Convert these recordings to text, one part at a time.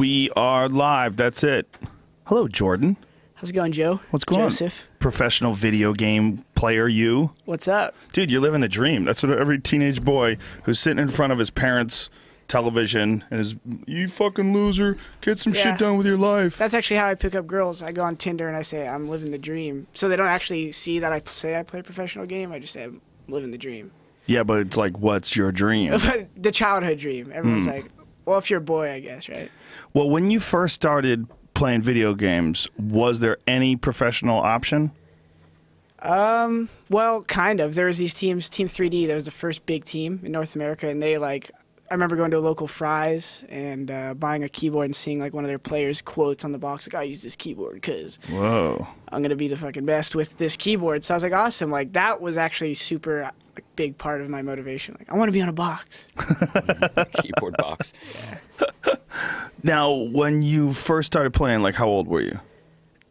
We are live. That's it. Hello, Jordan. How's it going, Joe? What's going Joseph. on? Professional video game player, you. What's up? Dude, you're living the dream. That's what every teenage boy who's sitting in front of his parents' television and is, you fucking loser, get some shit done with your life. That's actually how I pick up girls. I go on Tinder and I say, I'm living the dream. So they don't actually see that I say I play a professional game. I just say I'm living the dream. Yeah, but it's like, what's your dream? The childhood dream. Everyone's like, well, if you're a boy, I guess, right? Well, when you first started playing video games, was there any professional option? Well, kind of. There was these teams, Team 3D, that was the first big team in North America, and they I remember going to a local Fry's and buying a keyboard and seeing like one of their players' quotes on the box, like, I use this keyboard because I'm going to be the fucking best with this keyboard. So I was like, awesome. Like, that was actually super big part of my motivation. Like, I want to be on a box. Keyboard box. Yeah. Now, when you first started playing, like, how old were you?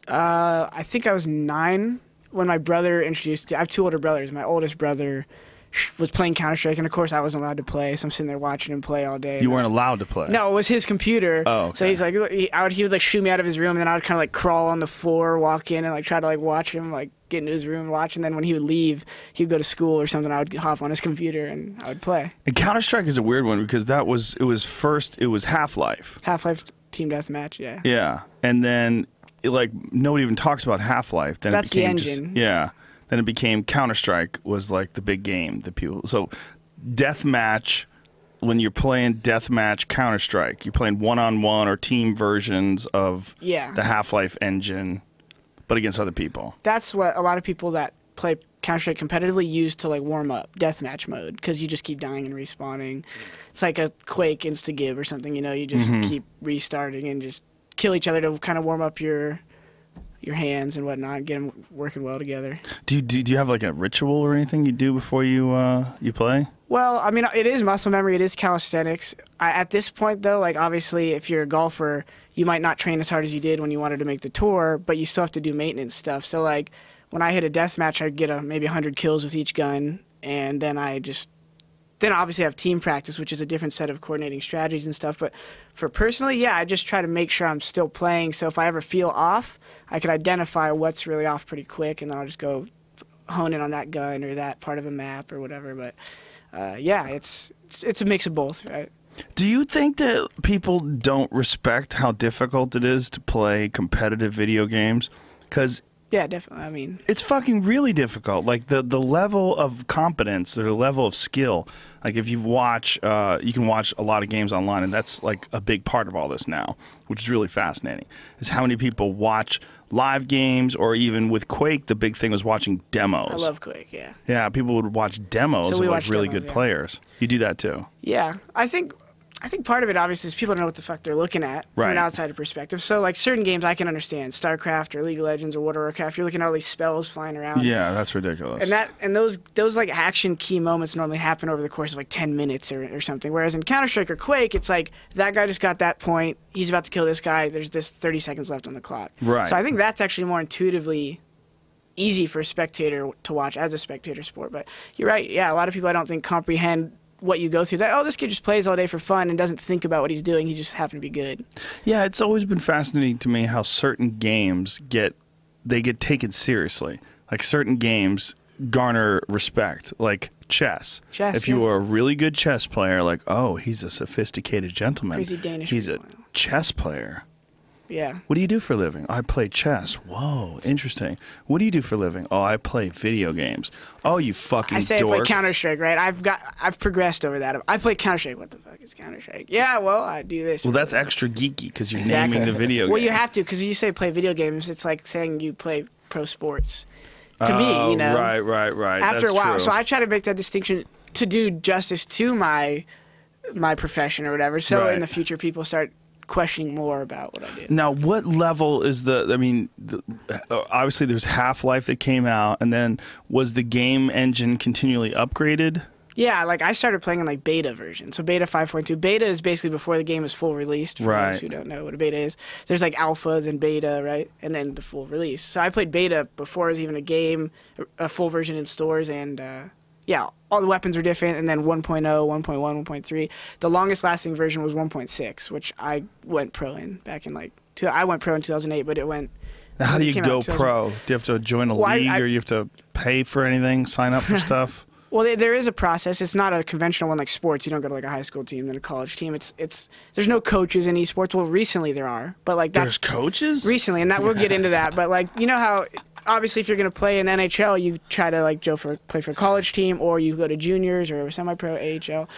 I think I was 9 when my brother introduced. I have 2 older brothers. My oldest brother was playing Counter-Strike, and of course I wasn't allowed to play, so I'm sitting there watching him play all day. You weren't allowed to play? No, it was his computer. Oh, okay. So he's like, he would like shoo me out of his room, and then I would kind of like crawl on the floor, walk in, and like try to like watch him, like get into his room and watch, and then when he would leave, he would go to school or something, I would hop on his computer and I would play. And Counter-Strike is a weird one because it was Half-Life. Half-Life Team Deathmatch, yeah. Yeah, and then like nobody even talks about Half-Life. Then that's it became the engine. Then it became Counter-Strike was like the big game that people. So Deathmatch, when you're playing Deathmatch Counter-Strike, you're playing one-on-one or team versions of the Half-Life engine, but against other people. That's what a lot of people that play Counter-Strike competitively use to like warm up Deathmatch mode, because you just keep dying and respawning. It's like a Quake insta-give or something, you know, you just keep restarting and just kill each other to kind of warm up your hands and whatnot, get them working well together. Do you have like a ritual or anything you do before you play? Well, I mean, it is muscle memory, it is calisthenics. At this point, though, like obviously if you're a golfer, you might not train as hard as you did when you wanted to make the tour, but you still have to do maintenance stuff. So like when I hit a deathmatch, I'd get maybe 100 kills with each gun, and then then obviously I have team practice, which is a different set of coordinating strategies and stuff. But for personally, yeah, I just try to make sure I'm still playing. So if I ever feel off, I can identify what's really off pretty quick, and then I'll just go hone in on that gun or that part of a map or whatever. But yeah, it's a mix of both, right? Do you think that people don't respect how difficult it is to play competitive video games? Because yeah, definitely. I mean, it's fucking really difficult. Like the level of competence or the level of skill. Like if you can watch a lot of games online, and that's like a big part of all this now, which is really fascinating. Is how many people watch live games, or even with Quake, the big thing was watching demos. I love Quake, yeah. Yeah, people would watch demos of like really good players. You do that too? Yeah, I think part of it, obviously, is people don't know what the fuck they're looking at from an outsider perspective. So, like, certain games I can understand, StarCraft or League of Legends or World of Warcraft, you're looking at all these spells flying around. Yeah, that's ridiculous. And those like, action key moments normally happen over the course of, like, 10 minutes or something. Whereas in Counter-Strike or Quake, it's like, that guy just got that point, he's about to kill this guy, there's this 30 seconds left on the clock. Right. So I think that's actually more intuitively easy for a spectator to watch as a spectator sport. But you're right, yeah, a lot of people I don't think comprehend what you go through. That, oh, this kid just plays all day for fun and doesn't think about what he's doing. He just happened to be good. Yeah, it's always been fascinating to me how certain games get taken seriously. Like certain games garner respect, like chess. If you were a really good chess player, like, oh, he's a sophisticated gentleman. Crazy Danish. He's a chess player. Yeah. What do you do for a living? I play chess. Whoa, interesting. What do you do for a living? Oh, I play video games. Oh, you fucking dork. I play Counter-Strike, right? I've progressed over that. I play Counter-Strike. What the fuck is Counter-Strike? Yeah, well, I do this. Well, that's extra geeky because you're naming the video game. Well, you have to, because you say play video games, it's like saying you play pro sports. To me, you know. Right. After that's a while. True. So I try to make that distinction to do justice to my profession or whatever. So in the future, people start questioning more about what I do. Now, what level is obviously there's Half-Life that came out, and then was the game engine continually upgraded? Yeah, like I started playing in like beta version. So beta 5.2. Beta is basically before the game is full released, for those who don't know what a beta is. There's like alphas and beta, right? And then the full release. So I played beta before it was even a game, a full version in stores, and yeah, all the weapons were different, and then 1.0, 1.1, 1.3. The longest lasting version was 1.6, which I went pro in back in I went pro in 2008, but it went. Now, how do you came go out in pro? Do you have to join a league, or you have to pay for anything, sign up for stuff? Well, there is a process. It's not a conventional one like sports. You don't go to like a high school team and a college team. There's no coaches in esports. Well, recently there are, but like there's coaches recently, and that we'll get into that. But like you know how obviously if you're gonna play in NHL, you try to like play for a college team, or you go to juniors or semi-pro AHL.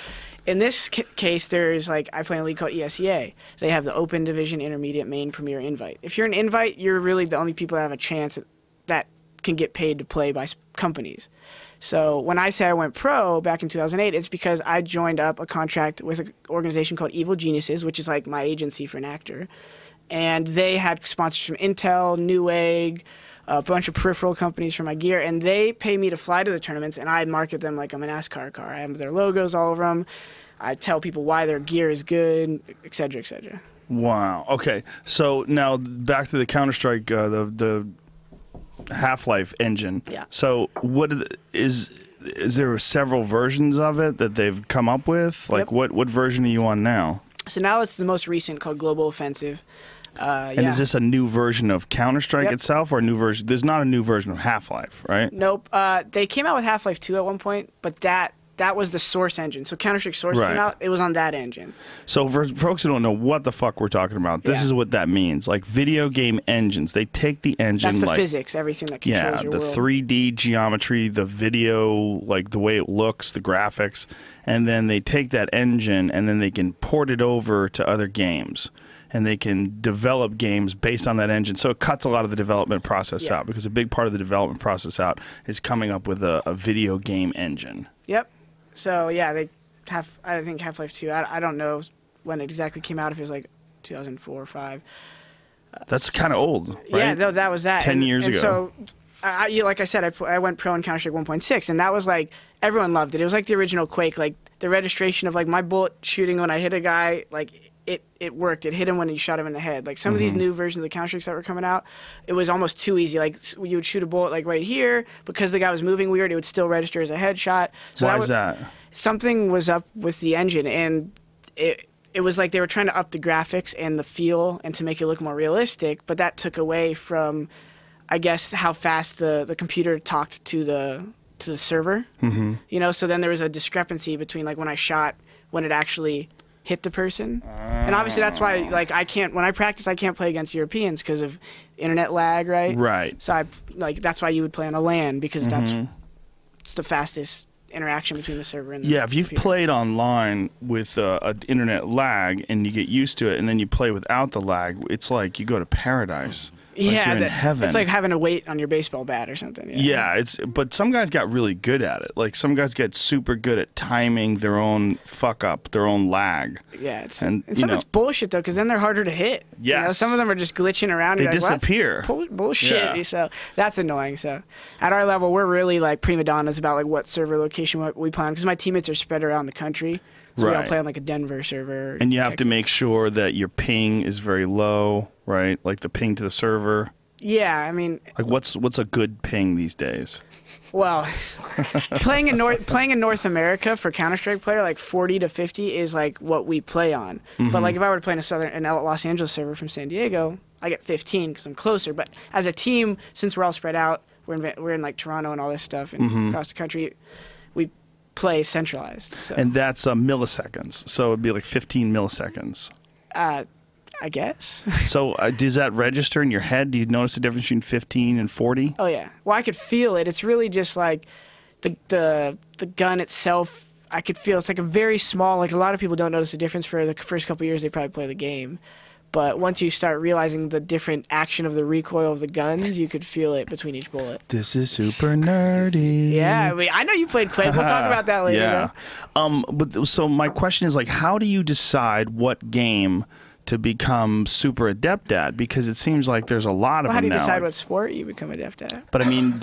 In this case, there's like I play in a league called ESEA. They have the Open Division, Intermediate, Main, Premier, Invite. If you're an Invite, you're really the only people that have a chance that can get paid to play by companies. So when I say I went pro back in 2008, it's because I joined up a contract with an organization called Evil Geniuses, which is like my agency for an actor. And they had sponsors from Intel, Newegg, a bunch of peripheral companies for my gear. And they pay me to fly to the tournaments, and I market them like I'm a NASCAR car. I have their logos all over them. I tell people why their gear is good, et cetera, et cetera. Wow. Okay. So now back to the Counter-Strike, the Half-Life engine. Yeah. So is there several versions of it that they've come up with? Like Yep. what version are you on now? So now it's the most recent called Global Offensive. And is this a new version of Counter-Strike Yep. itself, or a new version? There's not a new version of Half-Life, right? Nope. They came out with Half-Life 2 at one point, but that was the Source engine. So Counter-Strike Source Right. came out, it was on that engine. So for folks who don't know what the fuck we're talking about, this Yeah. is what that means. Like video game engines, they take the engine, That's the like physics, everything that controls your the world. 3D geometry, the video, like the way it looks, the graphics, and then they take that engine and then they can port it over to other games. And they can develop games based on that engine. So it cuts a lot of the development process Yeah. out, because a big part of the development process out is coming up with a video game engine. Yep. So yeah, I think Half-Life 2, I don't know when it exactly came out, if it was like 2004 or 5. That's kind of old, right? Yeah, that was that. 10 years ago. So, like I said, I went pro in Counter-Strike 1.6, and that was like, everyone loved it. It was like the original Quake, like the registration of like my bullet shooting when I hit a guy, like it worked. It hit him when you shot him in the head. Like some of these new versions of the Counter-Strikes that were coming out, it was almost too easy. Like you would shoot a bullet like right here, because the guy was moving weird, it would still register as a headshot. So Why is that? Something was up with the engine, and it was like they were trying to up the graphics and the feel and to make it look more realistic, but that took away from, I guess, how fast the computer talked to the server. Mm-hmm. You know, so then there was a discrepancy between like when I shot, when it actually hit the person. And obviously that's why like when I practice, I can't play against Europeans because of internet lag, right? Right. So that's why you would play on a LAN, because it's the fastest interaction between the server and the Yeah, if you've computer. played online with an internet lag and you get used to it, and then you play without the lag, it's like you go to paradise. Like Yeah, you're in heaven. it's like having to wait on your baseball bat or something. Yeah, But some guys got really good at it. Like some guys get super good at timing their own fuck up, their own lag. yeah. And, some of it's bullshit though, because then they're harder to hit. You know, Yes. some of them are just glitching around. They You're like, well, disappear. that's bullshit. Yeah. So that's annoying. So at our level, we're really like prima donnas about like what server location we play on, because my teammates are spread around the country. So we all Right. play on like a Denver server. And you have to Texas. make sure that your ping is very low, right? Like the ping to the server. Yeah, I mean, Like what's a good ping these days? well, playing in North America for Counter-Strike player, like 40 to 50 is like what we play on. But like if I were to play in a Los Angeles server from San Diego, I get 15 because I'm closer. But as a team, since we're all spread out, we're in like Toronto and all this stuff, and across the country, we play centralized. So, And that's milliseconds. So it'd be like 15 milliseconds. I guess. So does that register in your head? Do you notice the difference between 15 and 40? Oh yeah. Well, I could feel it. It's really just like the gun itself. I could feel it's like a very small. Like a lot of people don't notice the difference for the first couple of years. They probably play the game, but once you start realizing the different action of the recoil of the guns, you could feel it between each bullet. This is super nerdy. Yeah, I mean, I know you played Quake. We'll talk about that later. Yeah. Though. But so my question is like, how do you decide what game to become super adept at? Because it seems like there's a lot of Well, how them do you now. decide Like, what sport you become adept at? but I mean,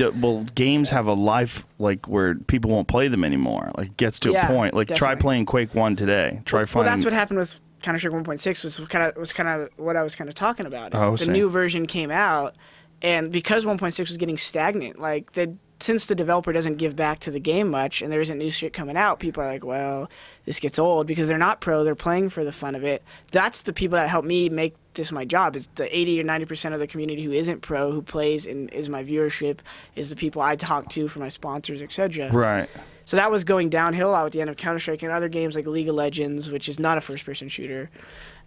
games have a life like where people won't play them anymore. Like it gets to a Yeah, point. Like try definitely. playing Quake 1 today. Try Well, finding. that's what happened with Counter-Strike 1.6. Was kind of what I was kind of talking about. Oh, The same. new version came out, and because 1.6 was getting stagnant, like since the developer doesn't give back to the game much and there isn't new shit coming out, people are like, well, this gets old because they're not pro, they're playing for the fun of it. That's the people that help me make this my job, is the 80 or 90% of the community who isn't pro, who plays and is my viewership, is the people I talk to for my sponsors, etc. Right. So that was going downhill out at the end of Counter-Strike and other games like League of Legends, which is not a first-person shooter,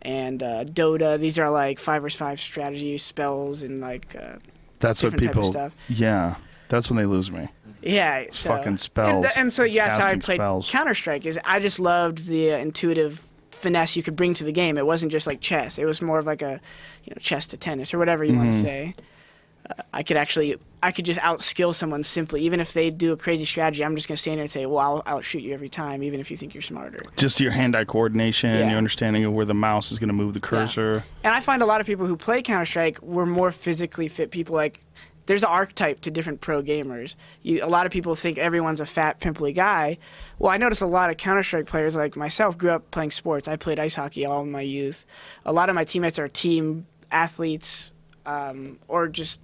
and Dota. These are like 5v5 strategy spells and like that's what different type of people. stuff. Yeah, that's when they lose me. Yeah, It's fucking spells. And so yeah, that's how I casting played spells. Counter-Strike. Is I just loved the intuitive finesse you could bring to the game. It wasn't just like chess. It was more of like a, chess to tennis or whatever you want to say. I could just outskill someone simply. Even if they do a crazy strategy, I'm just going to stand there and say, well, I'll outshoot you every time, even if you think you're smarter. Just your hand-eye coordination, Yeah. your understanding of where the mouse is going to move the cursor. And I find a lot of people who play Counter-Strike were more physically fit people. Like, there's an archetype to different pro gamers. A lot of people think everyone's a fat, pimply guy. Well, I noticed a lot of Counter-Strike players like myself grew up playing sports. I played ice hockey all in my youth. A lot of my teammates are team athletes or just...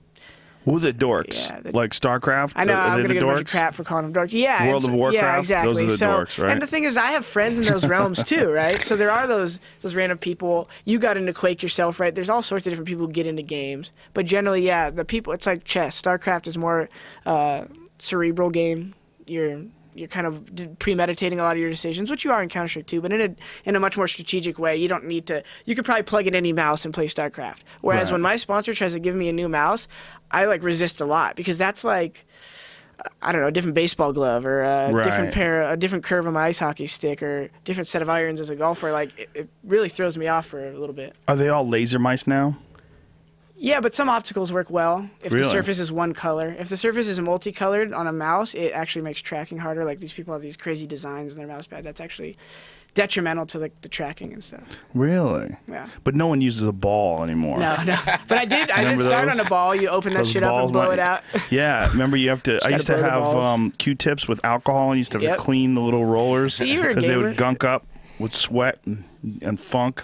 Who the dorks? Yeah, like StarCraft? I know, Are I'm they going to the get a bunch dorks? of crap for calling them dorks. Yeah. World of Warcraft? Yeah, exactly. Those are the dorks, right? And the thing is, I have friends in those realms too, right? So there are those random people. You got into Quake yourself, right? There's all sorts of different people who get into games. But generally, yeah, the people, it's like chess. StarCraft is more cerebral game. You're kind of premeditating a lot of your decisions, which you are in Counter-Strike too, but in a much more strategic way. You don't need to. You could probably plug in any mouse and play StarCraft. Whereas Right. when my sponsor tries to give me a new mouse, I like resist a lot because that's like, I don't know, a different baseball glove or a different Right. a different curve on my ice hockey stick or a different set of irons as a golfer. Like it really throws me off for a little bit. Are they all laser mice now? Yeah, but some obstacles work well if Really? the surface is one color. If the surface is multicolored on a mouse, it actually makes tracking harder. Like these people have these crazy designs in their mouse pad. That's actually detrimental to the tracking and stuff. Really? Yeah. But no one uses a ball anymore. No. But I did Remember start those? on a ball. You open that Those shit up balls and blow might- it out. Yeah, remember you have to. I gotta used to blow the have balls. Q-tips with alcohol, and used to have Yep. to clean the little rollers See, you're a because they would gamer. gunk up with sweat and funk.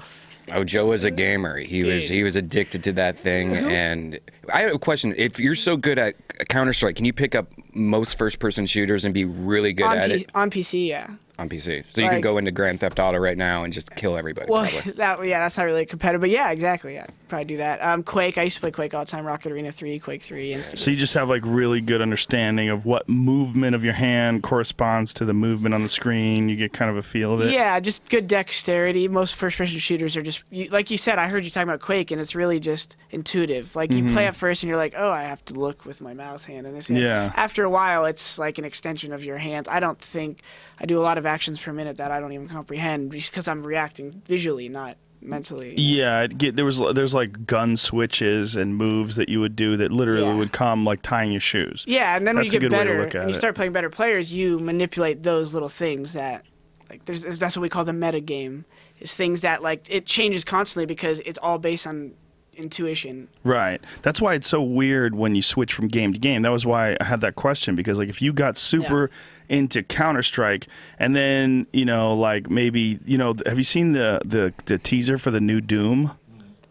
Oh, Joe was a gamer. He was addicted to that thing. And I have a question. If you're so good at Counter-Strike, can you pick up most first-person shooters and be really good at it On PC, yeah. on PC? So you can Like- go into Grand Theft Auto right now and just kill everybody. Well, probably. that's not really competitive, but yeah, exactly. Yeah, probably do that. Quake, I used to play Quake all the time. Rocket Arena 3, Quake 3. So you just have like really good understanding of what movement of your hand corresponds to the movement on the screen. You get kind of a feel of it. Yeah, just good dexterity. Most first-person shooters are just, like you said, I heard you talking about Quake, and it's really just intuitive. Like, you play at first, and you're like, oh, I have to look with my mouse hand and this. Yeah. After a while, it's like an extension of your hands. I don't think, I do a lot of actions per minute that I don't even comprehend because I'm reacting visually, not mentally. Yeah, there's like gun switches and moves that you would do that literally Yeah. would come like tying your shoes. Yeah, and then That's a when you good get way to better, look at when you it. start playing better players, you manipulate those little things that, like, that's what we call the meta game. Is things that, like, it changes constantly because it's all based on intuition. Right. That's why it's so weird when you switch from game to game. That was why I had that question, because like if you got super into Counter-Strike and then, like maybe, have you seen the teaser for the new Doom?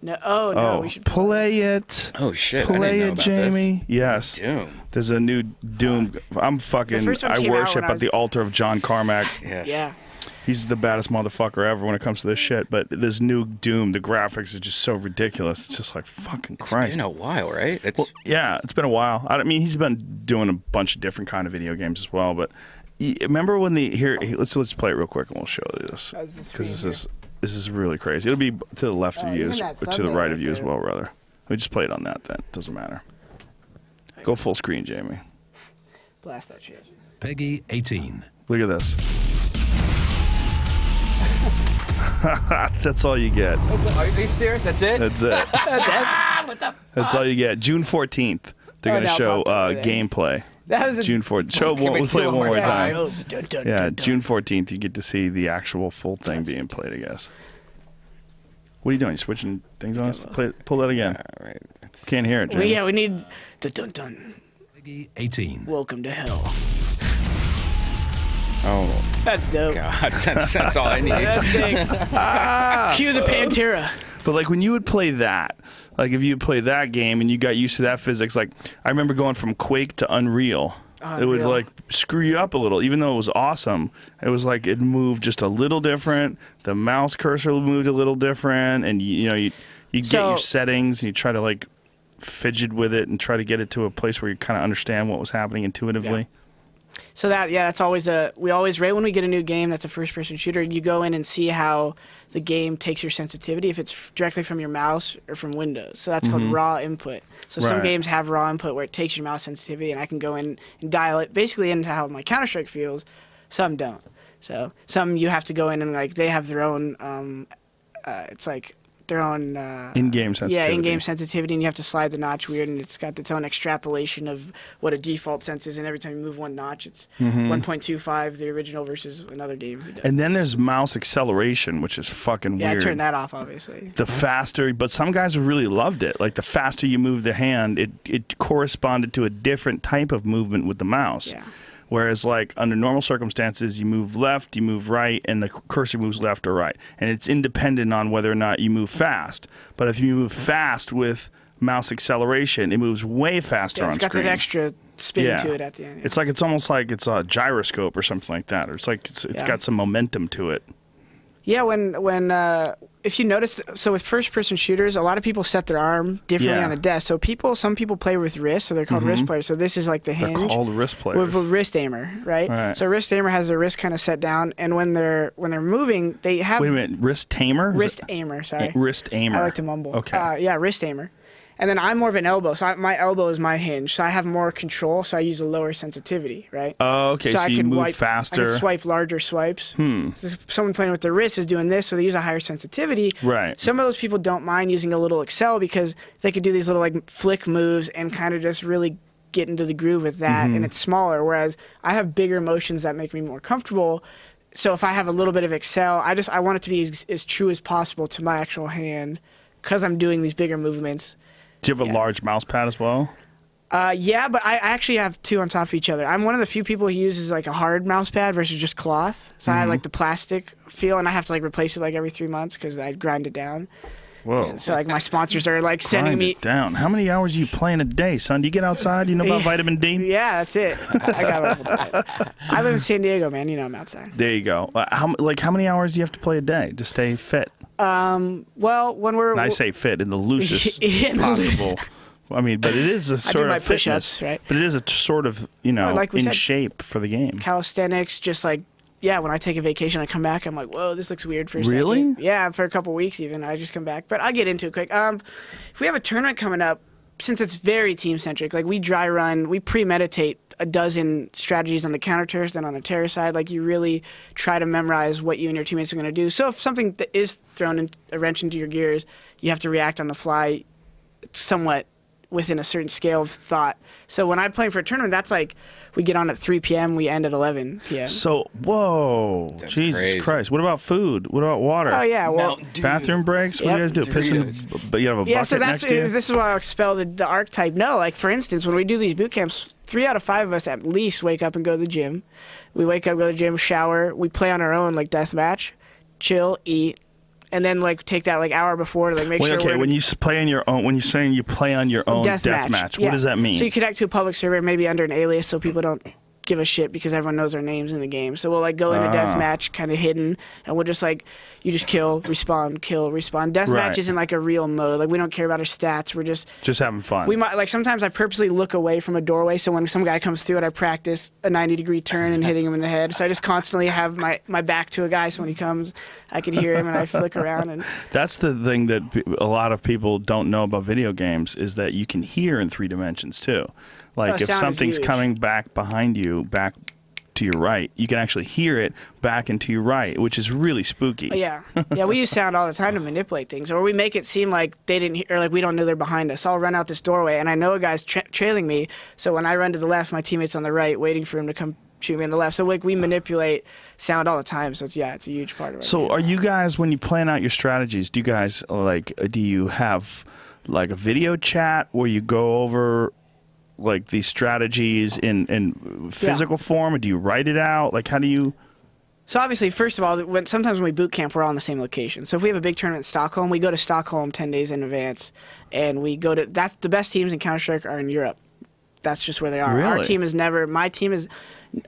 No, we should play it. Oh, shit. I Play didn't know it, about Jamie. this. Yes. Doom. There's a new Doom. I'm fucking, first one I came out worship when I at was- the altar of John Carmack. Yes. Yeah. He's the baddest motherfucker ever when it comes to this shit. But this new Doom, the graphics are just so ridiculous. It's just like fucking Christ. It's been a while, right? It's Well, yeah, it's been a while. I mean, he's been doing a bunch of different kind of video games as well. But remember when let's play it real quick and we'll show you this How's the because screen this is really crazy. It'll be to the left of you, even or that to the thumbnail right right of you as there. well, rather. We just play it on that. Then doesn't matter. Go full screen, Jamie. Blast that shit. Peggy 18. Look at this. That's all you get. Are you serious? That's it? That's it. That's all you get. June 14th, they're Oh, going to no, show popped over there. gameplay. That was a June 14th. Show Give it we'll play it to him one more one time. Oh, dun, dun, Yeah, dun, dun. June 14th, you get to see the actual full thing being played, I guess. What are you doing? You switching things on us? Pull that again. All right. That's- Can't hear it, Jamie. Yeah, we need the dun dun. Peggy 18. Welcome to hell. Oh, That's dope. God. That's all I need. That's sick. Cue the Pantera. But like when you would play that, like if you would play that game and you got used to that physics, like I remember going from Quake to Unreal. it would like screw you up a little, even though it was awesome. It was like it moved just a little different. The mouse cursor moved a little different, and you get your settings and you try to like fidget with it and try to get it to a place where you kind of understand what was happening intuitively. Yeah. So that's always we always, right when we get a new game that's a first-person shooter, you go in and see how the game takes your sensitivity, if it's directly from your mouse or from Windows. So that's called raw input. So some games have raw input where it takes your mouse sensitivity, and I can go in and dial it basically into how my Counter-Strike feels. Some don't. So some you have to go in and like they have their own, it's like their own in-game sensitivity. Yeah, in-game sensitivity, and you have to slide the notch weird, and it's got its own extrapolation of what a default sense is, and every time you move one notch, it's 1.25 the original versus another game. And then there's mouse acceleration, which is fucking weird. Yeah, I turned that off, obviously. The faster, but some guys really loved it. Like the faster you move the hand, it corresponded to a different type of movement with the mouse. Yeah. Whereas, like, under normal circumstances, you move left, you move right, and the cursor moves left or right. And it's independent on whether or not you move fast. But if you move fast with mouse acceleration, it moves way faster on screen. It's got that extra spin to it at the end. Yeah. It's almost like it's a gyroscope or something like that. Or it's like it's got some momentum to it. Yeah, if you notice, so with first-person shooters, a lot of people set their arm differently on the desk. So some people play with wrist, so they're called wrist players. So this is like the hinge. They're called wrist players. With wrist aimer, right? So wrist aimer has their wrist kind of set down, and when they're moving, they have. Wait a minute, wrist tamer? Wrist aimer, sorry. Wrist aimer. I like to mumble. Okay. Yeah, wrist aimer. And then I'm more of an elbow, so my elbow is my hinge, so I have more control, so I use a lower sensitivity, right? Oh, okay, so you move faster. I can swipe larger swipes. So someone playing with their wrist is doing this, so they use a higher sensitivity. Right. Some of those people don't mind using a little accel because they could do these little like flick moves and kind of just really get into the groove with that, and it's smaller, whereas I have bigger motions that make me more comfortable. So if I have a little bit of accel, I want it to be as true as possible to my actual hand because I'm doing these bigger movements. Do you have a large mouse pad as well? Yeah, but I actually have two on top of each other. I'm one of the few people who uses like a hard mouse pad versus just cloth. So I like the plastic feel, and I have to like replace it like every 3 months because I grind it down. Whoa. So like my sponsors are like sending me down. How many hours do you play in a day, son? Do you get outside? Do you know about vitamin D? Yeah, that's it. I got it. I live in San Diego, man. You know I'm outside. There you go. How many hours do you have to play a day to stay fit? Well, when we're... And I say fit in the loosest possible... I mean, but it is a sort of fitness, right? But it is a sort of, like in shape for the game. Calisthenics, just like, when I take a vacation, I come back, I'm like, whoa, this looks weird for a second. Really? Yeah, for a couple weeks even, I just come back. But I get into it quick. If we have a tournament coming up, since it's very team-centric, like we dry run, we premeditate a dozen strategies on the counter-terrace, then on the terrace side. Like you really try to memorize what you and your teammates are going to do. So if something is thrown a wrench into your gears, you have to react on the fly somewhat within a certain scale of thought. So when I'm playing for a tournament, that's like we get on at 3 p.m., we end at 11 p.m. So, whoa, that's Jesus crazy. Christ. What about food? What about water? Oh, yeah. Well, bathroom breaks? What do you guys do? But you have a bucket next to you? This is why I expel the archetype. No, like for instance, when we do these boot camps, 3 out of 5 of us at least wake up and go to the gym. We wake up, go to the gym, shower. We play on our own, like deathmatch, chill, eat. And then like take that like hour before to like make sure. Okay, when you play on your own, when you're saying you play on your own deathmatch, what does that mean? So you connect to a public server, maybe under an alias, so people don't give a shit because everyone knows their names in the game. So we'll like go into deathmatch, kind of hidden, and we'll just like you just kill, respawn, kill, respawn. Deathmatch isn't like a real mode. Like we don't care about our stats. We're just having fun. We might like sometimes I purposely look away from a doorway, so when some guy comes through it, I practice a 90-degree turn and hitting him in the head. So I just constantly have my back to a guy, so when he comes, I can hear him and I flick around. And that's the thing that a lot of people don't know about video games is that you can hear in 3 dimensions too. Like if something's coming back behind you, back to your right, you can actually hear it back into your right, which is really spooky. Yeah, we use sound all the time to manipulate things, or we make it seem like they didn't hear, or like we don't know they're behind us. So I'll run out this doorway, and I know a guy's trailing me. So when I run to the left, my teammate's on the right, waiting for him to come shoot me on the left. So like we manipulate sound all the time. So it's a huge part of it. So are you guys, when you plan out your strategies, do you have like a video chat where you go over like these strategies in physical form, or do you write it out? Like how do you? So obviously, first of all, sometimes when we boot camp, we're all in the same location. So if we have a big tournament in Stockholm, we go to Stockholm 10 days in advance, and we go to the best teams in Counter-Strike are in Europe. that's just where they are. Really? Our team is never. My team is.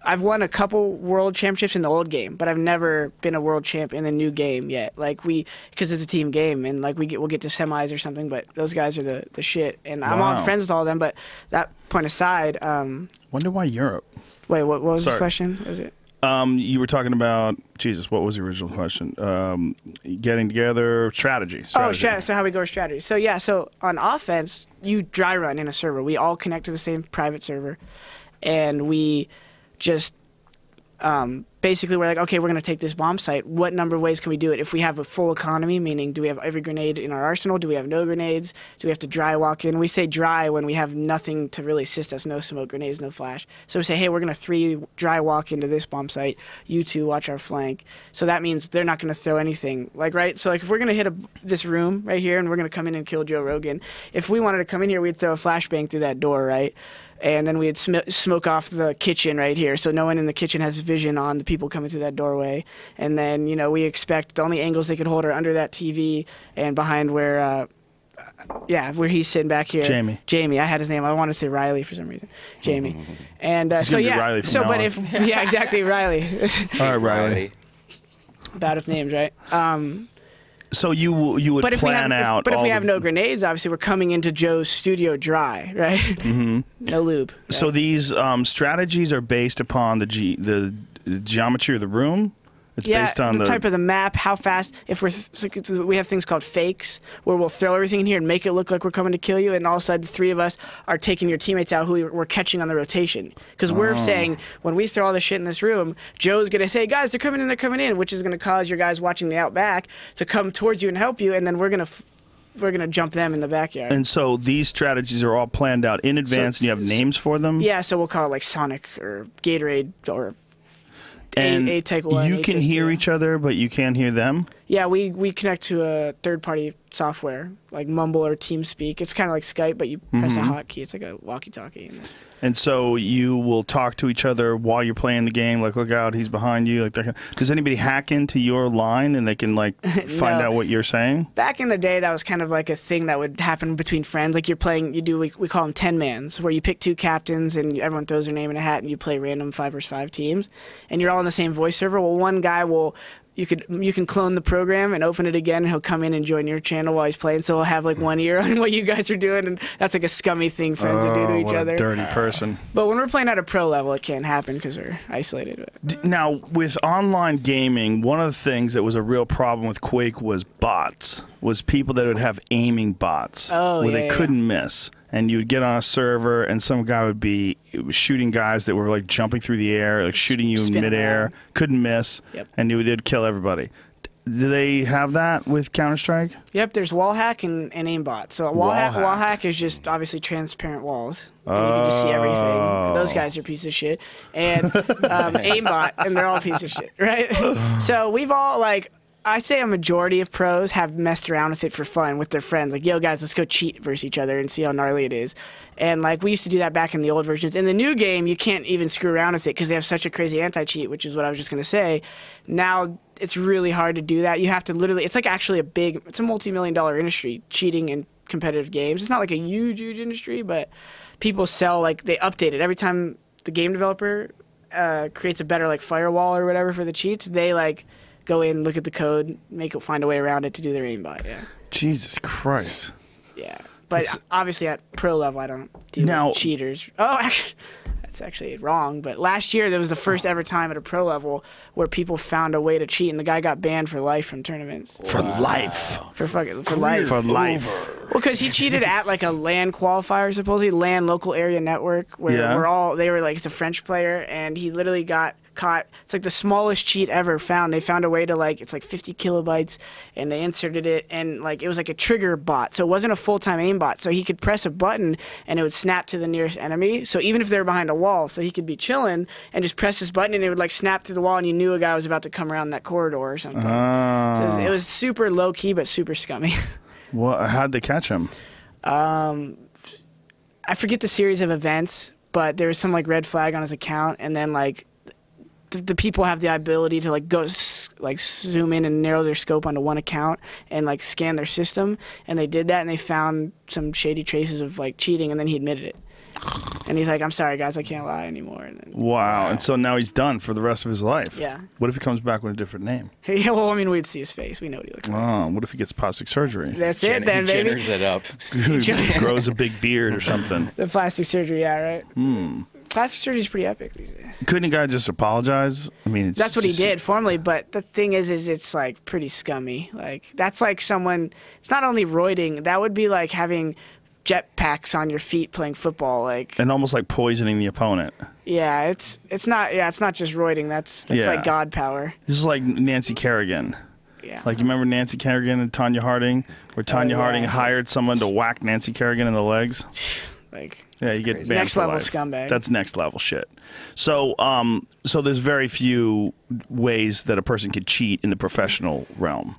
I've won a couple world championships in the old game, but I've never been a world champ in the new game yet. Like because it's a team game, and like we'll get to semis or something. But those guys are the shit, and I'm all friends with all of them. But that point aside, Wonder why Europe? wait, what was this question? Was it? You were talking about Jesus. What was the original question? Getting together, strategy. Oh, so how we go with strategy. So yeah, so on offense, you dry run in a server. We all connect to the same private server, and we just basically we're like, okay, we're going to take this bomb site. What number of ways can we do it? If we have a full economy, meaning do we have every grenade in our arsenal? Do we have no grenades? Do we have to dry walk in? We say dry when we have nothing to really assist us, no smoke grenades, no flash. So we say, hey, we're going to 3 dry walk into this bomb site. You 2 watch our flank. So that means they're not going to throw anything. Like, right? So like if we're going to hit this room right here and we're going to come in and kill Joe Rogan, if we wanted to come in here, we'd throw a flashbang through that door, right? And then we'd smoke off the kitchen right here, so no one in the kitchen has vision on the people coming through that doorway. And then, you know, we expect the only angles they could hold are under that TV and behind where, where he's sitting back here. Jamie. I had his name. I want to say Riley for some reason. Jamie. And so yeah. Riley from so now but on. if yeah, exactly, Riley. All right, Riley. Bad with names, right? So you would plan out. But if we have no grenades, obviously we're coming into Joe's studio dry, right? Mm-hmm. No lube. Right? So these strategies are based upon the geometry of the room. It's based on the type of the map, how fast. If we have things called fakes, where we'll throw everything in here and make it look like we're coming to kill you, and all of a sudden the 3 of us are taking your teammates out who we're catching on the rotation. Because we're saying when we throw all this shit in this room, Joe's gonna say, guys, they're coming in, which is gonna cause your guys watching the outback to come towards you and help you, and then we're gonna jump them in the backyard. And so these strategies are all planned out in advance, and you have names for them. Yeah, so we'll call it like Sonic or Gatorade or. And take 1, you can hear each other, but you can't hear them? Yeah, we connect to a third-party software, like Mumble or TeamSpeak. It's kind of like Skype, but you press a hotkey. It's like a walkie-talkie. And so you will talk to each other while you're playing the game, like, look out, he's behind you. Like that. Does anybody hack into your line and they can like find out what you're saying? Back in the day, that was kind of like a thing that would happen between friends. Like you're playing, we call them 10-mans, where you pick 2 captains and everyone throws their name in a hat and you play random 5 versus 5 teams. And you're all in the same voice server. Well, one guy will... You can clone the program and open it again, and he'll come in and join your channel while he's playing. So he'll have like 1 ear on what you guys are doing, and that's like a scummy thing friends would do to each other. What a dirty person. But when we're playing at a pro level, it can't happen because we're isolated. Now, with online gaming, one of the things that was a real problem with Quake was bots. Was people that would have aiming bots where they couldn't miss. And you would get on a server, and some guy would be shooting guys that were like jumping through the air, like shooting you in midair, couldn't miss, and you did kill everybody. Do they have that with Counter-Strike? Yep, there's wall hack and aimbot. So wall hack is just obviously transparent walls. And you can just see everything. Those guys are a piece of shit. And aimbot, and they're all a piece of shit, right? So we've all like... I say a majority of pros have messed around with it for fun with their friends. Like, yo, guys, let's go cheat versus each other and see how gnarly it is. And, like, we used to do that back in the old versions. In the new game, you can't even screw around with it because they have such a crazy anti-cheat, which is what I was just going to say. Now, it's really hard to do that. You have to literally – it's like actually it's a multi-million-dollar industry, cheating in competitive games. It's not like a huge, huge industry, but people sell – like, they update it. Every time the game developer creates a better, like, firewall or whatever for the cheats, they, like – go in, look at the code, find a way around it to do their aimbot. Yeah. Jesus Christ. Yeah, but obviously at pro level, I don't deal with cheaters. Oh, actually, that's actually wrong. But last year, there was the first ever time at a pro level where people found a way to cheat, and the guy got banned for life from tournaments. For life. For life. For life. Well, because he cheated at like a LAN qualifier, supposedly LAN local area network, where they were like it's a French player, and he literally got caught. It's like the smallest cheat ever found. They found a way to it's like 50 kilobytes, and they inserted it, and like it was like a trigger bot, so it wasn't a full-time aim bot. So he could press a button and it would snap to the nearest enemy. So even if they were behind a wall, so he could be chilling and just press this button and it would like snap through the wall, and you knew a guy was about to come around that corridor or something. So it was super low key but super scummy. How'd they catch him? I forget the series of events, but there was some like red flag on his account, and then like the people have the ability to like go like zoom in and narrow their scope onto one account and like scan their system, and they did that, and they found some shady traces of like cheating, and then he admitted it. And he's like, I'm sorry, guys, I can't lie anymore. And then, Wow. And so now he's done for the rest of his life. Yeah. What if he comes back with a different name? yeah, well, I mean, we'd see his face. We know what he looks like. Oh, what if he gets plastic surgery? That's it then, baby. Jenners it up. Grows a big beard or something. The plastic surgery, yeah, right? Plastic surgery is pretty epic these days. Couldn't a guy just apologize? I mean, it's That's what he just- did formally, but the thing is it's like pretty scummy. Like that's like someone. It's not only roiding. That would be like having jetpacks on your feet playing football. Like And almost like poisoning the opponent. yeah, it's not. Yeah, it's not just roiding. That's Yeah. like God power. This is like Nancy Kerrigan. Yeah. Like, you remember Nancy Kerrigan and Tanya Harding? Where Tanya yeah. Harding hired someone to whack Nancy Kerrigan in the legs? like Yeah, you get crazy. banned Next for level life. scumbag. That's next level shit. So, so there's very few ways that a person could cheat in the professional realm.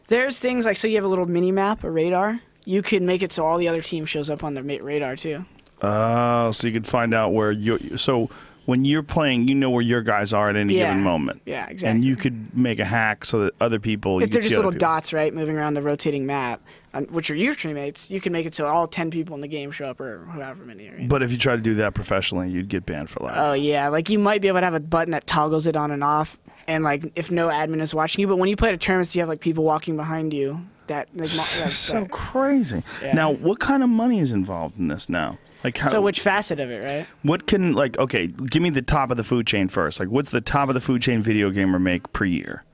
there's things like so you have a little mini map, a radar. You can make it so all the other team shows up on their radar too. Oh, so you could find out where you. So when you're playing, you know where your guys are at any Yeah. given moment. Yeah, exactly. And you could make a hack so that other people. If you they're could see just other little people. dots, right, moving around the rotating map, which are your teammates, you can make it so all 10 people in the game show up, or however many are in. But if you try to do that professionally, you'd get banned for life. Oh yeah, like you might be able to have a button that toggles it on and off, and like if no admin is watching you. But when you play at tournaments, you have like people walking behind you. That like, that's So crazy. Yeah. Now, what kind of money is involved in this now? Like, how, so which facet of it, right? what can, like, okay, give me the top of the food chain first. Like, what's the top of the food chain video gamer make per year?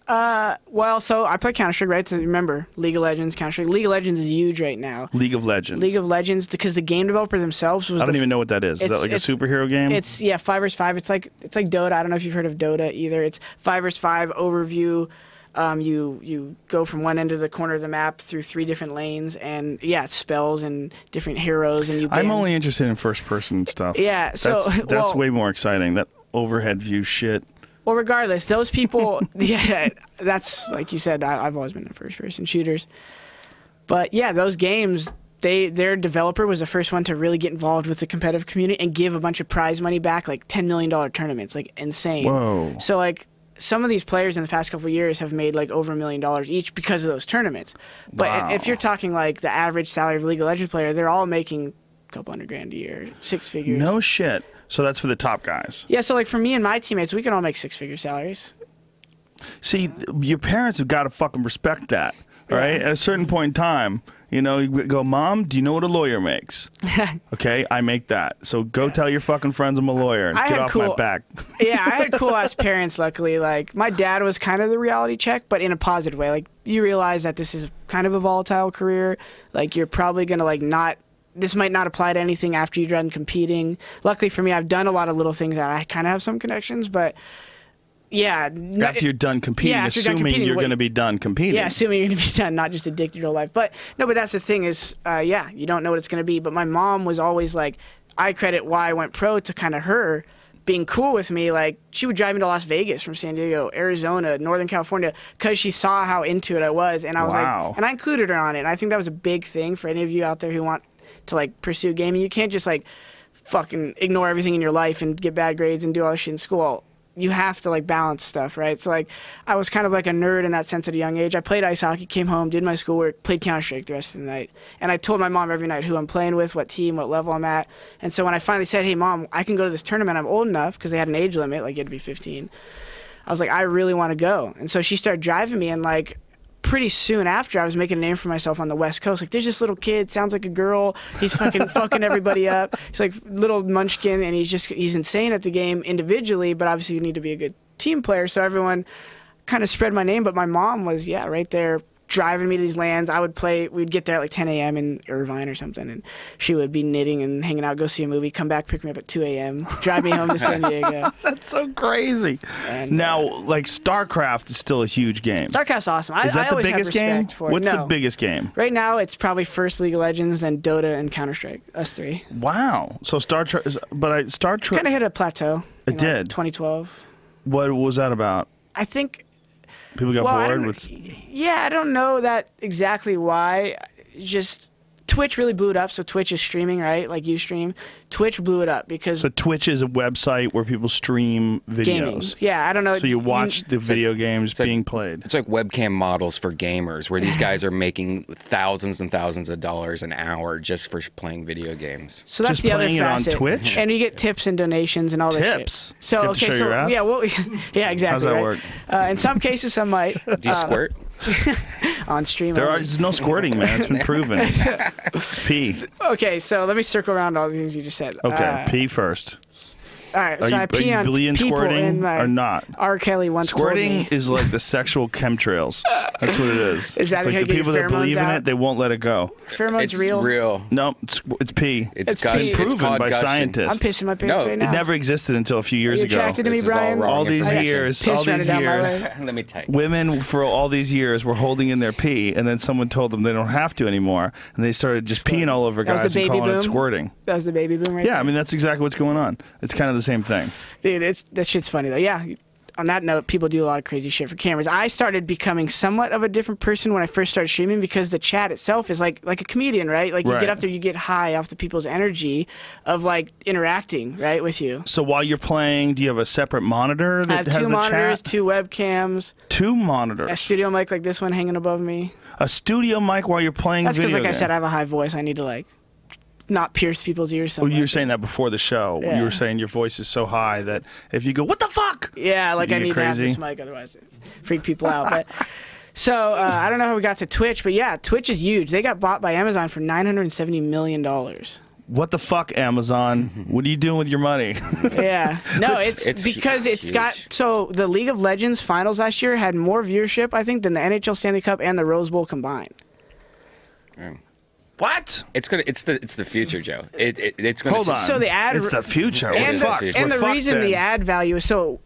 Well, so I play Counter-Strike, right? So remember, League of Legends, Counter-Strike. League of Legends is huge right now. League of Legends. League of Legends, because the game developer themselves was. I don't even know what that is. Is that like a superhero game? It's 5 vs 5. It's like Dota. I don't know if you've heard of Dota either. It's 5 vs 5 overview. You go from one end of the corner of the map through 3 different lanes, and yeah, spells and different heroes, and you. I'm ban- only interested in first-person stuff. Yeah, so that's well, way more exciting. That overhead view shit. Well, regardless, those people, yeah, that's like you said. I've always been in first-person shooters, but yeah, those games. Their developer was the first one to really get involved with the competitive community and give a bunch of prize money back, like $10 million tournaments, like insane. Whoa. So like some of these players in the past couple of years have made like over $1 million each because of those tournaments. But Wow. if you're talking like the average salary of a League of Legends player, they're all making a couple $100,000 a year, 6 figures. No shit. So that's for the top guys. Yeah, so like for me and my teammates, we can all make 6-figure salaries. See, your parents have got to fucking respect that, right? At a certain point in time, you know, you go, Mom, do you know what a lawyer makes? Okay, I make that. So go tell your fucking friends I'm a lawyer and I get had off my cool- back. Yeah, I had cool ass parents, luckily. Like, my dad was kind of the reality check, but in a positive way. Like, you realize that this is kind of a volatile career. Like, you're probably going to, like, not. This might not apply to anything after you're done competing. Luckily for me, I've done a lot of little things that I kind of have some connections, but yeah. After you're done competing, Yeah, after you're done assuming competing, you're what- going to be done competing. Yeah, assuming you're going to be done, not just addicted to life. But no, but that's the thing is, yeah, you don't know what it's going to be. But my mom was always like, I credit why I went pro to kind of her being cool with me. Like, she would drive me to Las Vegas from San Diego, Arizona, Northern California, because she saw how into it I was. And I was Wow. like, and I included her on it. And I think that was a big thing for any of you out there who want to, like, pursue gaming. You can't just, like, fucking ignore everything in your life and get bad grades and do all this shit in school. You have to, like, balance stuff, right? So, like, I was kind of like a nerd in that sense at a young age. I played ice hockey, came home, did my schoolwork, played Counter-Strike the rest of the night. And I told my mom every night who I'm playing with, what team, what level I'm at. And so when I finally said, hey, Mom, I can go to this tournament, I'm old enough, because they had an age limit, like, you had to be 15. I was like, I really want to go. And so she started driving me, and, like, pretty soon after, I was making a name for myself on the West Coast. Like, there's this little kid, sounds like a girl. He's fucking fucking everybody up. He's like little munchkin, and he's insane at the game individually, but obviously you need to be a good team player. So everyone kind of spread my name, but my mom was, yeah, right there driving me to these lands. We'd get there at like 10 a.m. in Irvine or something, and she would be knitting and hanging out, go see a movie, come back, pick me up at 2 a.m., drive me home to San Diego. That's so crazy. And, now, like, StarCraft is still a huge game. StarCraft's awesome. Is that I the always biggest have game? respect for it. What's the No. biggest game? Right now, it's probably first League of Legends, then Dota and Counter-Strike, us three. Wow. So Star Trek, Star Trek. Kind of hit a plateau. It in, did. Like 2012. What was that about? I think. People got Well, I bored don't- with. Yeah, I don't know that exactly why. Just Twitch really blew it up. So Twitch is streaming, right? Like you stream. Twitch blew it up because So Twitch is a website where people stream videos. gaming. Yeah, I don't know. So you watch the video games being played. It's like webcam models for gamers, where these guys are making thousands and thousands of dollars an hour just for playing video games. So that's Just the other playing it on facet. Twitch? And you get tips and donations and all this Tips? shit. So You have to okay, show so your ass? yeah, well, yeah, exactly. How's that right? work? In some cases, some might Do you squirt? on stream. There's no squirting, man. It's been proven. It's pee. Okay, so let me circle around all the things you just said. Okay, pee first. All right, Are so you, I pee on believe in people squirting in my or not? R. Kelly once told Squirting me. is like the sexual chemtrails. That's what it is. Is that it's like how you the get your people that believe in pheromones out? it, they won't let it go. Pheromones It's real. real. No, it's pee. It's gush- pee. it's Proven called by gushing. scientists. I'm pissing my pants No, right now. It never existed until a few Are years you ago. attracted to me, This is all Brian? wrong All these information. years, Piss all running these down my years, leg. Let me type. women for all these years were holding in their pee, and then someone told them they don't have to anymore, and they started just peeing all over That was guys the and baby calling it boom? squirting. That was the baby boom right Yeah, I there. mean that's exactly what's going on. It's kind of the same thing. Dude, that shit's funny though. Yeah. On that note, people do a lot of crazy shit for cameras. I started becoming somewhat of a different person when I first started streaming because the chat itself is like a comedian, right? Like you Right. get up there, you get high off the people's energy of like interacting, right, with you. So while you're playing, do you have a separate monitor I that have has two the monitors, chat? 2 webcams, Two a monitors. studio mic like this one hanging above me. A studio mic while you're playing That's a because, video like I game. said, I have a high voice. I need to like not pierce people's ears. Oh, you were like saying that before the show. Yeah. You were saying your voice is so high that if you go, "What the fuck?" Yeah, like You I get need to have crazy? this mic, otherwise it freak people out. But so I don't know how we got to Twitch, but yeah, Twitch is huge. They got bought by Amazon for $970 million. What the fuck, Amazon? What are you doing with your money? Yeah, no, it's It's because it's huge. got so the League of Legends finals last year had more viewership, I think, than the NHL Stanley Cup and the Rose Bowl combined. What? It's the future, Joe. It's gonna. Hold on. So the ad- It's the future. And is the, the future? and the We're fucked reason then. the ad value is so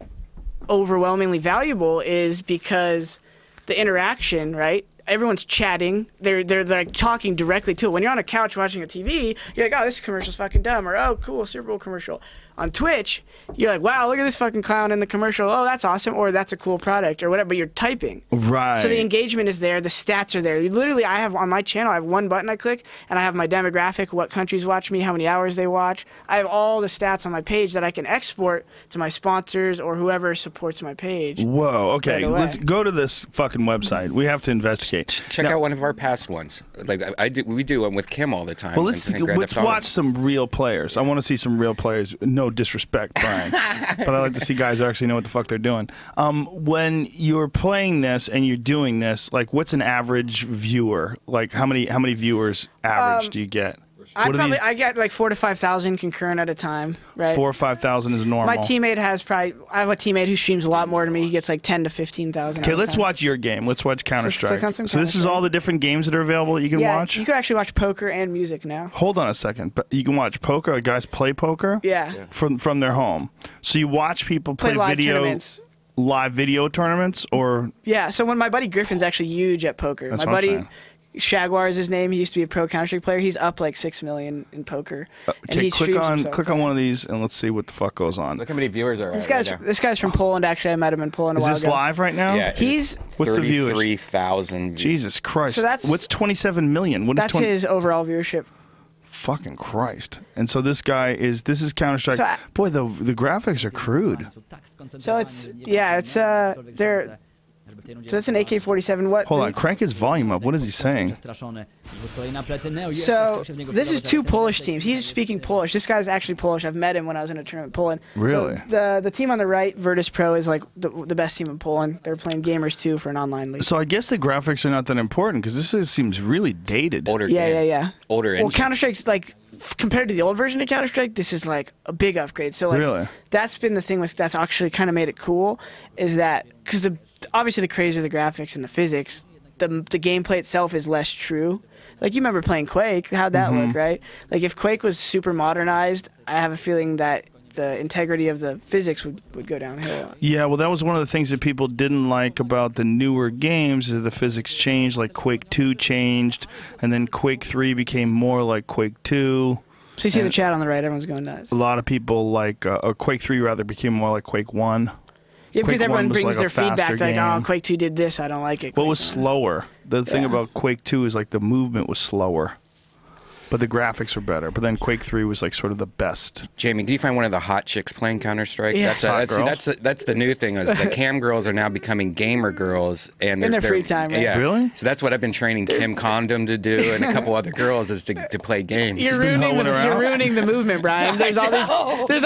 overwhelmingly valuable is because the interaction, right? Everyone's chatting. They're like talking directly to it. When you're on a couch watching a TV, you're like, oh, this commercial's fucking dumb, or oh, cool, Super Bowl commercial. On Twitch, you're like, wow, look at this fucking clown in the commercial. Oh, that's awesome, or that's a cool product, or whatever. But you're typing. Right. So the engagement is there. The stats are there. Literally, I have on my channel, I have one button I click, and I have my demographic, what countries watch me, how many hours they watch. I have all the stats on my page that I can export to my sponsors or whoever supports my page. Whoa. Okay. Right away. Let's go to this fucking website. We have to investigate. Check Now- out one of our past ones. Like we do them with Kim all the time. Well, and Grand let's Theft Auto. watch some real players. I want to see some real players. No disrespect, Brian, but I like to see guys who actually know what the fuck they're doing. When you're playing this and you're doing this, like, what's an average viewer? Like, how many viewers average do you get? I get like 4,000 to 5,000 concurrent at a time, right? 4,000 or 5,000 is normal. My teammate has I have a teammate who streams a lot more than me. He gets like 10 to 15,000. Okay, let's watch your game. Let's watch Counter Strike. click on some So this is Counter-Strike. all the different games that are available that you can Yeah, watch. you can actually watch poker and music now. Hold on a second. But you can watch poker. Like guys play poker. Yeah. From their home. So you watch people play live video tournaments. live video tournaments, or Yeah, so when my buddy Griffin's actually huge at poker. That's My what I'm buddy saying. Shaguar is his name. He used to be a pro Counter-Strike player. He's up like 6 million in poker. And okay, he click streams on himself. one of these and let's see what the fuck goes on. Look how many viewers are. This guy's from Poland. Actually, I met him in Poland a Is while this ago. live right now? Yeah, He's- What's the viewers? 33,000. Jesus Christ. So that's- what's 27 million? What is That's 20? his overall viewership. Fucking Christ. And so this is Counter Strike. So Boy, the graphics are crude. So it's they're. So that's an AK-47. What? Hold on, crank his volume up. What is he saying? So this is 2 Polish teams. He's speaking Polish. This guy's actually Polish. I've met him when I was in a tournament in Poland. Really? So the team on the right, Virtus Pro, is like the best team in Poland. They're playing Gamers 2 for an online league. So I guess the graphics are not that important because seems really dated. Older Yeah, game. yeah, yeah. Older Well, engine. Counter-Strike's like compared to the old version of Counter-Strike, this is like a big upgrade. So like Really? that's been the thing that's actually kind of made it cool is that because obviously the crazier the graphics and the physics, the gameplay itself is less true. Like you remember playing Quake, how'd that look, right? Like if Quake was super modernized, I have a feeling that the integrity of the physics would go downhill. Yeah, well, that was one of the things that people didn't like about the newer games, is the physics changed, like Quake 2 changed, and then Quake 3 became more like Quake 2. So you see the And chat on the right, everyone's going nuts. a lot of people like, or Quake 3 rather became more like Quake 1. Yeah, Quake because everyone 1 was brings like a their feedback faster like, oh, game. Quake 2 did this, I don't like it. What Quake was 1. slower? The thing Yeah. about Quake 2 is like the movement was slower. but the graphics were better. But then Quake 3 was like sort of the best. Jamie, can you find one of the hot chicks playing Counter-Strike? Yeah. That's the new thing. Is the cam girls are now becoming gamer girls, and In their they're free time, right? Yeah, Really? So that's what I've been training Kim Condom to do, and a couple other girls is to play games. You're ruining the movement, Brian. There's all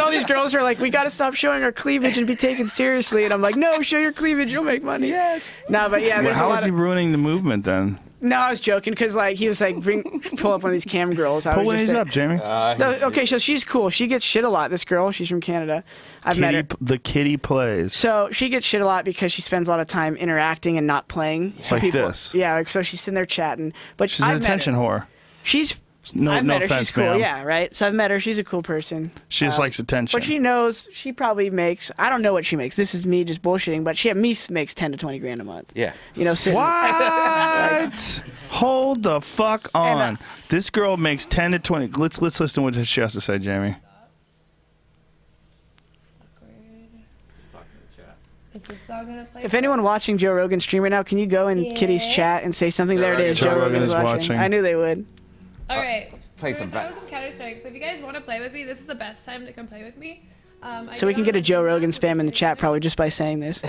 these girls who are like, we got to stop showing our cleavage and be taken seriously. And I'm like, no, show your cleavage, you'll make money. Yes. No, but yeah, Well, there's a how lot is he of... ruining the movement then? No, I was joking because like he was like, pull up one of these cam girls. Pull one of these up, Jamie. No, okay, so she's cool. She gets shit a lot. This girl, she's from Canada. I've met her. The kitty plays. So she gets shit a lot because she spends a lot of time interacting and not playing. So Like this. Yeah, like, so she's sitting there chatting. But She's an attention whore. She's No, I've no met her. offense, She's cool. ma'am. Yeah, right. So I've met her. She's a cool person. She just likes attention. But she knows she probably makes. I don't know what she makes. This is me just bullshitting. But she at least makes 10 to 20 grand a month. Yeah. You know. Sitting, What? Hold the fuck on. This girl makes 10 to 20. Let's listen to what she has to say, Jamie. Is this song gonna play? If anyone watching Joe Rogan's stream right now, can you go in Kitty's chat and say something? There it is. Joe Rogan is watching. I knew they would. All right. Play so some I was in Counter-Strike, so if you guys want to play with me, this is the best time to come play with me. So we can get a Joe Rogan spam in the chat probably just by saying this.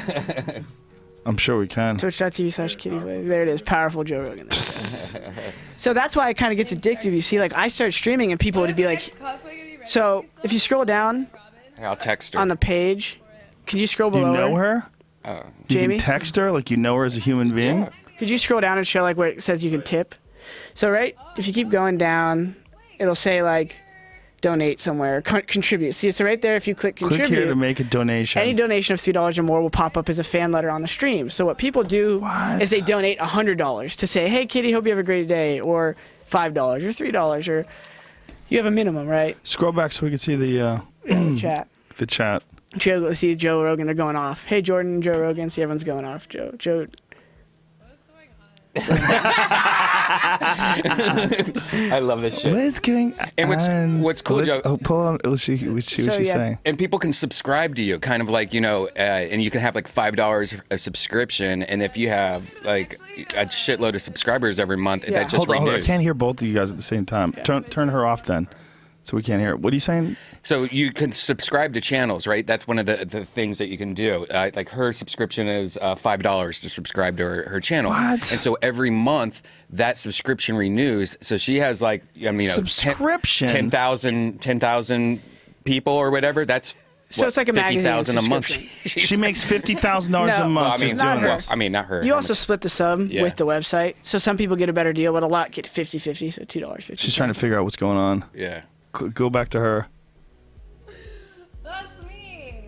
I'm sure we can. Twitch.tv/kitty. There it is. Powerful Joe Rogan. So that's why it kind of gets addictive. You see, like I start streaming and people would be like, so if you scroll down I'll text her. on the page, can you scroll Do you below know her? Oh. Jamie? You can text her like you know her as a human being? Could you scroll down and show like where it says you can tip? So right, if you keep going down, it'll say like donate somewhere, contribute. See, so right there, if you click contribute, Click here to make a donation. any donation of $3 or more will pop up as a fan letter on the stream. So what people do is they donate $100 to say, hey Kitty, hope you have a great day, or $5 or $3, or you have a minimum, right? Scroll back so we can see the Chat. the chat. Joe, see Joe Rogan, they're going off. Hey Jordan and Joe Rogan, see everyone's going off. Joe. I love this shit. What is going on? And what's cool, Joe? Oh, pull on. Let's see what she's saying. And people can subscribe to you, kind of like, you know, and you can have like $5 a subscription, and if you have like a shitload of subscribers every month, that just Hold on. I renews. can't hear both of you guys at the same time. Turn her off then, so we can't hear it. What are you saying? So you can subscribe to channels, right? That's one of the things that you can do. Like her subscription is $5 to subscribe to her channel. What? And so every month that subscription renews. So she has like, I mean, Subscription? 10,000 people or whatever. That's So it's like a magazine 50,000 a month. subscription. She makes $50,000 No. a Well, month I mean, just not doing her. this. I mean, not her. You How also much? split the sub Yeah. with the website. So some people get a better deal, but a lot get 50-50, so $2.50. She's trying to figure out what's going on. Yeah. Go back to her. That's me.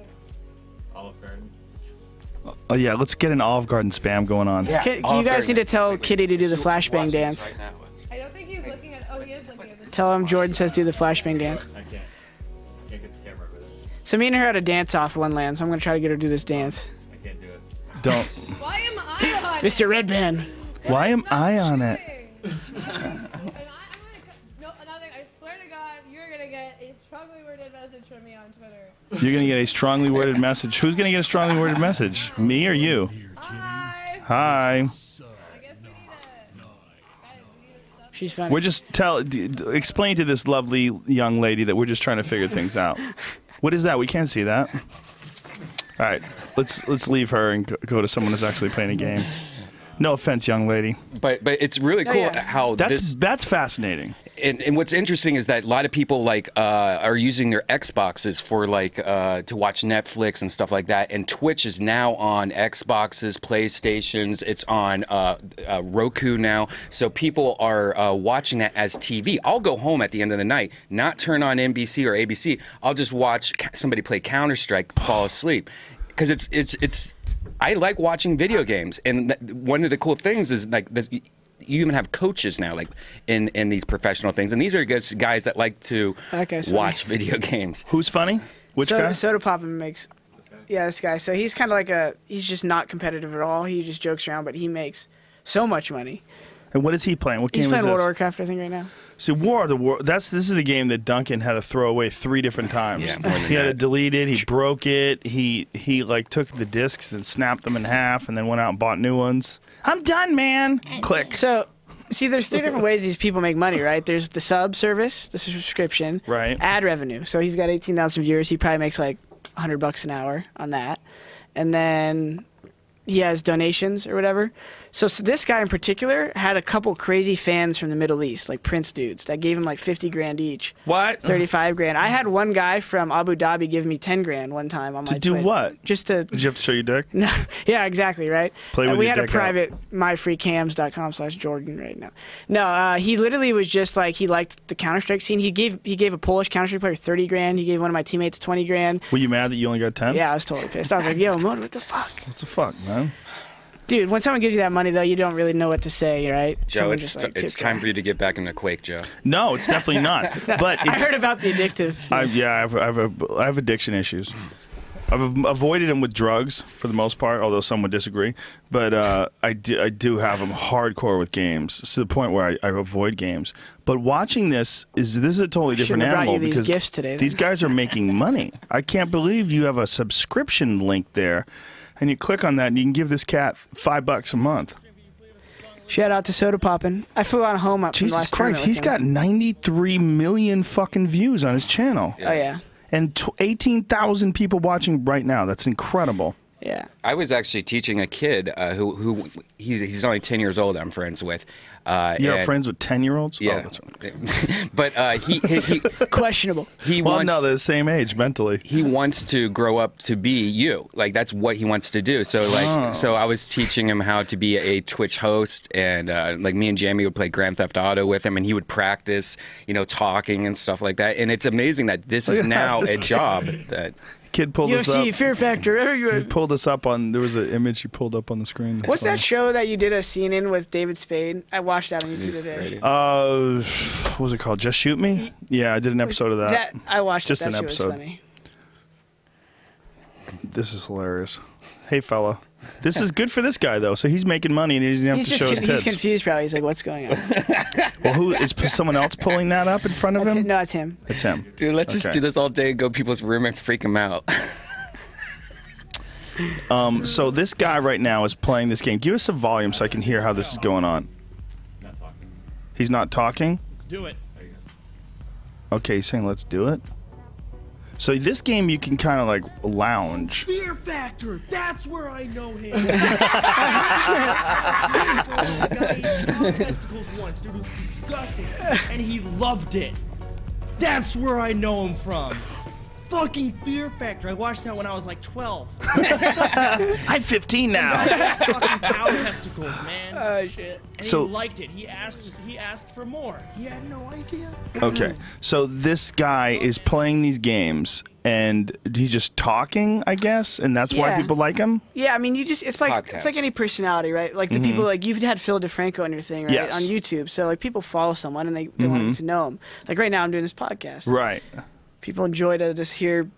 Oh yeah, let's get an Olive Garden spam going on. Yeah. You guys need to tell Kitty to do the flashbang dance. I don't think he's looking at. Oh, he is looking at the. Tell him Jordan says do the flashbang dance. I can't. Can't get the camera over there. So me and her had a dance off one land, so I'm gonna try to get her to do this dance. I can't do it. Don't. Why am I on it? Mr. Red Band. Why am I on it? And I'm gonna. No, another. I swear to God, you're gonna get a strongly worded message from me on Twitter. You're gonna get a strongly worded message. Who's gonna get a strongly worded message? Me or you? Hi. Hi. I guess we need to. Guys, we need to stop. She's funny. We're just explain to this lovely young lady that we're just trying to figure things out. What is that? We can't see that. All right, let's leave her and go to someone who's actually playing a game. No offense, young lady. But it's really cool how That's fascinating. And what's interesting is that a lot of people like are using their Xboxes for like to watch Netflix and stuff like that. And Twitch is now on Xboxes, PlayStations. It's on Roku now. So people are watching that as TV. I'll go home at the end of the night, not turn on NBC or ABC. I'll just watch somebody play Counter-Strike, fall asleep, because it's. I like watching video games, and one of the cool things is like this, you even have coaches now, like in these professional things, and these are just guys that like to watch video games. Who's funny? Which guy? Soda Poppin makes. Yeah, this guy. So he's kind of like he's just not competitive at all. He just jokes around, but he makes so much money. And what is he playing? What game He's is playing this? World of Warcraft, I think, right now. See, this is the game that Duncan had to throw away 3 different times. Yeah, more than he had to that. delete it. He broke it. He like took the discs and snapped them in half, and then went out and bought new ones. I'm done, man. Click. So See, there's 3 different ways these people make money, right? There's the sub service, the subscription, Right. ad revenue. So he's got 18,000 viewers. He probably makes like $100 an hour on that. And then he has donations or whatever. So this guy in particular had a couple crazy fans from the Middle East, like Prince dudes, that gave him like 50 grand each. What? 35 grand. I had one guy from Abu Dhabi give me 10 grand one time on my To do Twitch. what? Just to... Did you have to show your dick? No, yeah, exactly, right? Play with we your had a dick out. private myfreecams.com/Jordan right now. No, he literally was just like, he liked the Counter-Strike scene. He gave a Polish Counter-Strike player 30 grand. He gave one of my teammates 20 grand. Were you mad that you only got 10? Yeah, I was totally pissed. I was like, yo, Moto, what the fuck? What the fuck, man? Dude, when someone gives you that money, though, you don't really know what to say, right? Joe, Someone it's just, like, it's tipped time her. for you to get back into Quake, Joe. No, it's definitely not. But I it's, heard about the addictive. I have addiction issues. I've avoided them with drugs for the most part, although some would disagree. But I do have them hardcore with games to the point where I avoid games. But watching this is a totally different Shouldn't have brought animal you these because gifts today, then. these guys are making money. I can't believe you have a subscription link there, and you click on that and you can give this cat $5 a month. Shout out to Soda Poppin'. I flew on home up from the Jesus last Christ, tournament he's with got him. 93 million fucking views on his channel. Oh, yeah. And 18,000 people watching right now. That's incredible. Yeah. I was actually teaching a kid who he's only 10 years old. I'm friends with. You're and- friends with 10-year-olds? Yeah, Oh, that's right. but he Questionable. Well, wants. no, they're the same age mentally. He wants to grow up to be you. Like that's what he wants to do. So so I was teaching him how to be a Twitch host, and like me and Jamie would play Grand Theft Auto with him, and he would practice, talking and stuff like that. And it's amazing that this is now a job that. Kid pulled us up. UFC, Fear Factor. He pulled us up on. There was an image he pulled up on the screen. That's What's funny. that show that you did a c9n with David Spade? I watched that on YouTube today. What was it called? Just Shoot Me? Yeah, I did an episode of that. I watched Just it. an That shit episode. was funny. This is hilarious. Hey, fella. This is good for this guy though. So he's making money and he doesn't have He's to show his he's tits. confused probably. He's like, what's going on? Well, who is someone else pulling that up in front of him? No, it's him. It's him. Dude, let's just Okay. do this all day and go to people's room and freak them out. So this guy right now is playing this game. Give us some volume so I can hear how this is going on. Not talking. He's not talking? Let's do it. Okay, he's saying let's do it. So this game you can kind of like lounge. Fear Factor, that's where I know him. I ate cow testicles once, dude, it was disgusting. And he loved it. That's where I know him from. Fucking Fear Factor. I watched that when I was like 12. I'm 15 now. Fucking cow testicles, man. Oh shit. And So- he liked it. He asked for more. He had no idea. Okay, so this guy is playing these games and he's just talking, I guess, and that's why Yeah. people like him. Yeah, I mean, it's like podcast. any personality, right? Like the people like you've had Phil DeFranco on your thing, right? Yes. On YouTube, so like people follow someone and they want to get to know him. Like right now, I'm doing this podcast. Right. People enjoy to just hear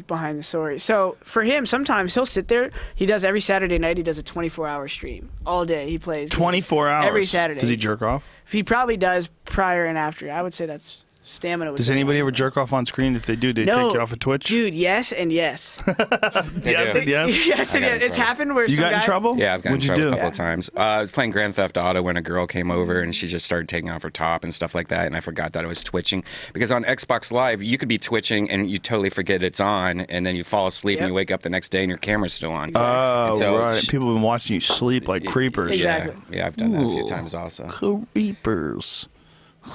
behind the story. So for him, sometimes he'll sit there. He does every Saturday night. He does a 24-hour stream all day. He plays 24 hours. every Saturday. Does he jerk off? He probably does prior and after. I would say that's stamina. Does anybody ever jerk off on screen? If they do, they No, take you off of Twitch? dude. Yes and yes. Yes and yes. Yes I and got in yes. It's trouble. happened where You some got in guy- trouble? Yeah, I've gotten in What'd you trouble do? a couple of times. I was playing Grand Theft Auto when a girl came over and she just started taking off her top and stuff like that, and I forgot that I was twitching. Because on Xbox Live, you could be twitching and you totally forget it's on, and then you fall asleep Yep. and you wake up the next day and your camera's still on. Oh, And so right. she- People have been watching you sleep like creepers. Exactly. Yeah, I've done that a few Ooh. times also. Creepers.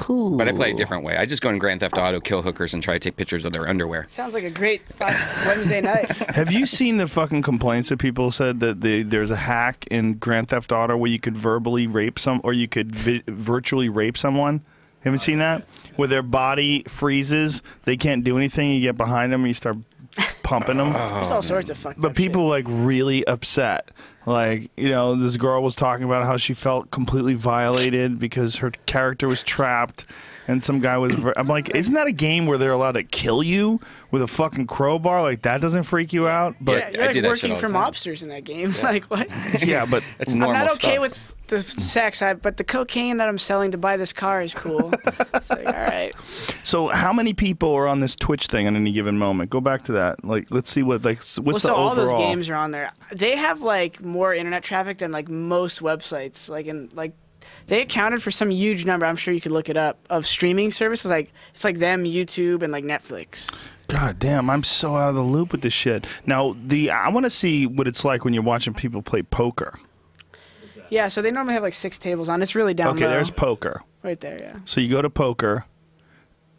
But I play a different way. I just go in Grand Theft Auto, kill hookers, and try to take pictures of their underwear. Sounds like a great Wednesday night. Have you seen the fucking complaints that people said that there's a hack in Grand Theft Auto where you could verbally rape or you could virtually rape someone? Haven't seen that? Where their body freezes, they can't do anything. You get behind them and you start pumping them. There's all sorts of fucked But up people like really upset. Like, this girl was talking about how she felt completely violated because her character was trapped and some guy was... I'm like, isn't that a game where they're allowed to kill you with a fucking crowbar? Like, that doesn't freak you out? shit. But Yeah, you're I like do that shit working all for the time. mobsters in that game. Like, what? yeah, but It's I'm normal not okay stuff. with the sex, but the cocaine that I'm selling to buy this car is cool. It's like, all right. so how many people are on this Twitch thing at any given moment? Go back to that. Like, let's see what's Well, the so all those overall. games are on there. They have like more internet traffic than like most websites. Like they accounted for some huge number. I'm sure you could look it up of streaming services. Like it's like them, YouTube, and like Netflix. God damn, I'm so out of the loop with this shit. Now, I want to see what it's like when you're watching people play poker. Yeah, so they normally have like 6 tables on. It's really down Okay, low. there's poker. Right there, yeah. So you go to poker,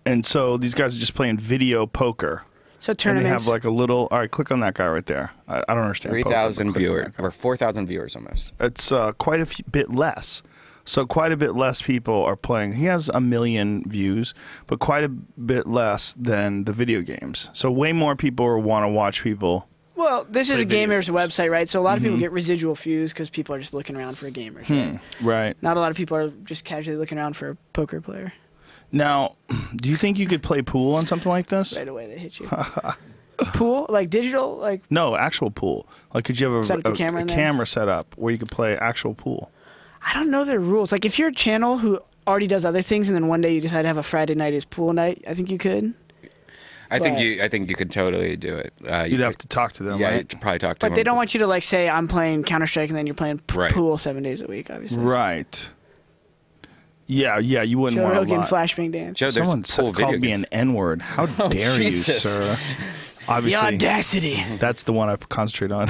and so these guys are just playing video poker. So And tournaments. they have like a little. All right, click on that guy right there. I don't understand. 3,000 viewers or 4,000 viewers almost. It's quite a bit less. So quite a bit less people are playing. He has 1 million views, but quite a bit less than the video games. So way more people want to watch people. Well, this is play a video gamer's games. website, right? So a lot of people get residual views because people are just looking around for a gamer. Right? Right. Not a lot of people are just casually looking around for a poker player. Now, do you think you could play pool on something like this? Right away, they hit you. Pool? Like digital? Like No, actual pool. Like, could you have Set up the camera in there? camera set up where you could play actual pool? I don't know their rules. Like if you're a channel who already does other things and then one day you decide to have a Friday night as pool night, I think you could. I think But- you could totally do it. You'd have to talk to them, Yeah, right? you'd probably talk to them. But they don't want you to like say I'm playing Counter-Strike and then you're playing Right. pool 7 days a week, obviously. Right. Yeah, you wouldn't Joe want Rogan a lot. flashbang dance. Joe, there's Someone pool video called me games. an N-word. How dare you, Jesus. sir? The Obviously, audacity. that's the one I concentrate on.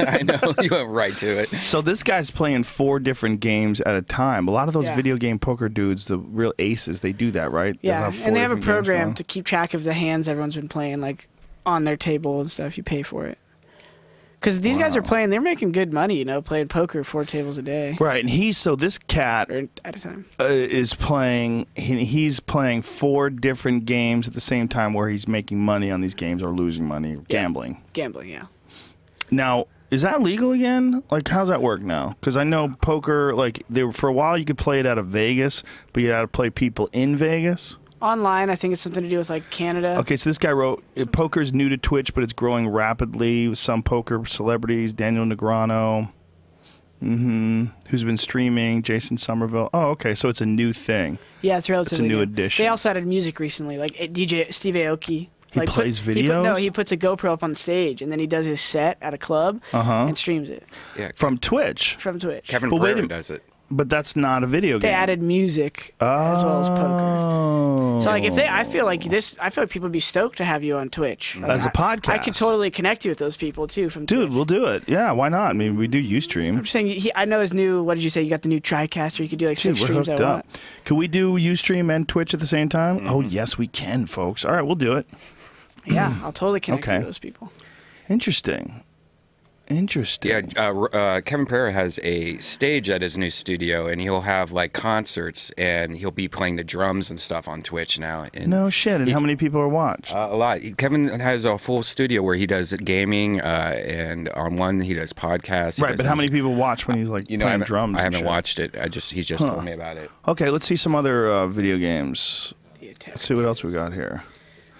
I know, you went right to it. So this guy's playing 4 different games at a time. A lot of those Yeah. video game poker dudes, the real aces, they do that, right? They'll Yeah, have 4 and they have a different games program going. to keep track of the hands everyone's been playing, like on their table and stuff. You pay for it. Because these guys are playing, they're making good money, you know, playing poker 4 tables a day Right, and so this cat or at a time. is playing. He's playing 4 different games at the same time, where he's making money on these games or losing money, gambling. Gambling, yeah. Now, is that legal again? Like, how's that work now? Because I know poker, like, for a while you could play it out of Vegas, but you had to play people in Vegas. Online, I think it's something to do with like Canada. Okay, so this guy wrote, poker's new to Twitch, but it's growing rapidly with some poker celebrities, Daniel Negreanu, who's been streaming, Jason Somerville. Oh, okay, so it's a new thing. Yeah, it's relatively new new. addition. They also added music recently, like DJ Steve Aoki. He plays videos? No, he puts a GoPro up on stage, and then he does his set at a club and streams it Yeah, From Twitch. from Twitch. Kevin But wait a Pereira minute. does it. But that's not a video They game. added music as well as poker. So like if I feel like people would be stoked to have you on Twitch. Like, As a podcast. I could totally connect you with those people too from Dude, Twitch. we'll do it. Yeah, why not? I mean, we do Ustream. I'm just saying, I know his new. What did you say? You got the new TriCaster. You could do like Dude, 6 we're streams hooked at up. once. Can we do Ustream and Twitch at the same time? Oh, yes, we can, folks. All right, we'll do it. Yeah, I'll totally connect you Okay. with those people. Interesting. Interesting. Yeah, Kevin Pereira has a stage at his new studio, and he'll have like concerts, and he'll be playing the drums and stuff on Twitch now. And No shit. And how many people are watched? a lot. Kevin has a full studio where he does gaming, and on one he does podcasts. He Right, does but how many music. people watch when he's like You know, playing drums? I and haven't shit? watched it. He's just told me about it. Okay, let's see some other video games. Let's see what else we got here.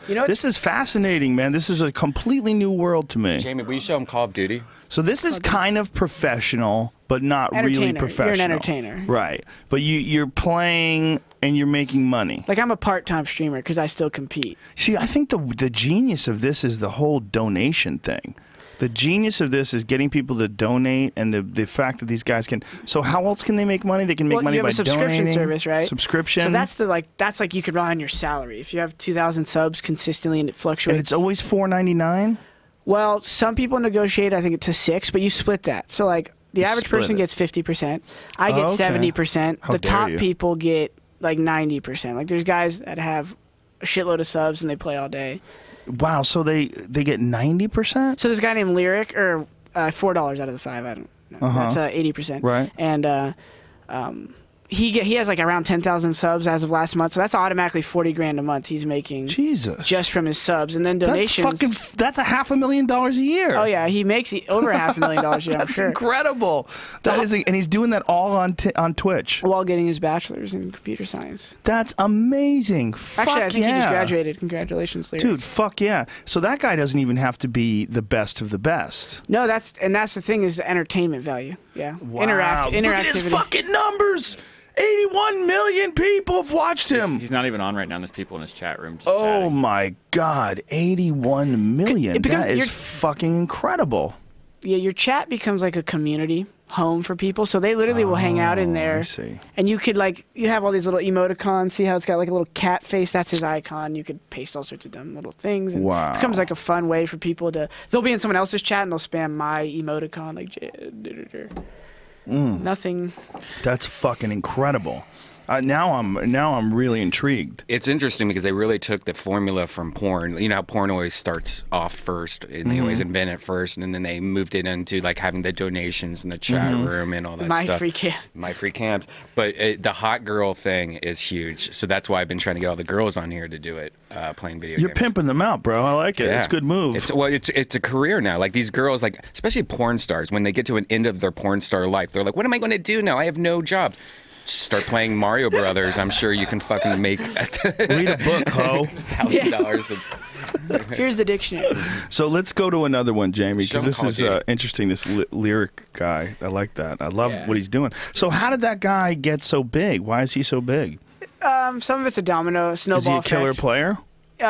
You know, This is fascinating, man. This is a completely new world to me. Jamie, will you show him Call of Duty? So this is kind of professional, but not really Entertainer. professional. You're an entertainer. Right. But you're playing and you're making money. like I'm a part-time streamer because I still compete. See, I think the genius of this is the whole donation thing. The genius of this is getting people to donate, and the fact that these guys can. So how else can they make money? They can make Well, money you have by a subscription donating. service, right? Subscription. So that's like you could rely on your salary if you have 2,000 subs consistently and it fluctuates. and it's always $4.99. Well, some people negotiate, I think, to 6, but you split that. So like the You average split person it. gets 50%. I get Oh, okay. 70%. How The dare top you. people get like 90%. Like there's guys that have a shitload of subs and they play all day. Wow. So they get 90%. So this guy named Lyric, or $4 out of the 5. I don't know. That's 80%. Right. And he has like around 10,000 subs as of last month. So that's automatically 40 grand a month he's making Jesus. just from his subs. And then that's donations. That's $500,000 a year. Oh yeah, he makes over $500,000 a year. I'm That's sure. incredible. And he's doing that all on Twitch. While getting his bachelor's in computer science. That's amazing. Fuck Actually, I think yeah. he just graduated. Congratulations, Lyric. Dude, fuck yeah. So that guy doesn't even have to be the best of the best. No, that's the thing is the entertainment value. Yeah. Wow. Interactivity. Look at his fucking numbers. 81 million people have watched him. He's not even on right now. There's people in his chat room. Just Oh chatting. my God. 81 million. It becomes- That is you're- fucking incredible. Yeah, your chat becomes like a community. home for people. So they literally will hang out in there. I see. And you could you have all these little emoticons. See how it's got like a little cat face? That's his icon. You could paste all sorts of dumb little things. And Wow. It becomes like a fun way for people to. They'll be in someone else's chat and they'll spam my emoticon nothing. That's fucking incredible. Now I'm really intrigued. It's interesting because they really took the formula from porn. You know how porn always starts off first, and they always invent it first, and then they moved it into like having the donations in the chat room and all that My stuff. free camp. My free camps. But the hot girl thing is huge, so that's why I've been trying to get all the girls on here to do it, playing video You're games. pimping them out, bro. I like it. Yeah. It's a good move. It's a career now. Like these girls, like especially porn stars, when they get to an end of their porn star life, they're like, "What am I going to do now? I have no job." Just start playing Mario Brothers. I'm sure you can fucking make Read a book, ho. $1,000. Here's the dictionary. So let's go to another one, Jamie, Show because him this Call of is Duty. interesting. This lyric guy, I like that. I love what he's doing. So how did that guy get so big? Why is he so big? Some of it's a domino, snowball Is he a killer effect. player?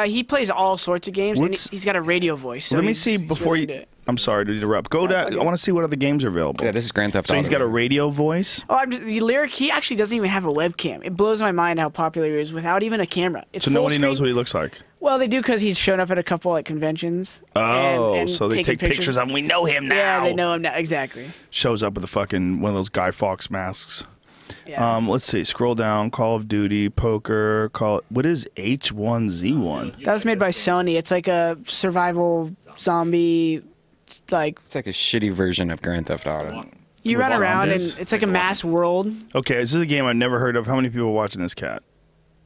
He plays all sorts of games, and Let's- he's got a radio voice. So Let me he's- see he's before really you. into it. I'm sorry to interrupt. Go That's down. okay. I want to see what other games are available. Yeah, this is Grand Theft So Auto. he's got a radio voice. Oh, the lyric. He actually doesn't even have a webcam. It blows my mind how popular he is without even a camera. It's So full nobody knows screen. what he looks like. Well, they do because he's shown up at a couple like conventions. Oh, and so they taken take pictures of him. We know him now. Yeah, they know him now. Exactly. Shows up with a fucking one of those Guy Fawkes masks. Yeah. Let's see. Scroll down. Call of Duty, poker. What is H1Z1? That was made by Sony. It's like a survival zombie, like It's like a shitty version of Grand Theft Auto. you With run around zombies? and it's like a mass world. Okay, this is a game I've never heard of. How many people are watching this cat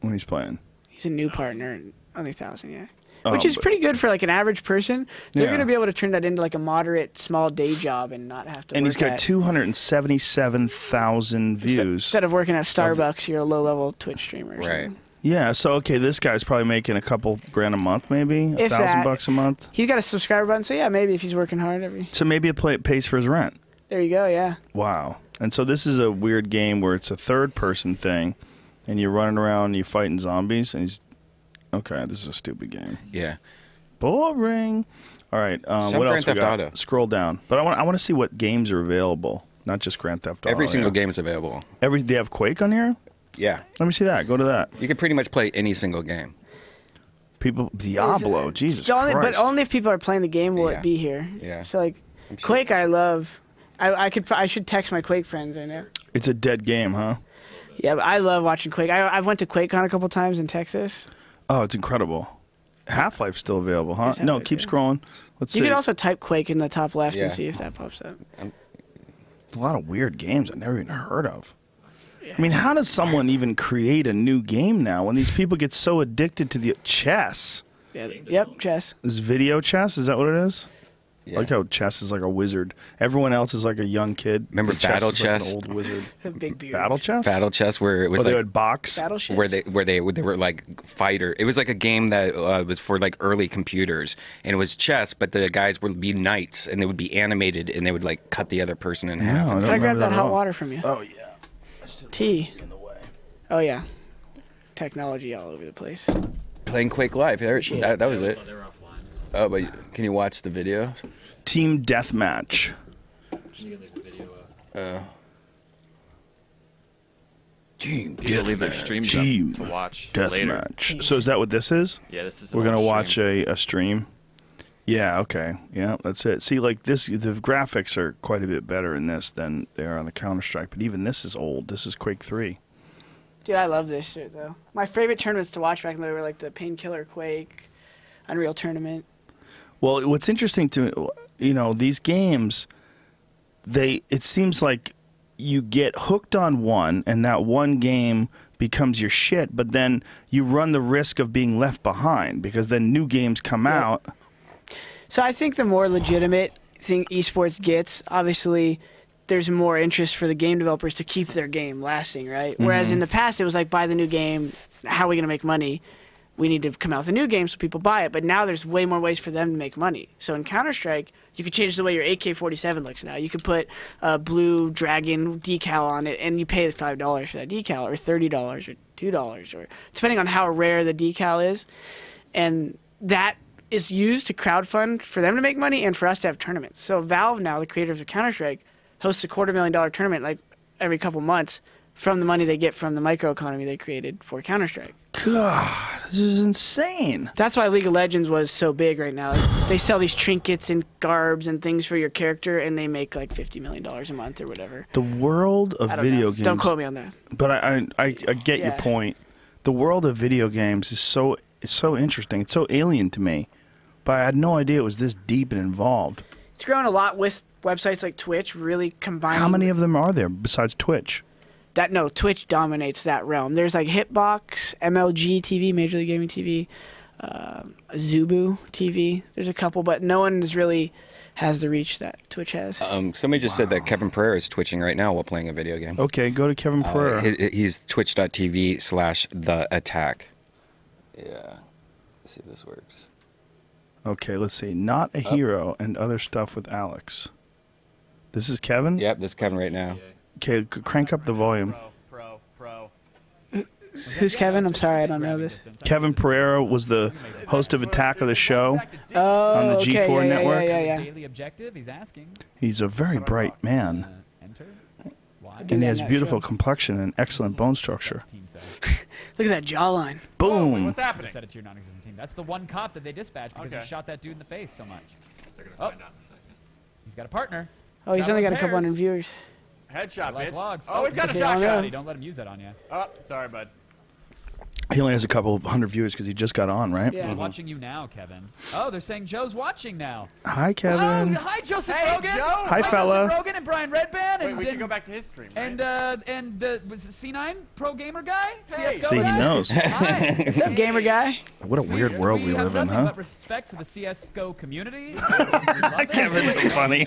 when he's playing? He's a new partner, only 1,000, yeah. Oh, Which is but- pretty good for like an average person. They're Yeah. going to be able to turn that into like a moderate, small day job and not have to. And he's work got at- 277,000 views. Instead of working at Starbucks, you're a low-level Twitch streamer. Or Right. something. Yeah, so okay, this guy's probably making a couple grand a month, maybe If that. $1,000 a month. He's got a subscriber button, so yeah, maybe if he's working hard every. So maybe it pays for his rent. There you go. Yeah. Wow. And so this is a weird game where it's a third-person thing, and you're running around and you're fighting zombies. And he's okay. This is a stupid game. Yeah. Boring. All right. Some What Grand else we Theft got? Auto. Scroll down. But I want to see what games are available, not just Grand Theft Auto. Every single game is available. They have Quake on here. Yeah. Let me see that. Go to that. You can pretty much play any single game. Diablo. Jesus It's only, Christ. but only if people are playing the game will Yeah. it be here. Yeah. So like, sure. Quake, I love. I should text my Quake friends right now. It's a dead game, huh? Yeah, but I love watching Quake. I went to QuakeCon a couple times in Texas. Oh, it's incredible. Half-Life's still available, huh? There's No, Half-Life, keep yeah. scrolling. Let's see. You can also type Quake in the top left Yeah. and see if that pops up. A lot of weird games I've never even heard of. I mean, how does someone even create a new game now when these people get so addicted to the chess? Yeah. Yep. Chess. Is video chess? Is that what it is? Yeah. I like how chess is like a wizard. Everyone else is like a young kid. Remember The Battle is like an Chess? old wizard. The big beard. Battle chess? Battle chess, where it was Oh, they like would box. Battleships. where they were like fighter. It was like a game that was for like early computers, and it was chess, but the guys would be knights, and they would be animated, and they would like cut the other person in half. No, I don't Can I grab remember that at hot all. water from you? Oh yeah. Tea. Oh yeah. Technology all over the place. Playing Quake Live. That was it. They're offline. Oh, but can you watch the video? Team deathmatch. Team People leave their streams Team up to watch later. deathmatch. So is that what this is? Yeah, this is. We're gonna watch a stream. Yeah. Okay. Yeah. That's it. See, like this, the graphics are quite a bit better in this than they are on the Counter-Strike. But even this is old. This is Quake 3. Dude, I love this shit though. My favorite tournaments to watch back in the day were like the Painkiller Quake, Unreal Tournament. Well, what's interesting to these games, it seems like you get hooked on one, and that one game becomes your shit. But then you run the risk of being left behind because then new games come out. So I think the more legitimate thing esports gets, obviously, there's more interest for the game developers to keep their game lasting, right? Whereas in the past, it was like, buy the new game, how are we going to make money? We need to come out with a new game so people buy it. But now there's way more ways for them to make money. So in Counter-Strike, you could change the way your AK-47 looks now. You could put a blue dragon decal on it, and you pay $5 for that decal, or $30, or $2, or depending on how rare the decal is. And that is used to crowdfund for them to make money and for us to have tournaments. So Valve now, the creators of Counter-Strike, hosts a $250,000 tournament like every couple months from the money they get from the microeconomy they created for Counter-Strike. God, this is insane. That's why League of Legends was so big right now. They sell these trinkets and garbs and things for your character, and they make like $50 million a month or whatever. The world of I don't video know. games. Don't quote me on that. But I get your Yeah. point. The world of video games is so interesting. It's so alien to me. But I had no idea it was this deep and involved. It's grown a lot with websites like Twitch really combining. How many of them are there besides Twitch? Twitch dominates that realm. There's like Hitbox, MLG TV, Major League Gaming TV, Zubu TV. There's a couple, but no one really has the reach that Twitch has. Somebody just said that Kevin Pereira is twitching right now while playing a video game. Okay, go to Kevin Pereira. He's twitch.tv/theattack. Yeah. Let's see if this works. Okay, let's see. Not a hero and other stuff with Alex. This is Kevin? Yep, this is Kevin right now. Okay, crank up the volume. Pro. Who's Kevin? I'm sorry, I don't know this. Kevin Pereira was the host of Attack of the Show Oh, on the okay, G4 yeah, network. Yeah. Daily objective, he's asking. He's a very bright man, Enter. Why? and he has that beautiful show. complexion and excellent bone structure. Team says. Look at that jawline. Boom! What's happening? Set it to your non-existent team. That's the one cop that they dispatched because he Okay. shot that dude in the face so much. They're gonna Oh. find out in a second. He's got a partner. Oh, he's Travel only got a in couple pairs. hundred viewers. Headshot, Like bitch. logs. Oh, he's got a okay, I'll shotgun. go. Don't let him use that on you. Oh, sorry, bud. He only has a couple of hundred viewers because he just got on, right? Yeah. He's watching you now, Kevin. Oh, they're saying Joe's watching now. Hi, Kevin. Oh, hi, Joseph Hey, Rogan. Joe. Hi, fella. Joseph Rogan and Brian Redband. Wait, and we then, should go back to his stream, right? And was it C9 pro gamer guy? Hey. CS:GO See, he guy? knows. Hi. What's up, gamer guy? What a weird world we have live in, nothing huh? but respect for the CS:GO community. We love that. Kevin's so funny.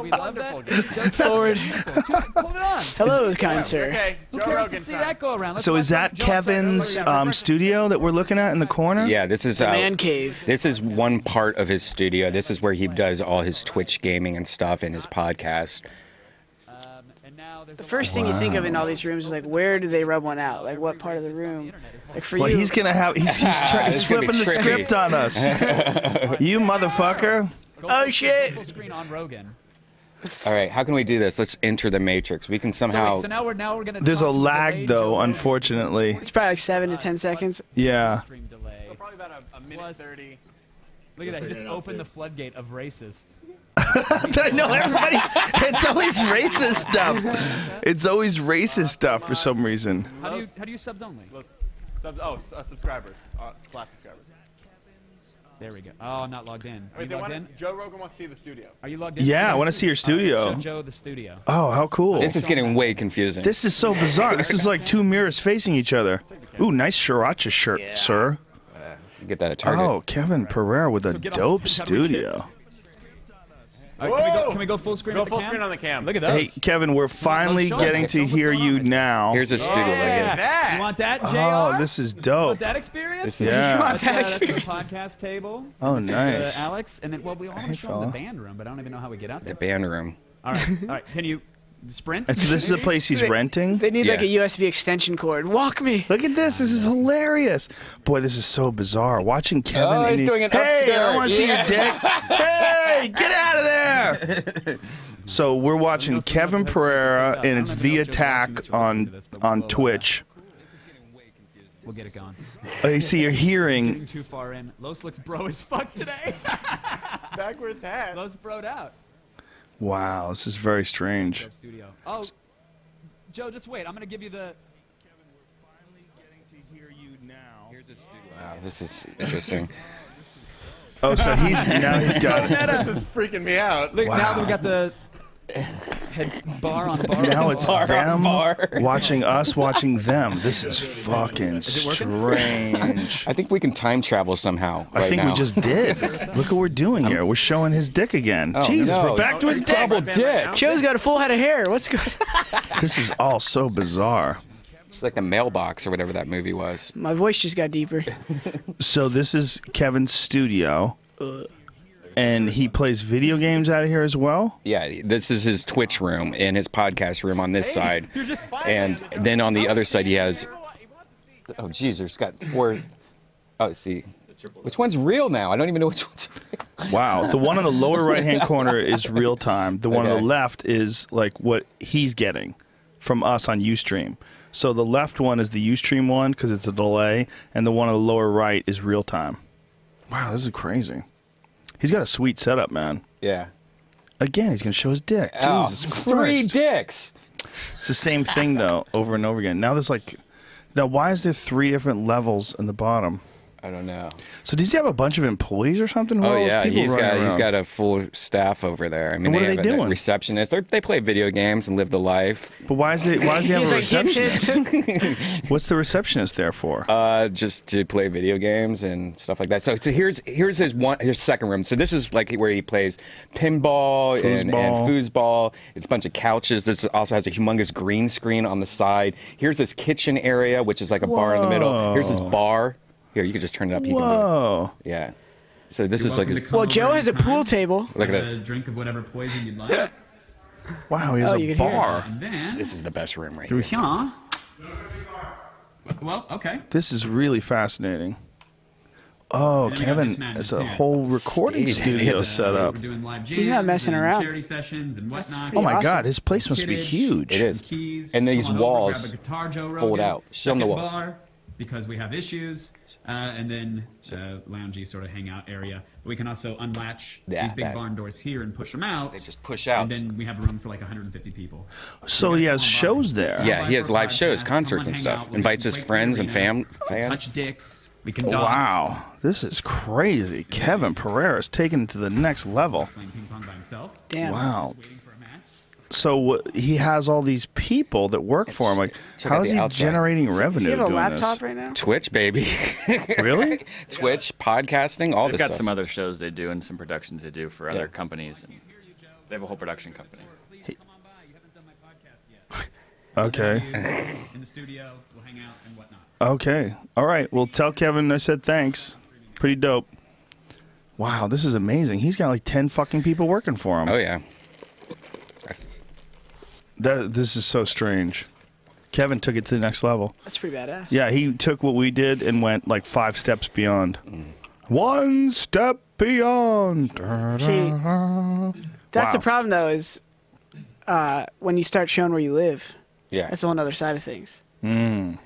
We love that. Joseph, Forward. Hold it on. Hello, kind sir. Okay, Who Joe cares Rogan to see time. that go around? Let's So is watch that Joe Kevin's studio that we're looking at in the corner? Yeah, this is Man cave. This is one part of his studio. This is where he does all his Twitch gaming and stuff and his podcast. And now there's The first thing you think of in all these rooms is like, where do they rub one out? Like, what part of the room? Like for Well, you. he's gonna have. He's This is gonna be flipping the tricky. script on us. You motherfucker. Oh, shit. Full screen on Rogan. All right, how can we do this? Let's enter the matrix. We can So, somehow. wait, so now we're gonna. There's talk a to lag delayed though, Joe unfortunately. It's probably like 7 to 10 seconds. Yeah. Stream delay. So probably about a minute Plus- 30. Look at that. He just opened the floodgate of racist. I know everybody. It's always racist stuff. It's always racist stuff for some reason. How do you subs only? Subscribers. Slash subscribers. There we go. Oh, I'm not logged in. Are Wait, you they logged want in? Joe Rogan wants to see the studio. Are you logged in? Yeah, I want to see your Show studio. Joe the studio. Oh, how cool. This is getting way confusing. This is so bizarre. This is like two mirrors facing each other. Ooh, nice sriracha shirt, sir. Get that at Target. Oh, Kevin Pereira with a So get off- dope how do we studio. All right, can we go full screen? Go with the full cam? screen on the cam. Look at those. Hey, Kevin, we're finally show getting it. to What's hear going you on? now. Here's his studio. Yeah. that. You want that, JR? Oh, this is Want dope. that experience? This is- Yeah. That's, that's the podcast table. Oh, This is, nice. Alex, and then we want to Hey, show them the fella. band room, but I don't even know how we get out The there. band room. All right. Can you sprint? And so this is a place he's renting? They need like a Yeah. USB extension cord. Walk me. Look at this. This is hilarious. Boy, this is so bizarre. Watching Kevin. Oh, and he's he- doing an Hey, I upskirt. want to see your Yeah. dick. Hey, get out of there. So we're watching Kevin Pereira, and it's The Attack on Twitch. We'll get it going. I see you're Getting hearing. too far in. Los looks bro as fuck today. Backwards hat. Los broed out. Wow, this is very strange. Dope studio. Oh, Joe, just wait. I'm gonna give you the. Wow, this is interesting. Oh, so he's got it. This is freaking me out. Look, now Wow. we got the head bar on bar. Now it's Bar on them bar. watching us watching them. This is fucking it working? strange. I think we can time travel somehow. I right think now. we just did. Look what we're doing here. We're showing his dick again. Oh, Jesus, no. we're back to his dick. double dick. Joe's got a full head of hair. What's good? This is all so bizarre. It's like the mailbox or whatever that movie was. My voice just got deeper. So this is Kevin's studio, and he plays video games out of here as well. Yeah, this is his Twitch room and his podcast room on this side. And then on the other side he has. Oh, geez, there's got 4. Oh, see. Which one's real now? I don't even know which one's real. Wow. The one on the lower right-hand corner is real time. The one on Okay. the left is like what he's getting from us on Ustream. So the left one is the Ustream one because it's a delay, and the one on the lower right is real time. Wow, this is crazy. He's got a sweet setup, man. Yeah. Again, he's going to show his dick. Jesus Christ. 3 dicks. It's the same thing, though, over and over again. Now there's like... Now, why is there 3 different levels in the bottom? I don't know. So does he have a bunch of employees or something? Who Oh are those yeah, people he's running got around? a full staff over there. I mean, And what are have they a doing? receptionist. They play video games and live the life. But why does he have a He's like, receptionist? What's the receptionist there for? Just to play video games and stuff like that. So here's his second room. So this is like where he plays pinball and foosball. It's a bunch of couches. This also has a humongous green screen on the side. Here's his kitchen area, which is like a bar in the middle. Here's his bar. Here, you can just turn it up. You can do Whoa. it. Yeah. So this is like his, Well, Joe has a pool table. look at this. A drink of whatever poison you'd like. Wow, he has you a can hear bar. And then This is the best room right through here. here. Well, okay. This is really fascinating. Oh, And then we got Kevin, this man it's that's a here. whole recording Stage. studio It's set up. We're doing live jams. He's not messing and around. Charity sessions and whatnot. Oh my awesome. God, his place must be Kiddage, huge. It is. Keys. And these Come on over, walls grab a guitar, Joe fold Rogan. out. Show 'em the Second walls. bar, because we have issues. And then loungy sort of hangout area. We can also unlatch these big barn doors here and push them out. They just push out. And then we have a room for like 150 people. So he has shows there. Yeah, he has live shows, concerts and stuff. Invites his friends and fans. Touch dicks. We can dance. Wow, this is crazy. Kevin Pereira's taken it to the next level. Playing ping pong by himself. Damn. Wow. Waiting for a match. So he has all these people that work for him. Like, Check how out is the he outside. generating Does revenue he have a doing laptop this? right now? Twitch, baby. Really? Twitch, podcasting, all They've this got stuff. some other shows they do and some productions they do for other companies. And they have a whole production company. Please come on by. You haven't done my podcast yet. Okay. In the studio, we'll hang out and whatnot. Okay. All right. Well, tell Kevin I said thanks. Pretty dope. Wow, this is amazing. He's got like 10 fucking people working for him. Oh yeah. This is so strange. Kevin took it to the next level. That's pretty badass. Yeah, he took what we did and went like 5 steps beyond. One step beyond. See, that's the Wow. problem though is when you start showing where you live. Yeah. That's the whole other side of things. Mm.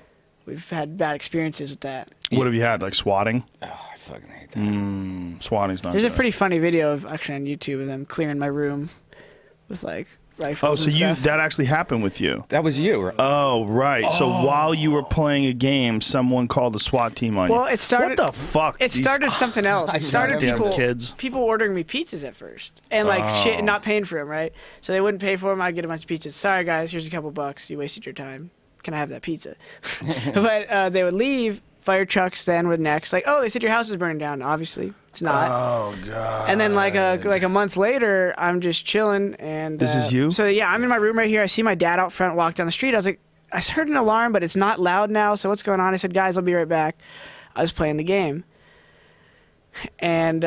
We've had bad experiences with that. What have you had? Like swatting? Oh, I fucking hate that. Swatting's not There's a good. pretty funny video of actually on YouTube of them clearing my room with like rifles. Oh, so and stuff. that actually happened with you? That was you. Right? Oh, right. So while you were playing a game, someone called the SWAT team on you. Well, it started. What the fuck? It started something else. It started Damn people kids. ordering me pizzas at first and like shit, not paying for them, right? So they wouldn't pay for them. I'd get a bunch of pizzas. Sorry guys, here's a couple bucks. You wasted your time. Can I have that pizza? But they would leave. Fire trucks then would next. Like, oh, they said your house is burning down. Obviously, it's not. Oh god. And then like a month later, I'm just chilling and This is you? So yeah, I'm in my room right here. I see my dad out front walk down the street. I was like, I heard an alarm, but it's not loud now. So what's going on? I said, guys, I'll be right back. I was playing the game, and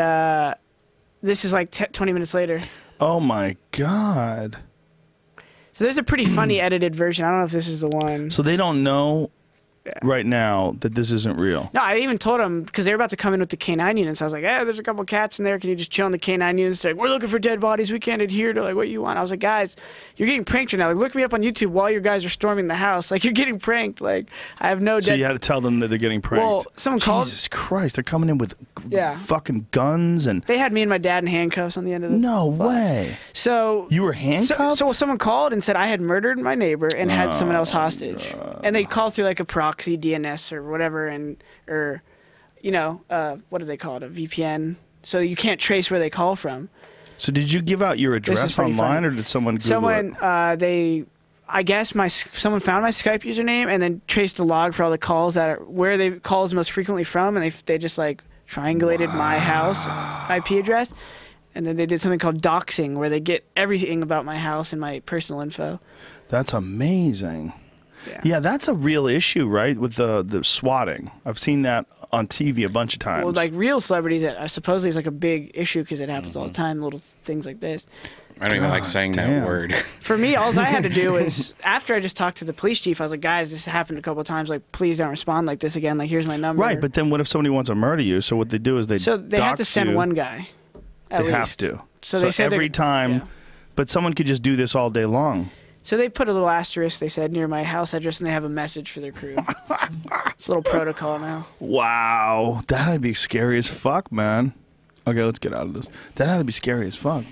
this is like 20 minutes later. Oh my god. So there's a pretty funny edited version. I don't know if this is the one. So they don't know right now that this isn't real. No, I even told them because they were about to come in with the K9 units. I was like, hey, there's a couple cats in there. Can you just chill in the K9 units? They're like, we're looking for dead bodies. We can't adhere to like what you want. I was like, guys, you're getting pranked right now. Like, look me up on YouTube while you guys are storming the house. Like, you're getting pranked. Like, I have no So dead. you had to tell them that they're getting pranked. Well, someone called. Jesus Christ, they're coming in with Yeah. fucking guns and They had me and my dad in handcuffs on the end of the. no way. So You were handcuffed? So someone called and said I had murdered my neighbor and had someone else hostage, and they called through like a proxy DNS or whatever, or you know, what do they call it, a VPN? So you can't trace where they call from. So did you give out your is address pretty online funny. or did someone Google Someone it? I guess someone found my Skype username and then traced the log for all the calls that are where they calls most frequently from, and they just like triangulated my house IP address. And then they did something called doxing, where they get everything about my house and my personal info. That's amazing. Yeah. Yeah, that's a real issue, right? With the swatting. I've seen that on TV a bunch of times. Well, like real celebrities, that supposedly is like a big issue because it happens all the time, little things like this. I don't even like saying that word. For me, all I had to do was, after I just talked to the police chief, I was like, guys, this happened a couple of times. Like, please don't respond like this again. Like, here's my number. Right, but then what if somebody wants to murder you? So what they do is they have to send one guy. They have to. So they said every time, yeah. But someone could just do this all day long. So they put a little asterisk, they said, near my house address, and they have a message for their crew. It's a little protocol now. Wow, that'd be scary as fuck, man. Okay, let's get out of this. That had to be scary as fuck.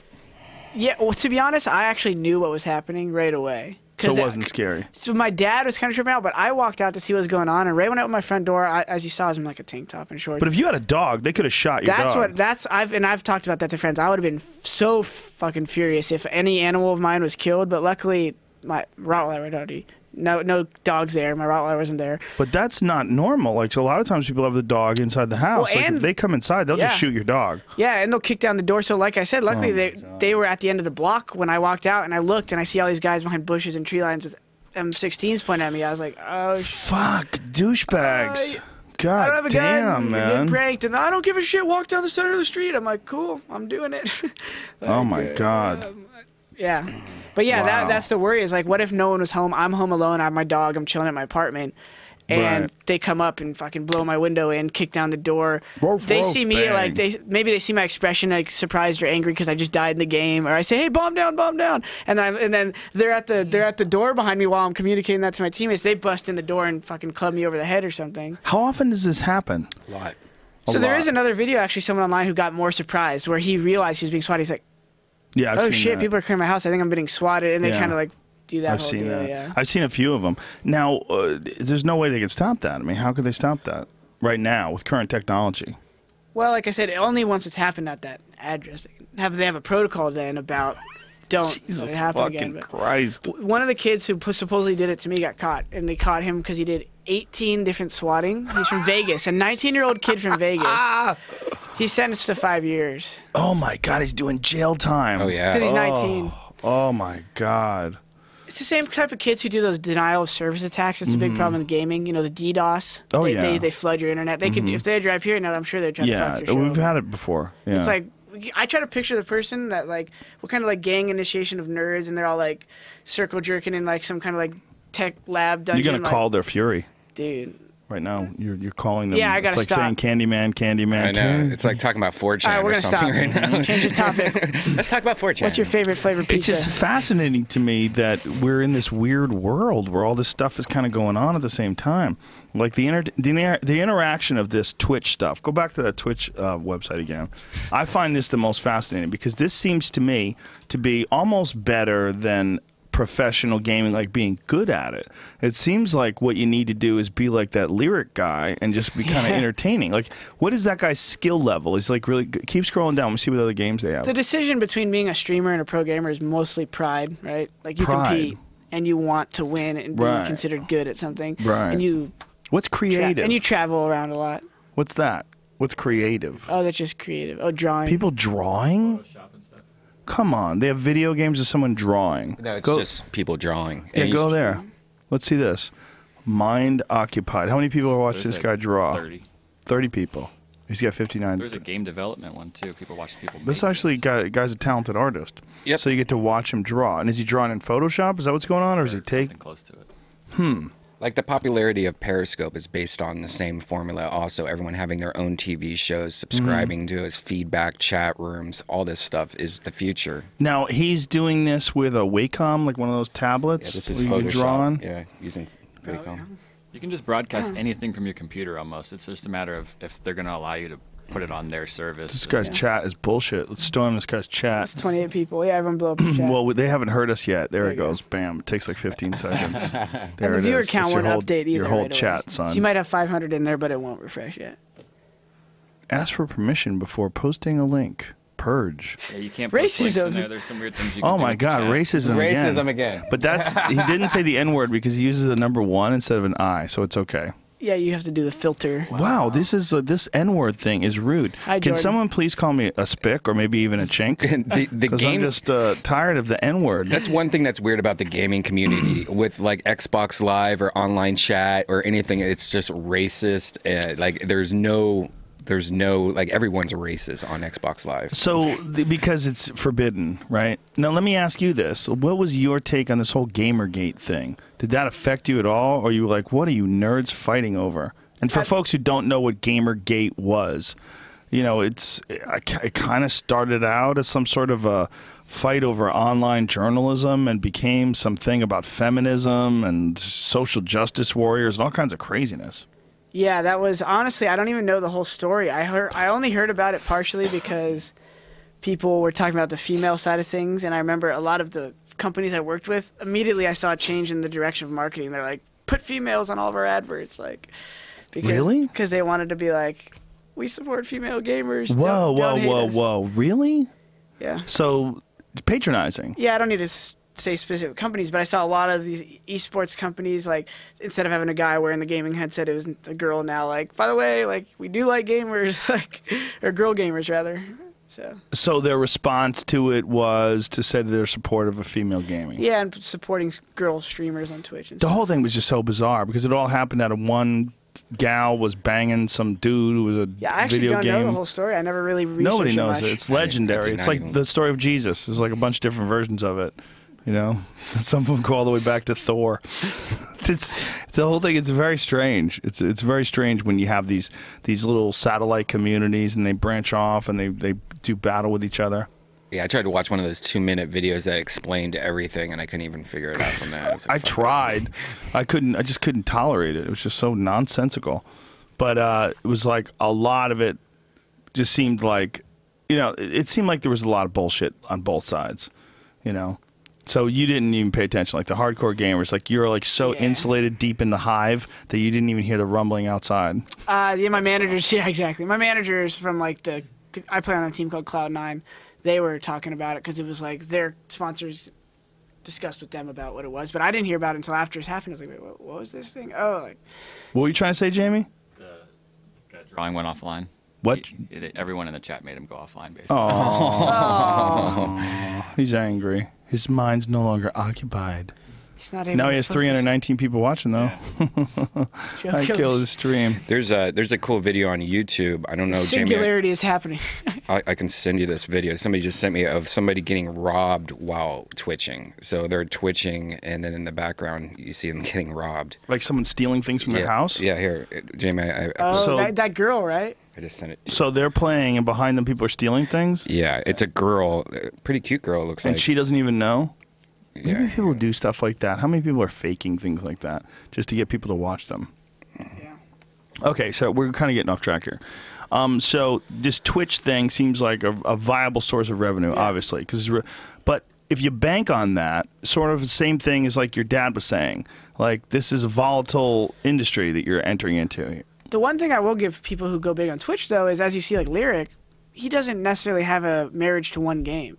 Yeah, well, to be honest, I actually knew what was happening right away. So it wasn't scary. So my dad was kind of tripping out, but I walked out to see what was going on, and right when I opened my front door, as you saw, I was in like a tank top and shorts. But if you had a dog, they could have shot your dog. I've talked about that to friends. I would have been so fucking furious if any animal of mine was killed, but luckily my Rottweiler, no dogs there. My Rottweiler wasn't there. But that's not normal. Like, so a lot of times people have the dog inside the house. Well, like, if they come inside, they'll just shoot your dog. Yeah, and they'll kick down the door. So like I said, luckily they were at the end of the block when I walked out, and I looked, and I see all these guys behind bushes and tree lines with M16s pointing at me. I was like, oh, fuck, douchebags. God I don't have a damn, gun. man. You're getting pranked, and I don't give a shit. Walk down the center of the street. I'm like, cool, I'm doing it. Like, oh my God. Yeah. But yeah, that's the worry is like, what if no one was home? I'm home alone. I have my dog. I'm chilling at my apartment. And they come up and fucking blow my window in, kick down the door. They see me like maybe they see my expression like surprised or angry because I just died in the game, or I say, "Hey, bomb down," and then they're at the door behind me while I'm communicating that to my teammates. They bust in the door and fucking club me over the head or something. How often does this happen? A lot. So there is another video actually, someone online who got more surprised where he realized he was being swatted. He's like, "Yeah, I've oh seen shit, that. people are coming to my house. I think I'm getting swatted," and they kind of like. Do that I've whole seen deal, that. yeah. I've seen a few of them. Now, there's no way they can stop that. I mean, how could they stop that right now with current technology? Well, like I said, only once it's happened at that address. They have a protocol then about don't let it happen again. Jesus fucking Christ. One of the kids who supposedly did it to me got caught, and they caught him because he did 18 different swatting. He's from Vegas, a 19-year-old kid from Vegas. He's sentenced to 5 years. Oh my God, he's doing jail time. Oh yeah. Because he's 19. Oh my God. It's the same type of kids who do those denial of service attacks. It's a big problem in gaming. You know, the DDoS. Oh, they flood your internet. They could, if they drive here now, I'm sure they'd try to fuck your show. We've had it before. Yeah. It's like, I try to picture the person that like, what kind of like gang initiation of nerds, and they're all like circle jerking in like some kind of like tech lab dungeon. You're gonna call their fury, dude. Right now, you're calling them. Yeah, I gotta It's like saying Candyman. I know. It's like talking about 4chan or something right now. Change the topic. Let's talk about 4chan. What's your favorite flavor pizza? It's just fascinating to me that we're in this weird world where all this stuff is kind of going on at the same time. Like the interaction of this Twitch stuff. Go back to that Twitch website again. I find this the most fascinating because this seems to me to be almost better than professional gaming, like being good at it. It seems like what you need to do is be like that lyric guy and just be kind of entertaining. Like, what is that guy's skill level? He's like really keep scrolling down. We'll see what other games they have. The decision between being a streamer and a pro gamer is mostly pride, right? Like you compete and you want to win and be considered good at something. Right. And you. What's creative? And you travel around a lot. What's that? What's creative? Oh, that's just creative. Oh, drawing. People drawing? Come on, they have video games of someone drawing. No, it's just people drawing. Yeah, go there. Let's see this. Mind occupied. How many people are watching this guy draw? 30. 30 people. He's got 59. There's a game development one too. People watch people. This actually guy's a talented artist. Yep. So you get to watch him draw. And is he drawing in Photoshop? Is that what's going on, or is he something close to it? Like the popularity of Periscope is based on the same formula. Also, everyone having their own TV shows, subscribing to his feedback, chat rooms, all this stuff is the future. Now he's doing this with a Wacom, like one of those tablets. Yeah, this is where you can draw on. Yeah, using Wacom. You can just broadcast anything from your computer almost. It's just a matter of if they're going to allow you to put it on their service. This guy's chat is bullshit. Let's storm this guy's chat. It's 28 people. Yeah, everyone blow up the chat. Well, they haven't heard us yet. There it goes. Bam. It takes like 15 seconds. There and the viewer count won't update either. Your whole right chat, away. son. So you might have 500 in there, but it won't refresh yet. Ask for permission before posting a link. Purge. Yeah, you can't put links Racism. in there. There's some weird things you can Oh do my with the God, chat. racism again. But he didn't say the N-word because he uses the number 1 instead of an I, so it's okay. Yeah, you have to do the filter. Wow, this N-word thing is rude. Hi, Can Jordan. someone please call me a spick or maybe even a chink? the Because I'm game. just tired of the N-word. That's one thing that's weird about the gaming community with like Xbox Live or online chat or anything. It's just racist. Like there's no there's no like everyone's a racist on Xbox Live. So because it's forbidden, right? Now let me ask you this: what was your take on this whole Gamergate thing? Did that affect you at all, or you were like, what are you nerds fighting over? And for folks who don't know what Gamergate was, you know, it kind of started out as some sort of a fight over online journalism and became something about feminism and social justice warriors and all kinds of craziness. Yeah, that was honestly, I don't even know the whole story. I only heard about it partially because people were talking about the female side of things, and I remember a lot of the companies I worked with, immediately I saw a change in the direction of marketing. They're like, put females on all of our adverts, like, because they wanted to be like, we support female gamers. Whoa, really? Yeah. So patronizing. Yeah, I don't need to say specific companies, but I saw a lot of these esports companies, like, instead of having a guy wearing the gaming headset, it was a girl now, like, by the way, like, we do like gamers, like, or girl gamers rather. So their response to it was to say that they're supportive of female gaming. Yeah, and supporting girl streamers on Twitch. And the whole thing was just so bizarre because it all happened out of one gal was banging some dude who was a I actually video don't game. know the whole story. I never really researched Nobody knows much. it. It's legendary. It's like the story of Jesus. There's like a bunch of different versions of it. You know, some of them go all the way back to Thor. The whole thing. It's very strange. It's very strange when you have these little satellite communities and they branch off and they do battle with each other. Yeah, I tried to watch one of those 2-minute videos that explained everything, and I couldn't even figure it out from that. I tried. I just couldn't tolerate it. It was just so nonsensical. But it was like a lot of it just seemed like, you know, it seemed like there was a lot of bullshit on both sides, you know. So you didn't even pay attention, like the hardcore gamers, like you're like so insulated deep in the hive that you didn't even hear the rumbling outside. Yeah, my managers. Yeah, exactly. My managers from like I play on a team called Cloud9. They were talking about it because it was like their sponsors discussed with them about what it was, but I didn't hear about it until after it happened. I was like, wait, what was this thing? Oh, like. What were you trying to say, Jamie? The drawing went offline. What? Everyone in the chat made him go offline, basically. Oh. He's angry. His mind's no longer occupied. He's not able now to he has focus. 319 people watching, though. Yeah. I killed his stream. There's a cool video on YouTube. I don't know, Singularity Jamie. is happening. I can send you this video. Somebody just sent me of somebody getting robbed while twitching. So they're twitching, and then in the background you see them getting robbed. Like someone stealing things from their house? Yeah, here, Jamie. That girl, right? I just sent it to you. So they're playing, and behind them people are stealing things? Yeah, it's a girl, pretty cute girl, it looks like. And she doesn't even know? Yeah. Maybe people do stuff like that. How many people are faking things like that just to get people to watch them? Yeah. Okay, so we're kind of getting off track here. So this Twitch thing seems like a viable source of revenue, obviously. But if you bank on that, sort of the same thing as like your dad was saying, like this is a volatile industry that you're entering into. The one thing I will give people who go big on Twitch, though, is as you see, like Lyric, he doesn't necessarily have a marriage to one game.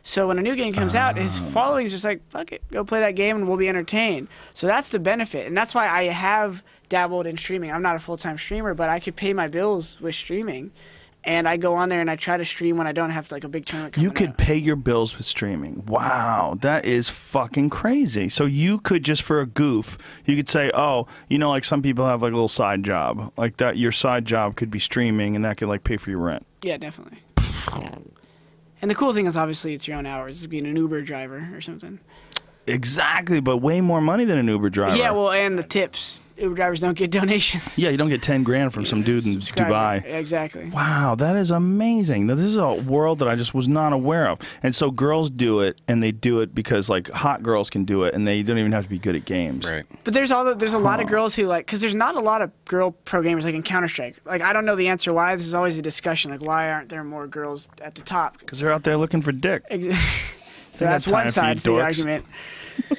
So when a new game comes out, his following is just like, fuck it, go play that game and we'll be entertained. So that's the benefit. And that's why I have dabbled in streaming. I'm not a full-time streamer, but I could pay my bills with streaming. And I go on there and I try to stream when I don't have like a big tournament coming You could up. pay your bills with streaming. Wow, that is fucking crazy. So you could just for a goof, you could say, oh, you know, like some people have like a little side job. Like that, your side job could be streaming and that could like pay for your rent. Yeah, definitely. And the cool thing is obviously it's your own hours. It's being an Uber driver or something. Exactly, but way more money than an Uber driver. Yeah, well, and the tips. Uber drivers don't get donations. Yeah, you don't get 10 grand from some dude in Subscriber. Dubai. Exactly. Wow, that is amazing. Now, this is a world that I just was not aware of. And so girls do it, and they do it because like hot girls can do it, and they don't even have to be good at games. Right. But there's a lot of girls who like, because there's not a lot of girl pro gamers like in Counter-Strike. Like I don't know the answer why. This is always a discussion. Like why aren't there more girls at the top? Because they're out there looking for dick. So that's one side to the argument.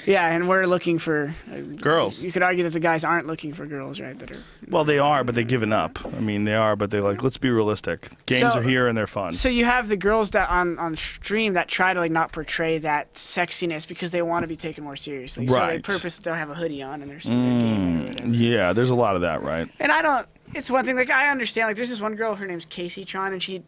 Yeah, and we're looking for girls. You could argue that the guys aren't looking for girls, right? That are. Well, they are, but they've given up. I mean, they are, but they're like, let's be realistic. Games are here and they're fun. So you have the girls that on stream that try to like not portray that sexiness because they want to be taken more seriously. Right. So they'll have a hoodie on and they're sitting there gaming or whatever. Yeah, there's a lot of that, right? And I don't. It's one thing. Like I understand. Like there's this one girl. Her name's Casey Tron, and she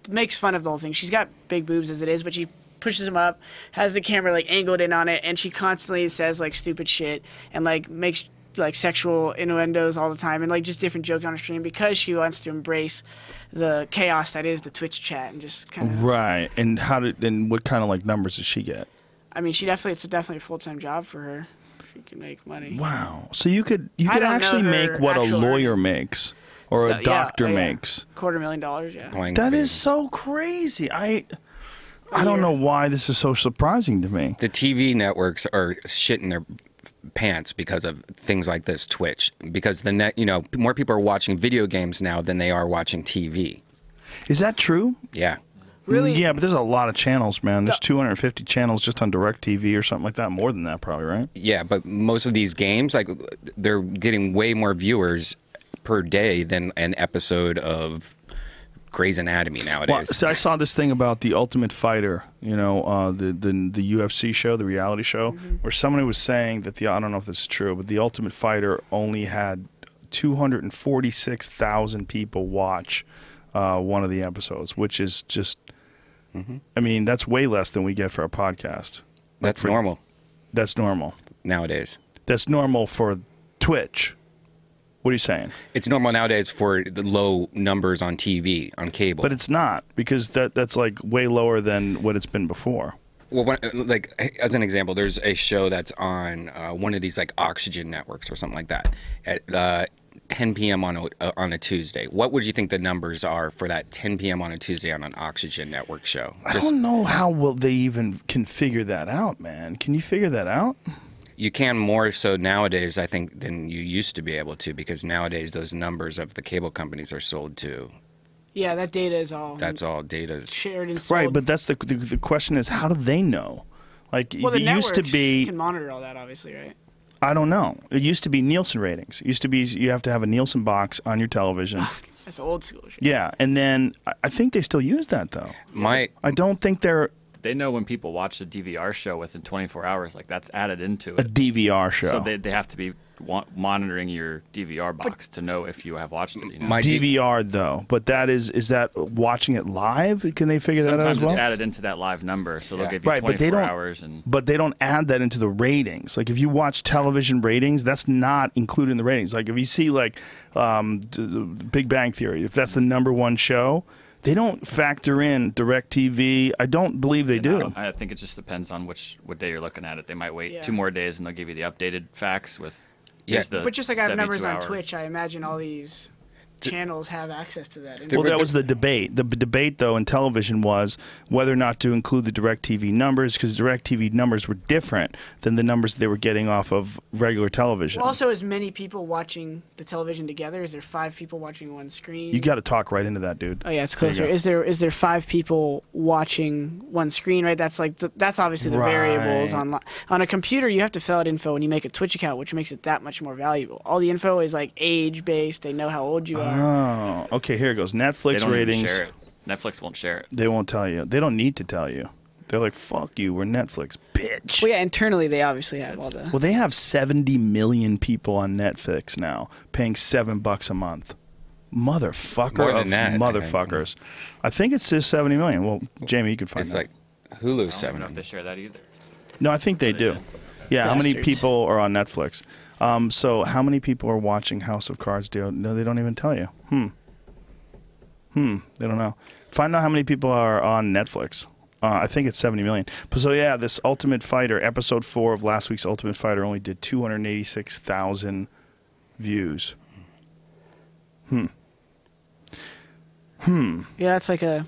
makes fun of the whole thing. She's got big boobs as it is, but she pushes them up, has the camera like angled in on it, and she constantly says like stupid shit and like makes like sexual innuendos all the time and like just different joke on her stream because she wants to embrace the chaos that is the Twitch chat and just kind of right. And what kind of like numbers does she get? I mean, it's definitely a full-time job for her. She can make money. Wow. So you could don't actually know make her what a actual lawyer earnings. makes or a doctor makes. $250,000, yeah. That is so crazy. I don't know why this is so surprising to me. The TV networks are shitting their pants because of things like this, Twitch. Because more people are watching video games now than they are watching TV. Is that true? Yeah. Really? Yeah, but there's a lot of channels, man. There's 250 channels just on DirecTV or something like that. More than that, probably, right? Yeah, but most of these games, like, they're getting way more viewers per day than an episode of Grey's Anatomy nowadays. Well, so I saw this thing about The Ultimate Fighter, the UFC show, the reality show, where somebody was saying that I don't know if this is true, but The Ultimate Fighter only had 246,000 people watch one of the episodes, which is just, I mean, that's way less than we get for a podcast. That's normal. That's normal. Nowadays. That's normal for Twitch. What are you saying? It's normal nowadays for the low numbers on TV, on cable. But it's not, because that's like way lower than what it's been before. Well, like, as an example, there's a show that's on one of these like Oxygen networks or something like that at 10 p.m. on a Tuesday. What would you think the numbers are for that 10 p.m. on a Tuesday on an Oxygen network show? I don't know how will they even can figure that out, man. Can you figure that out? You can more so nowadays, I think, than you used to be able to, because nowadays those numbers of the cable companies are sold to. Yeah, that data is all. That's all data shared and sold. Right, but that's the question is, how do they know? Like, well, it used to be. Can monitor all that, obviously, right? I don't know. It used to be Nielsen ratings. It used to be you have to have a Nielsen box on your television. That's old school shit. Yeah, and then I think they still use that though. I don't think they're. They know when people watch a DVR show within 24 hours, like that's added into it. A DVR show. So they have to be monitoring your DVR box to know if you have watched it. You know? My DVR though, but is that watching it live? Can they figure that out as well? Sometimes it's added into that live number, so they'll give you 24 hours. But they don't add that into the ratings. Like if you watch television ratings, that's not included in the ratings. Like if you see like Big Bang Theory, if that's the #1 show. They don't factor in DirecTV. I don't believe they do. I think it just depends on what day you're looking at it. They might wait 2 more days and they'll give you the updated facts with. Yeah, but just like I have numbers on Twitch, I imagine all these channels have access to that. Well, that was the debate. The debate, though, in television was whether or not to include the DirecTV numbers, because DirecTV numbers were different than the numbers they were getting off of regular television. Well, also, as many people watching the television together? Is there 5 people watching one screen? You got to talk right into that, dude. Oh yeah, it's closer. Is there 5 people watching one screen? Right. That's like that's obviously the variables on a computer. You have to fill out info when you make a Twitch account, which makes it that much more valuable. All the info is like age based. They know how old you are. Oh, okay. Here it goes. Netflix ratings. Even share it. Netflix won't share it. They won't tell you. They don't need to tell you. They're like, "Fuck you. We're Netflix, bitch." Well, yeah. Internally, they obviously have all the. Well, they have 70 million people on Netflix now, paying $7 a month. Motherfucker More of than that, motherfuckers. I think it's just 70 million. Well, Jamie, you could find it's that. like Hulu I 7. don't know if they share that either. No, I think they do. Yeah, how many Bastards. people are on Netflix? So how many people are watching House of Cards? No, they don't even tell you. They don't know. Find out how many people are on Netflix. I think it's 70 million. But so yeah, this Ultimate Fighter, episode 4 of last week's Ultimate Fighter only did 286,000 views. Yeah, that's like a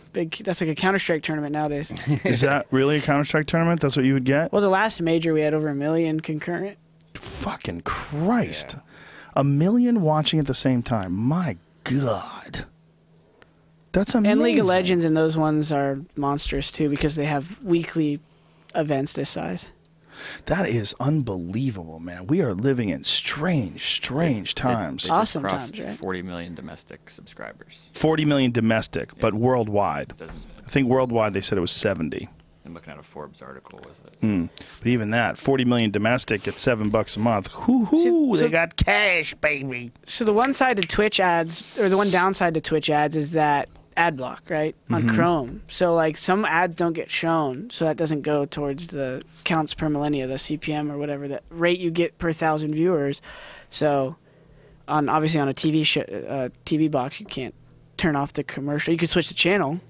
Counter-Strike tournament nowadays. Is that really a Counter-Strike tournament? That's what you would get? Well, the last major we had over 1 million concurrent. Fucking Christ. 1 million watching at the same time. My God. That's amazing. And League of Legends and those ones are monstrous too because they have weekly events this size. That is unbelievable, man. We are living in strange times. They Awesome just crossed times, right? 40 million domestic subscribers. 40 million domestic, but worldwide. I think worldwide they said it was 70. I'm looking at a Forbes article with it. But even that, 40 million domestic at $7 a month. Hoo-hoo, they got cash, baby. So the one side to Twitch ads, or the one downside to Twitch ads is that ad block, right, on Chrome. So like some ads don't get shown, so that doesn't go towards the counts per millennia, the CPM or whatever that rate you get per 1,000 viewers. So obviously on a TV box you can't turn off the commercial. You could switch the channel,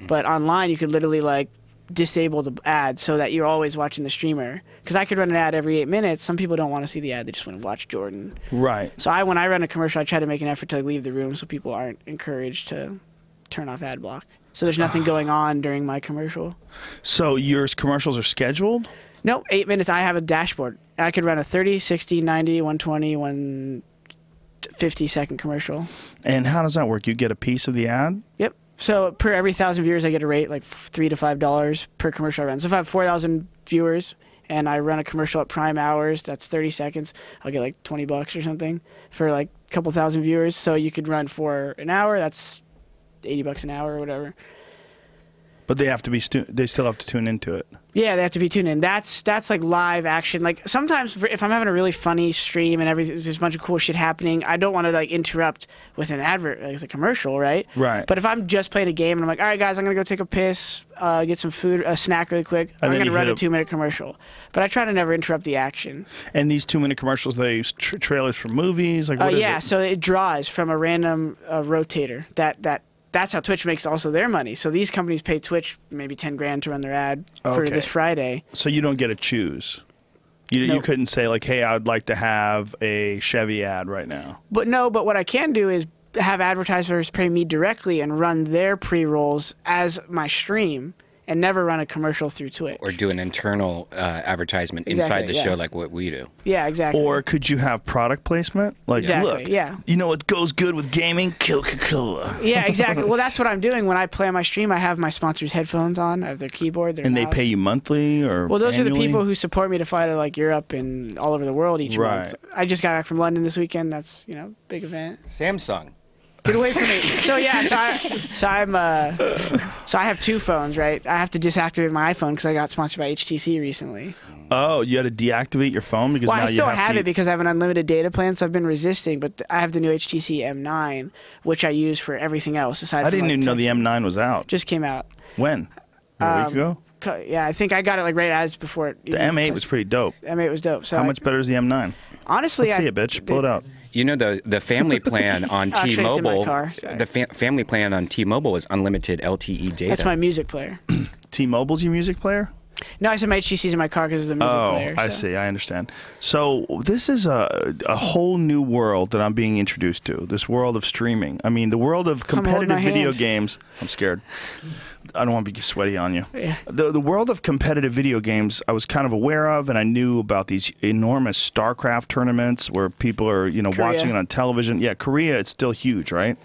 but online you could literally like disable the ad so that you're always watching the streamer. Because I could run an ad every 8 minutes. Some people don't want to see the ad; they just want to watch Jordan. Right. So when I run a commercial, I try to make an effort to leave the room so people aren't encouraged to turn off ad block. So there's nothing going on during my commercial. So your commercials are scheduled? No, 8 minutes. I have a dashboard. I could run a 30, 60, 90, 120, 150-second commercial. And how does that work? You get a piece of the ad? Yep. So per every 1,000 viewers, I get a rate like $3 to $5 per commercial I run. So if I have 4,000 viewers and I run a commercial at prime hours, that's 30 seconds, I'll get like $20 or something for like a couple thousand viewers. So you could run for an hour, that's $80 an hour or whatever. But they have to be they still have to tune into it. Yeah, they have to be tuned in. That's like live action. Like sometimes if I'm having a really funny stream and there's a bunch of cool shit happening, I don't want to like interrupt with an advert, like a commercial, right? Right. But if I'm just playing a game and I'm like, all right, guys, I'm gonna go take a piss, get some food, a snack really quick. I'm gonna run a 2-minute commercial. But I try to never interrupt the action. And these 2-minute commercials, they use trailers for movies, like what is yeah, it? so it draws from a random rotator. That's how Twitch makes also their money. So these companies pay Twitch maybe 10 grand to run their ad for this Friday. So you don't get to choose. You couldn't say like, hey, I would like to have a Chevy ad right now. But what I can do is have advertisers pay me directly and run their pre-rolls as my stream and never run a commercial through Twitch. Or do an internal advertisement inside the show like what we do. Yeah, exactly. Or could you have product placement? Like, exactly, look, yeah. You know what goes good with gaming? Coca-Cola. Yeah, exactly. Well, that's what I'm doing. When I play on my stream, I have my sponsors' headphones on. I have their keyboard, their And mouse. they pay you monthly or Well, those annually? are the people who support me to fly to like Europe and all over the world each month. I just got back from London this weekend. That's, big event. Samsung. Get away from me. So yeah, so I have 2 phones, right? I have to deactivate my iPhone because I got sponsored by HTC recently. Oh, you had to deactivate your phone because now I still you have it because I have an unlimited data plan, so I've been resisting. But I have the new HTC M9, which I use for everything else. Aside I from, didn't even know the M9 was out. Just came out. When? A week ago? Yeah, I think I got it like right as before it. The M8 was pretty dope. M8 was dope. So how much better is the M9? Honestly, Let's see it, bitch. Pull it out. You know the family plan on T-Mobile. The family plan on T-Mobile is unlimited LTE data. That's my music player. T-Mobile's your music player? No, I said my HTC's in my car because it's a music player. I see. I understand. So this is a whole new world that I'm being introduced to. This world of streaming. I mean, the world of competitive video games. I'm scared. I don't want to be sweaty on you. Yeah. The world of competitive video games I was kind of aware of, and I knew about these enormous StarCraft tournaments where people are, watching it on television. Yeah, Korea, it's still huge, right?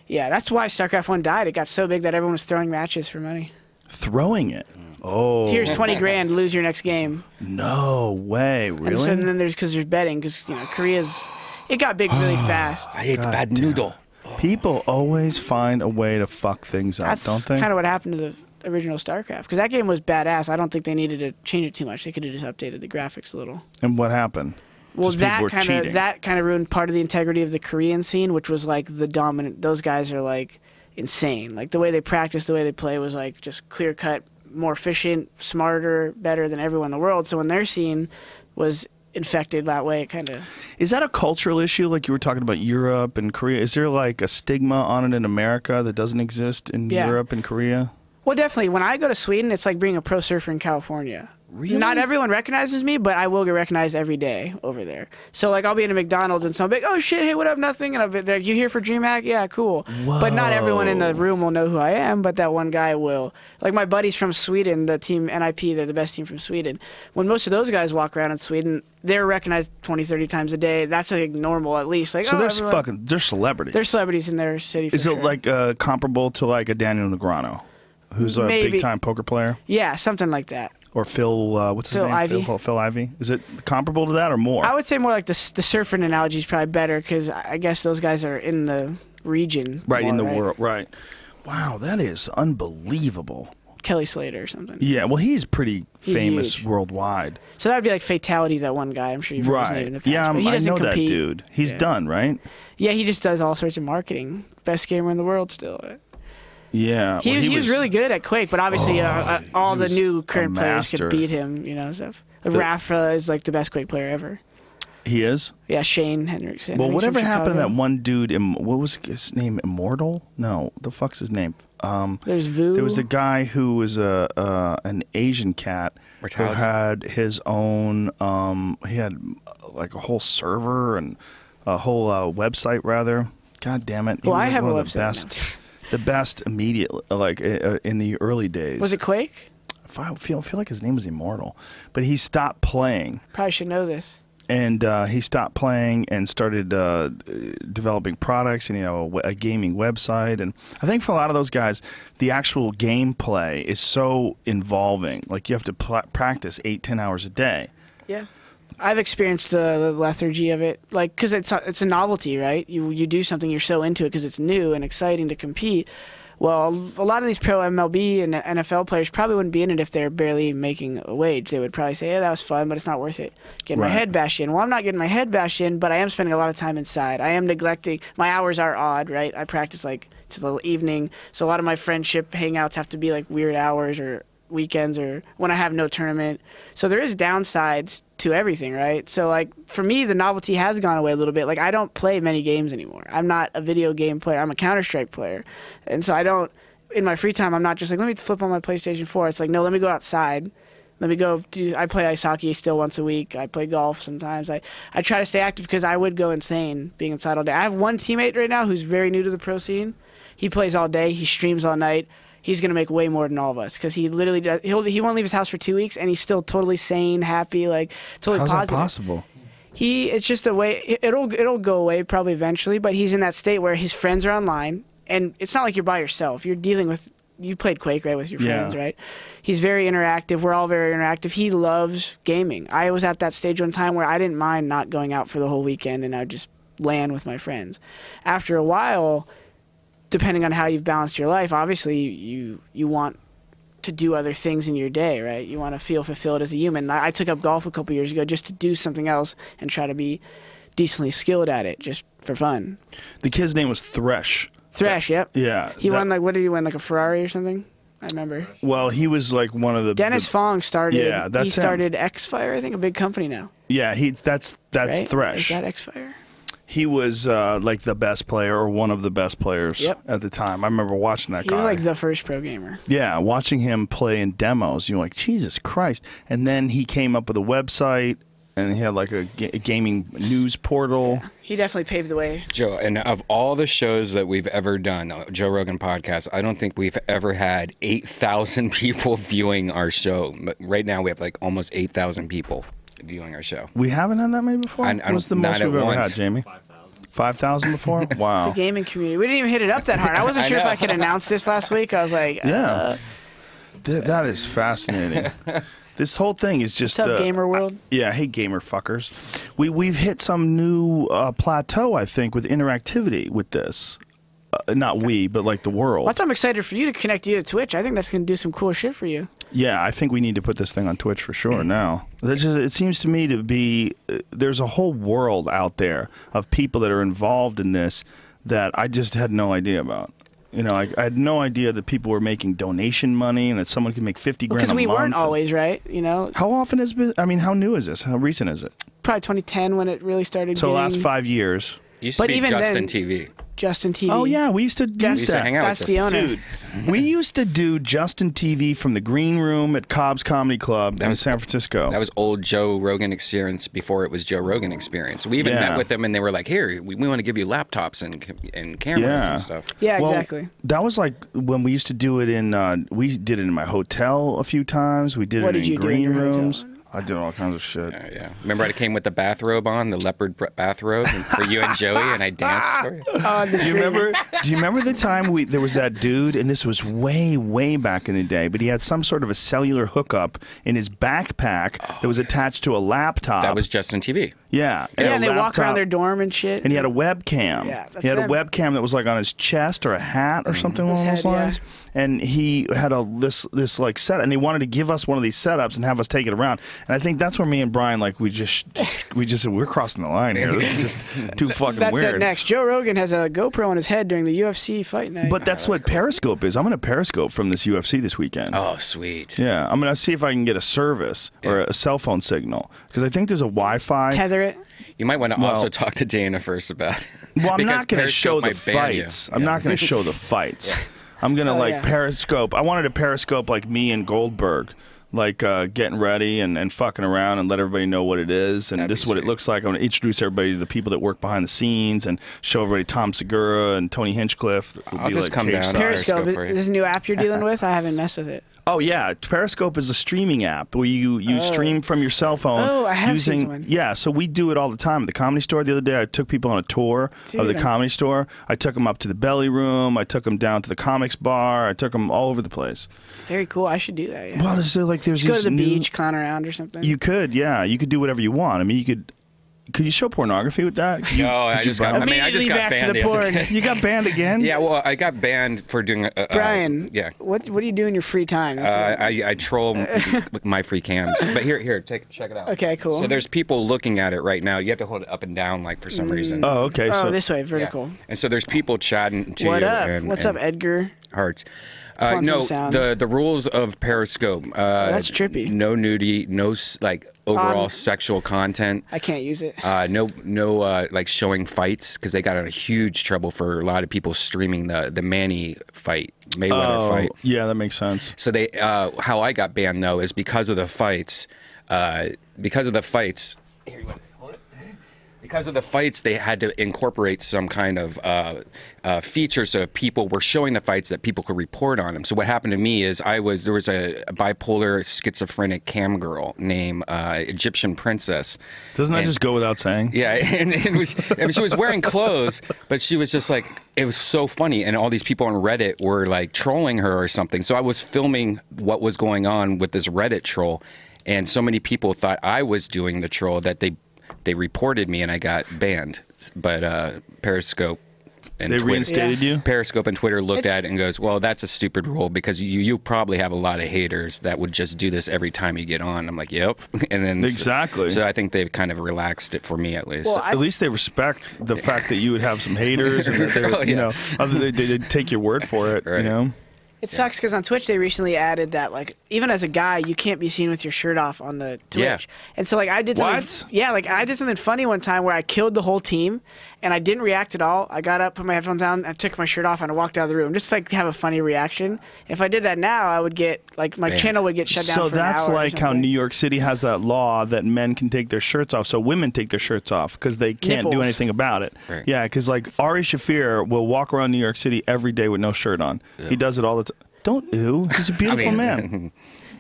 Yeah, that's why StarCraft 1 died. It got so big that everyone was throwing matches for money. Throwing it? Oh. Here's 20 grand, lose your next game. No way, really? And so then there's betting, because Korea's, it got big really fast. I ate bad noodle. People always find a way to fuck things up, don't they? That's kind of what happened to the original StarCraft, because that game was badass. I don't think they needed to change it too much. They could have just updated the graphics a little. And what happened? Well, that kind of ruined part of the integrity of the Korean scene, which was like the dominant. Those guys are like insane. Like the way they practice, the way they play was like just clear cut, more efficient, smarter, better than everyone in the world. So when their scene was infected that way, it kind of... Is that a cultural issue, like you were talking about Europe and Korea? Is there like a stigma on it in America that doesn't exist in Europe and Korea? Well, definitely. When I go to Sweden, it's like being a pro surfer in California. Really? Not everyone recognizes me, but I will get recognized every day over there. So, like, I'll be in a McDonald's and someone will be like, oh, shit, hey, what up, nothing? And I'll be like, you here for DreamHack? Yeah, cool. Whoa. But not everyone in the room will know who I am, but that one guy will. Like, my buddies from Sweden, the team NIP, they're the best team from Sweden. When most of those guys walk around in Sweden, they're recognized 20, 30 times a day. That's, like, normal, at least. Like, so they're celebrities. They're celebrities in their city, for Is it, like, comparable to, like, a Daniel Negreanu, who's a big-time poker player? Yeah, something like that. Or Phil, what's his name? Ivey. Phil Ivey. Is it comparable to that or more? I would say more like the surfing analogy is probably better because I guess those guys are in the region. Right, in the world. Right. Wow, that is unbelievable. Kelly Slater or something. Yeah, well, he's pretty famous huge. worldwide. So that would be like Fatality, that one guy. I'm sure you've heard his name in the past. Yeah, he I know compete. that dude. He's done, right? Yeah, he just does all sorts of marketing. Best gamer in the world still. Yeah, He was really good at Quake, but obviously all the new current players could beat him. You know, stuff. Rafa is like the best Quake player ever. He is? Yeah, Shane Hendrickson. Well, whatever happened to that one dude? What was his name? Immortal? No, the fuck's his name? There's Vu. There was a guy who was an Asian cat who had his own. He had like a whole server and a whole website, rather. God damn it! Well, I have a website. The best immediately, like in the early days. Was it Quake? I feel like his name was Immortal, but he stopped playing. Probably should know this. And he stopped playing and started developing products and, you know, a gaming website. And I think for a lot of those guys, the actual gameplay is so involving. Like, you have to practice 8-10 hours a day. Yeah. I've experienced the lethargy of it, like, because it's a novelty, right? You do something, you're so into it because it's new and exciting to compete. Well, a lot of these pro MLB and NFL players probably wouldn't be in it if they're barely making a wage. They would probably say, "Yeah, that was fun, but it's not worth it. Getting my head bashed in." Well, I'm not getting my head bashed in, but I am spending a lot of time inside. I am neglecting. My hours are odd, right? I practice like to the evening, so a lot of my friendship hangouts have to be like weird hours or weekends or when I have no tournament. So there is downsides to everything, right? So like for me, the novelty has gone away a little bit. Like I don't play many games anymore. I'm not a video game player. I'm a Counter-Strike player. And so I don't, in my free time, I'm not just like, let me flip on my PlayStation 4. It's like, no, let me go outside. Let me go I play ice hockey still once a week. I play golf sometimes. I try to stay active because I would go insane being inside all day. I have one teammate right now who's very new to the pro scene. He plays all day. He streams all night. He's going to make way more than all of us because he literally does. He won't leave his house for 2 weeks, and he's still totally sane, happy, like totally positive. How's that possible? It's just a way. It'll go away probably eventually, but he's in that state where his friends are online, and it's not like you're by yourself. You're dealing with. You played Quake, right, with your friends, right? He's very interactive. We're all very interactive. He loves gaming. I was at that stage one time where I didn't mind not going out for the whole weekend, and I'd just LAN with my friends. After a while, depending on how you've balanced your life, obviously you want to do other things in your day, right? You want to feel fulfilled as a human. I took up golf a couple years ago just to do something else and try to be decently skilled at it, just for fun. The kid's name was Thresh. Thresh, yep. Yeah. He won, like, what did he win, like a Ferrari or something? I remember. Well, he was like one of the... Dennis Fong started... Yeah, that's He started X-Fire, I think, a big company now. Yeah, that's right? Thresh. Is that X-Fire? He was like the best player or one of the best players at the time. I remember watching that guy. He was like the first pro gamer. Yeah, watching him play in demos, you're like, Jesus Christ. And then he came up with a website, and he had like a gaming news portal. Yeah, he definitely paved the way. Joe, and of all the shows that we've ever done, Joe Rogan podcast, I don't think we've ever had 8,000 people viewing our show. But right now we have like almost 8,000 people viewing our show. We haven't had that many before? What's the most we've ever had, Jamie? 5,000 before? Wow. The gaming community. We didn't even hit it up that hard. I wasn't sure if I could announce this last week. I was like, yeah. That is fascinating. This whole thing is just... What's up, gamer world? Yeah, hey, gamer fuckers. We've hit some new plateau, I think, with interactivity with this. Not we, but like the world. That's why I'm excited for you to connect you to Twitch. I think that's going to do some cool shit for you. Yeah, I think we need to put this thing on Twitch for sure now. It seems to me to be... there's a whole world out there of people that are involved in this that I just had no idea about. You know, I had no idea that people were making donation money and that someone could make 50 grand a month. Because we weren't always, right? You know. How often is it? I mean, how new is this? How recent is it? Probably 2010 when it really started. So last 5 years. Used to be Justin TV. Justin TV. Oh yeah, we used to do that. Hang out That's with the owner. Dude, we used to do Justin TV from the green room at Cobb's Comedy Club in San Francisco. That was old Joe Rogan Experience before it was Joe Rogan Experience. We even met with them and they were like, "Here, we want to give you laptops and cameras and stuff." Yeah, exactly. That was like when we used to do it in. We did it in my hotel a few times. We did it in green rooms. I did all kinds of shit. Yeah. Remember I came with the bathrobe on, the leopard bathrobe for you and Joey, and I danced for you? Do you remember the time there was that dude, and this was way back in the day, but he had some sort of a cellular hookup in his backpack that was attached to a laptop. That was Justin TV. Yeah, And a they walk around laptop. their dorm and shit. And he had a webcam. Yeah, that's he had them. a webcam that was like on his chest or a hat or something along His those head, yeah. lines. And he had this like set, and they wanted to give us one of these setups and have us take it around. And I think that's where me and Brian we just said we're crossing the line here. This is just too fucking That's weird. it next. Joe Rogan has a GoPro on his head during the UFC fight night. But that's what Periscope is. I'm going to Periscope from this UFC this weekend. Oh, sweet. Yeah, I'm going to see if I can get a service or a cell phone signal because I think there's a Wi-Fi. Tether it. You might want to also talk to Dana first about it. Well, I'm Because not going to show Periscope the might ban you. fights. I'm not going to show the fights. I'm going to Periscope. I wanted to Periscope like me and Goldberg, like getting ready and fucking around and let everybody know what it is. And this is what it looks like. I'm going to introduce everybody to the people that work behind the scenes and show everybody Tom Segura and Tony Hinchcliffe. I'll just come down. Periscope. for you. Is this a new app you're dealing with? I haven't messed with it. Oh yeah, Periscope is a streaming app where you stream from your cell phone. Oh, I have using seen one. Yeah, so we do it all the time at the Comedy Store. The other day, I took people on a tour of the Dude. Comedy Store. I took them up to the Belly Room. I took them down to the Comics Bar. I took them all over the place. Very cool. I should do that. Yeah. Well, there's like there's Just go these to the new- beach, clown around or something. You could, yeah, you could do whatever you want. I mean, you could. Could you show pornography with that? Could you- No, I could you just got. ban- I mean, I just Immediately got back to banned the the other porn. day. You got banned again? Yeah, well, I got banned for doing. Brian, yeah. what do you do in your free time? I troll with my free cams. But here, check it out. Okay, cool. So there's people looking at it right now. You have to hold it up and down, like for some reason. Oh, okay. Oh, So this way, Yeah. vertical. And so there's people chatting to What you. up? And, What's and up, Edgar? Hearts. Quantum No, sounds. the rules of Periscope. that's trippy. No nudity, no overall Um, sexual content. I can't use it. No, like showing fights because they got in a huge trouble for a lot of people streaming the Manny fight, Mayweather fight. yeah, that makes sense. So they, how I got banned though is because of the fights. Because of the fights. Here, you want to hold it? Because of the fights, they had to incorporate some kind of feature so if people were showing the fights that people could report on them. So what happened to me is there was a bipolar schizophrenic cam girl named Egyptian Princess. Doesn't that just go without saying? Yeah, and it was. I mean, she was wearing clothes, but she was just like, it was so funny, and all these people on Reddit were like trolling her or something. So I was filming what was going on with this Reddit troll, and so many people thought I was doing the troll that they reported me and I got banned. But Periscope and They Twitter, reinstated you? Periscope and Twitter looked at it and goes, well, that's a stupid rule because you probably have a lot of haters that would just do this every time you get on. I'm like, yep. And then Exactly. So I think they've kind of relaxed it for me at least. Well, At least they respect the fact that you would have some haters and that they're, Oh, you yeah. know, they'd take your word for it, you Right. know? It sucks because on Twitch they recently added that like even as a guy you can't be seen with your shirt off on the Twitch. Yeah. And so like I did something. What? Yeah, like I did something funny one time where I killed the whole team, and I didn't react at all. I got up, put my headphones on, I took my shirt off, and I walked out of the room just to, like have a funny reaction. If I did that now, I would get like my Banned. channel would get shut down. So for an that's hour or like how something. New York City has that law that men can take their shirts off, so women take their shirts off because they can't do Nipples. anything about it. Right. Yeah, because like Ari Shafir will walk around New York City every day with no shirt on. He does it all the time. Don't ew. He's a beautiful man.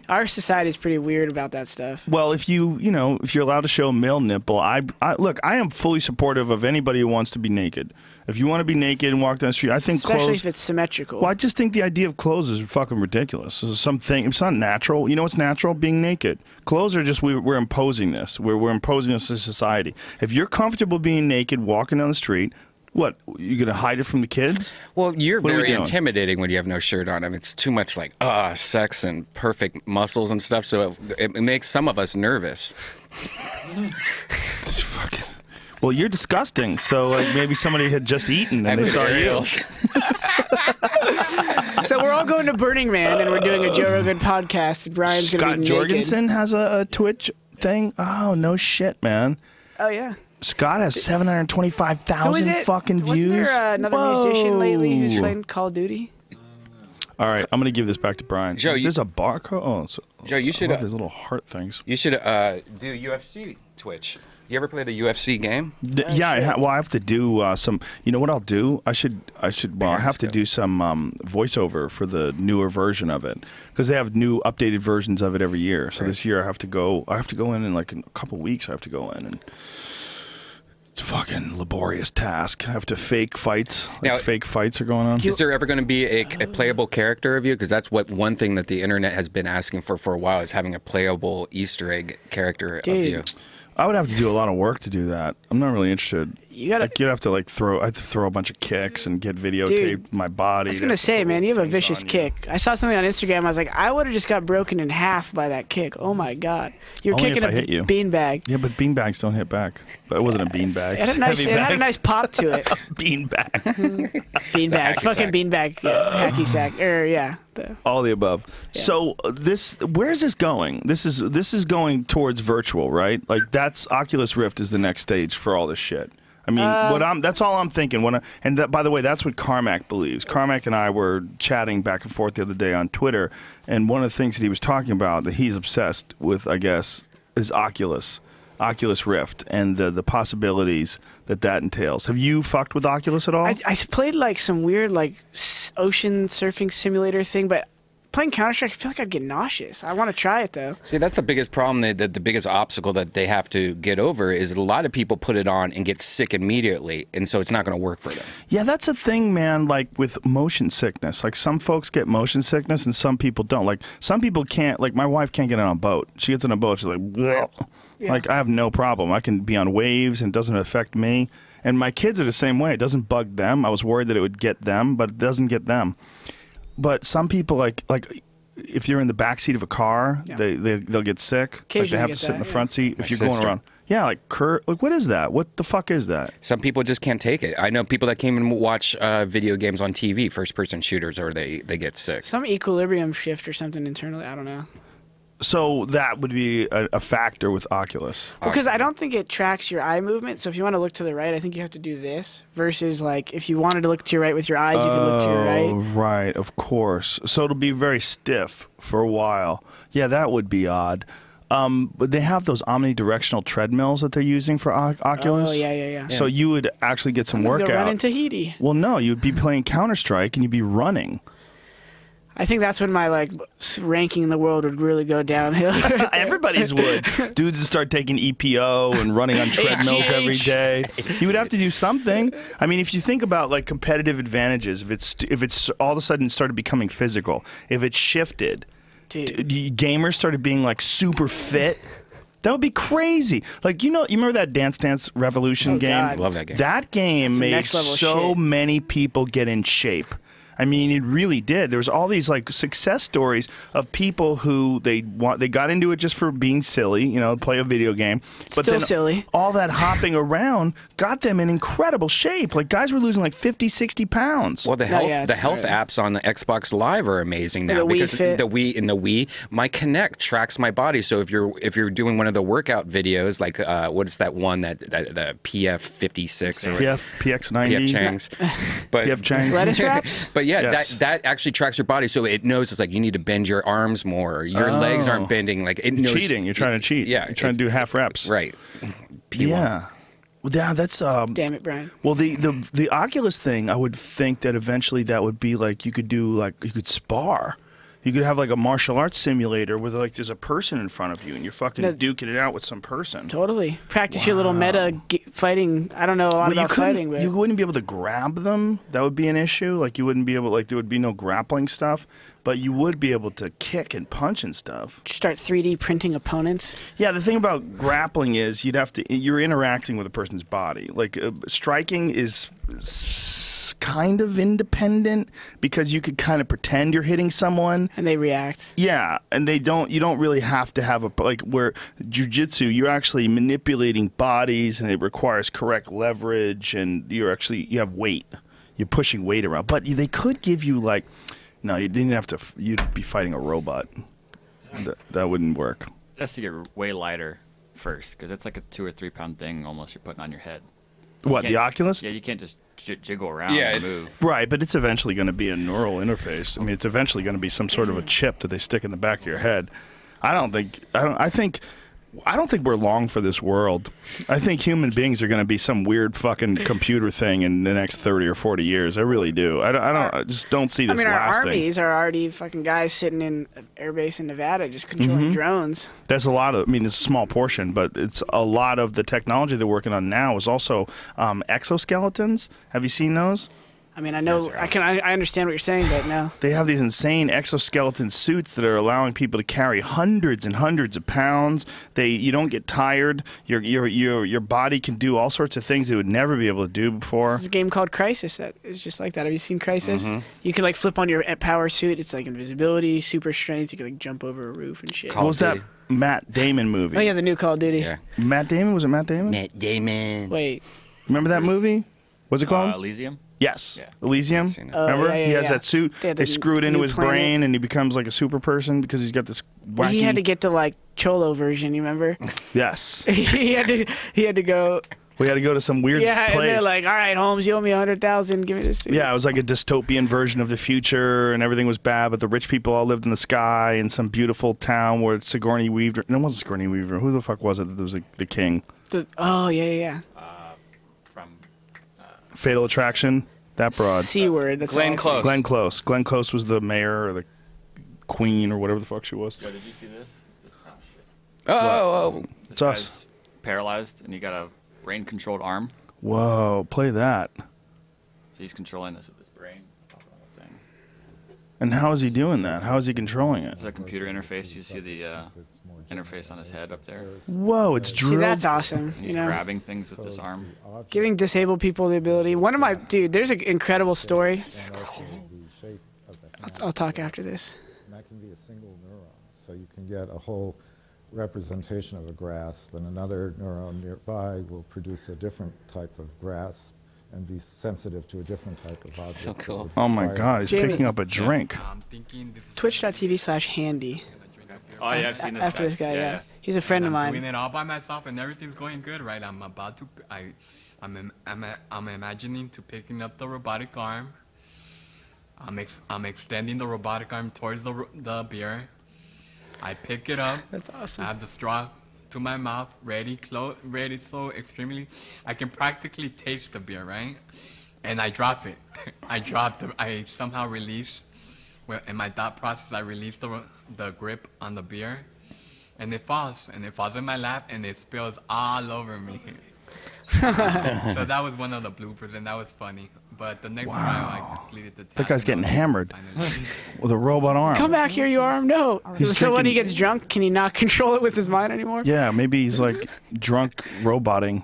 Our society is pretty weird about that stuff. Well, if you're allowed to show a male nipple, I look, I am fully supportive of anybody who wants to be naked. If you want to be naked and walk down the street, I think Especially clothes. if it's symmetrical. Well, I just think the idea of clothes is fucking ridiculous. It's something. It's not natural. You know what's natural? Being naked. Clothes are just we're imposing this. We're imposing this to society. If you're comfortable being naked, walking down the street, what you gonna hide it from the kids? Well, you're What are we very doing? intimidating when you have no shirt on. I mean, it's too much like sex and perfect muscles and stuff. So it makes some of us nervous. It's fucking. Well, you're disgusting. So like maybe somebody had just eaten and they saw you. So we're all going to Burning Man and we're doing a Joe Rogan podcast. And Brian's Scott gonna be naked. Jorgensen has a Twitch thing. Oh no shit, man. Oh yeah. Scott has Who is 725,000 it? fucking Wasn't views. there another musician lately who's Whoa. playing Call of Duty? All right, I'm gonna give this back to Brian. Joe, There's a barcode. Oh, it's, Joe, you I should, love these little heart things. You should do UFC Twitch. You ever play the UFC game? Yeah, well, I have to do some. You know what I'll do? I should. Well, I have to do some voiceover for the newer version of it because they have new, updated versions of it every year. So this year I have to go. I have to go in like a couple weeks. I have to go in and. It's a fucking laborious task. I have to fake fights. Like Now- fake fights are going on. Is there ever going to be a playable character of you? Because that's one thing that the internet has been asking for a while is having a playable Easter egg character of you. I would have to do a lot of work to do that. I'm not really interested. You gotta. Like, you'd have to I have to throw a bunch of kicks and get videotaped my body. I was gonna say, man, you have a vicious kick. I saw something on Instagram. I was like, I would have just got broken in half by that kick. Oh my god, you're Only kicking if I hit you. beanbag. Yeah, but beanbags don't hit back. But it wasn't a beanbag. It had a nice pop to it. Beanbag. Beanbag, fucking beanbag, hacky sack, yeah. All the above. Yeah. So where's this going? This is going towards virtual, right? Like that's Oculus Rift is the next stage for all this shit. I mean, that's all I'm thinking. By the way, that's what Carmack believes. Carmack and I were chatting back and forth the other day on Twitter, and one of the things that he was talking about that he's obsessed with, I guess, is Oculus Rift, and the possibilities that entails. Have you fucked with Oculus at all? I played like some weird like ocean surfing simulator thing, but playing Counter-Strike, I feel like I'd get nauseous. I want to try it though. See, that's the biggest problem. The biggest obstacle that they have to get over is that a lot of people put it on and get sick immediately, and so it's not going to work for them. Yeah, that's a thing, man. Like with motion sickness, like some folks get motion sickness and some people don't. Like some people can't. Like my wife can't get on a boat. She gets on a boat, she's like, bleh. Yeah. Like I have no problem. I can be on waves and it doesn't affect me. And my kids are the same way. It doesn't bug them. I was worried that it would get them, but it doesn't get them. But some people like if you're in the back seat of a car, they'll get sick. Like they have to sit in the front seat. If you're going around, like Kurt, like what is that? What the fuck is that? Some people just can't take it. I know people that came and watch video games on TV, first-person shooters, or they get sick. Some equilibrium shift or something internally. I don't know. So that would be a factor with Oculus. Because I don't think it tracks your eye movement. So if you want to look to the right, I think you have to do this. Versus like if you wanted to look to your right with your eyes, you could look to your right. Right, of course. So it'll be very stiff for a while. Yeah, that would be odd. But they have those omnidirectional treadmills that they're using for Oculus. Oh, yeah. So you would actually get some workout. Run in Tahiti. Well, no, you'd be playing Counter-Strike and you'd be running. I think that's when my like ranking in the world would really go downhill. Everybody's would. Dudes would start taking EPO and running on treadmills every day. You would have to do something. I mean, if you think about like competitive advantages, if it's all of a sudden started becoming physical, if it shifted, gamers started being like super fit. That would be crazy. Like, you remember that Dance Dance Revolution game? God. Love that game. That game made so many people get in shape. I mean, it really did. There was all these like success stories of people who they got into it just for being silly, play a video game. But Still then silly. All that hopping around got them in incredible shape. Like guys were losing like 50, 60 pounds. Well, the health apps on the Xbox Live are amazing now because the Wii, my Kinect tracks my body. So if you're doing one of the workout videos, like what is that one that the PF56 or PX90, PF Changs, but PF Changs, lettuce wraps. But yeah, that actually tracks your body, so it knows it's like you need to bend your arms more. Your legs aren't bending. Like it knows. Cheating. You're trying to cheat. Yeah, you're trying to do half reps. Right. Yeah. Well, yeah, that's. Damn it, Brian. Well, the Oculus thing, I would think that eventually that would be like you could spar. You could have like a martial arts simulator where like there's a person in front of you and you're fucking duking it out with some person. Totally. Practice your little meta fighting. I don't know a lot about fighting, but you wouldn't be able to grab them. That would be an issue. Like you wouldn't be able, like there would be no grappling stuff, but you would be able to kick and punch and stuff. Start 3D printing opponents. Yeah, the thing about grappling is you're interacting with a person's body. Like striking is kind of independent because you could kind of pretend you're hitting someone and they react. Yeah, and you don't really have to have where jiu-jitsu, you're actually manipulating bodies and it requires correct leverage and you have weight. You're pushing weight around. But they could give you no, you didn't have to, you'd be fighting a robot. That wouldn't work. It has to get way lighter first because it's like a 2 or 3 pound thing almost you're putting on your head. What, the Oculus? Yeah, you can't just jiggle around and move. Right, but it's eventually going to be a neural interface. I mean, it's eventually going to be some sort of a chip that they stick in the back of your head. I don't think we're long for this world. I think human beings are going to be some weird fucking computer thing in the next 30 or 40 years. I really do. I just don't see this lasting. Our armies are already fucking guys sitting in an airbase in Nevada just controlling drones. There's a lot of, it's a small portion, but it's a lot of the technology they're working on now is also exoskeletons. Have you seen those? I mean, I know I understand what you're saying, but no. They have these insane exoskeleton suits that are allowing people to carry hundreds and hundreds of pounds. You don't get tired. Your body can do all sorts of things it would never be able to do before. There's a game called Crisis that is just like that. Have you seen Crisis? Mm-hmm. You can like flip on your power suit. It's like invisibility, super strength. You can like jump over a roof and shit. What was that Matt Damon movie? Oh yeah, the new Call of Duty. Yeah. Matt Damon? Was it Matt Damon? Matt Damon. Wait. Remember that movie? What's it called? Elysium? Yes. Yeah. Elysium. Remember? yeah, He has yeah. that suit. They screw it into his brain and he becomes like a super person because he's got this wacky... He had to get the like Cholo version, you remember? Yes. he had to go... We had to go to some weird place. And they're like, all right, Holmes, you owe me 100,000. Give me this suit. Yeah, it was like a dystopian version of the future, and everything was bad, but the rich people all lived in the sky in some beautiful town where Sigourney Weaver... No, it wasn't Sigourney Weaver. Who the fuck was it that was the king? Oh, yeah. From Fatal Attraction? That broad. C-word. That's Glenn Close. Glenn Close. Glenn Close was the mayor or the queen or whatever the fuck she was. Yo, did you see this? Oh, shit. Oh. It's This us. guy's paralyzed, and he got a brain-controlled arm. Whoa, play that. So he's controlling this with his brain. Thing. And how is he doing that? How is he controlling it? It's a computer interface. You see the interface on his head up there. Whoa, it's See, drilled. that's awesome. He's grabbing things with this arm. Giving disabled people the ability. One of my... Dude, there's an incredible story. I'll talk after this. And that can be a single neuron. So you can get a whole representation of a grasp, and another neuron nearby will produce a different type of grasp and be sensitive to a different type of object. So cool. Oh my God, he's Jamie. picking up a drink. Twitch.tv/handy. Oh, yeah, I've seen this After guy. this guy, yeah. He's a friend of I'm mine. doing it all by myself, and everything's going good, right? I'm about to. I'm imagining to picking up the robotic arm. I'm extending the robotic arm towards the beer. I pick it up. That's awesome. I have the straw to my mouth, ready so extremely. I can practically taste the beer, right? And I drop it. I somehow release. In my thought process, I release the grip on the beer, and it falls in my lap, and it spills all over me. So that was one of the bloopers, and that was funny. But the next round, I completed the task. That guy's getting hammered with a robot arm. Come back here, you arm. No. He's So when drinking- he gets drunk, can he not control it with his mind anymore? Yeah, maybe he's like drunk roboting.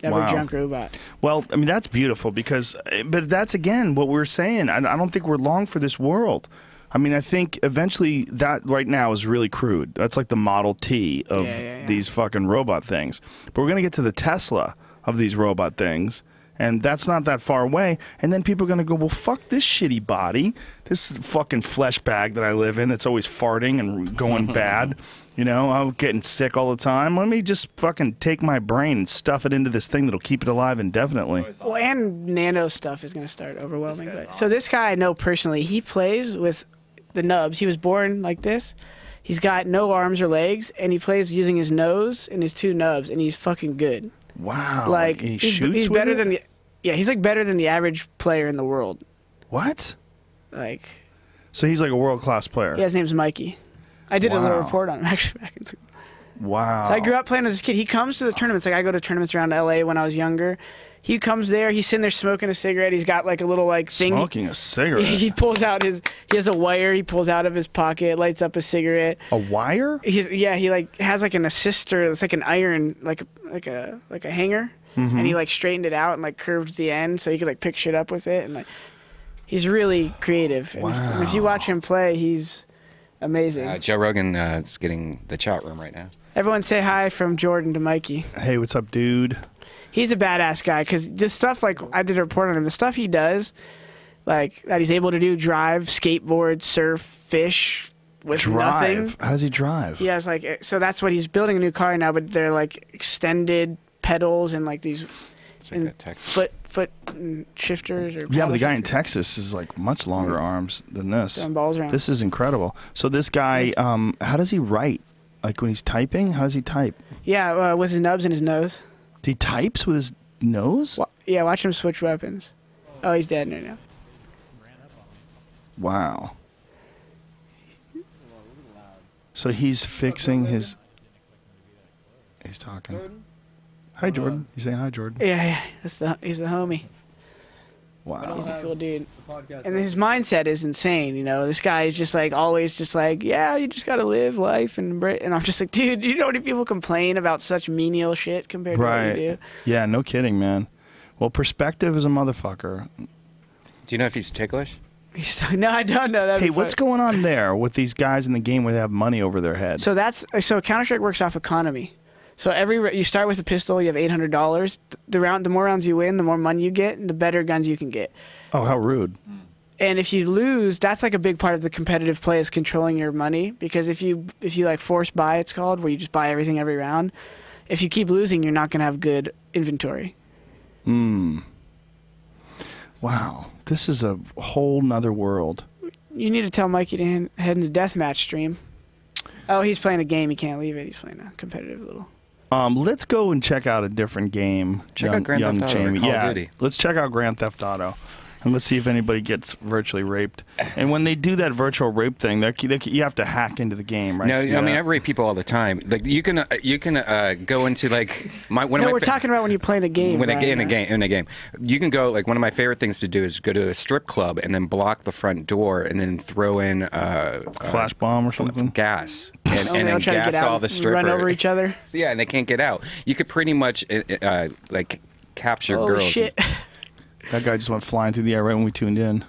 Never Wow. drunk robot. Well, I mean, that's beautiful because, but that's again what we're saying. I don't think we're long for this world. I mean, I think eventually that right now is really crude. That's like the Model T of these fucking robot things. But we're going to get to the Tesla of these robot things. And that's not that far away. And then people are going to go, well, fuck this shitty body. This fucking flesh bag that I live in that's always farting and going bad. You know, I'm getting sick all the time. Let me just fucking take my brain and stuff it into this thing that'll keep it alive indefinitely. Well, and nano stuff is going to start overwhelming. So this guy I know personally, he plays with the nubs. He was born like this. He's got no arms or legs, and he plays using his nose and his two nubs, and he's fucking good. Wow. Like he he's shoots with better it? than the he's like better than the average player in the world. What? Like So he's like a world-class player. yeah, his name's Mikey. I did a little Wow. report on him actually back in school. Wow. So I grew up playing as a kid. He comes to the tournaments. Like I go to tournaments around LA when I was younger. He comes there. He's sitting there smoking a cigarette. He's got like a little like thing. Smoking a cigarette. He pulls out his. He has a wire. He pulls out of his pocket. Lights up a cigarette. A wire? He like has like an assister. It's like an iron, like a hanger, Mm-hmm. and he like straightened it out and like curved the end so he could like pick shit up with it. And like he's really creative. And if you watch him play, he's amazing. Joe Rogan is getting the chat room right now. Everyone say hi from Jordan to Mikey. Hey, what's up, dude? He's a badass guy because just stuff like I did a report on him. The stuff he does, like that he's able to do: drive, skateboard, surf, fish with nothing. How does he drive? He has like so that's what he's building a new car now, but they're like extended pedals and like these foot shifters or Yeah, but paddle the guy in shifters. Texas is like much longer arms than this. Throwing balls around. This is incredible. So this guy, how does he write? Like when he's typing, how does he type? Yeah, with his nubs and his nose. He types with his nose? Yeah, watch him switch weapons. Oh, he's dead right now. Wow. So he's fixing his... He's talking. Hi, Jordan. You saying hi, Jordan? Yeah, he's a homie. Wow. He's a cool dude. And his mindset is insane, you know. This guy is just like always just like, yeah, you just gotta live life and I'm just like, dude, you know how many people complain about such menial shit compared to what you do? Yeah, no kidding, man. Well, perspective is a motherfucker. Do you know if he's ticklish? No, I don't know. That'd Hey, be what's fun. going on there with these guys in the game where they have money over their head? So Counter-Strike works off economy. So you start with a pistol, you have $800. The more rounds you win, the more money you get, and the better guns you can get. Oh, how rude. And if you lose, that's like a big part of the competitive play is controlling your money. Because if you like force buy, it's called, where you just buy everything every round. If you keep losing, you're not gonna have good inventory. Wow, this is a whole nother world. You need to tell Mikey to head into deathmatch stream. Oh, he's playing a game. He can't leave it. He's playing a competitive little. Let's go and check out a different game. Check out Grand Theft Auto or Call of Duty. Let's check out Grand Theft Auto. And let's see if anybody gets virtually raped. And when they do that virtual rape thing, you have to hack into the game, right? No, I mean I rape people all the time. Like you can go into like we're talking about when you're playing a game. In a game, you can go like one of my favorite things to do is go to a strip club and then block the front door and then throw in flash bomb or something, gas, and then gas all the strippers. Run over each other. Yeah, and they can't get out. You could pretty much like capture Holy girls. Shit. That guy just went flying through the air right when we tuned in.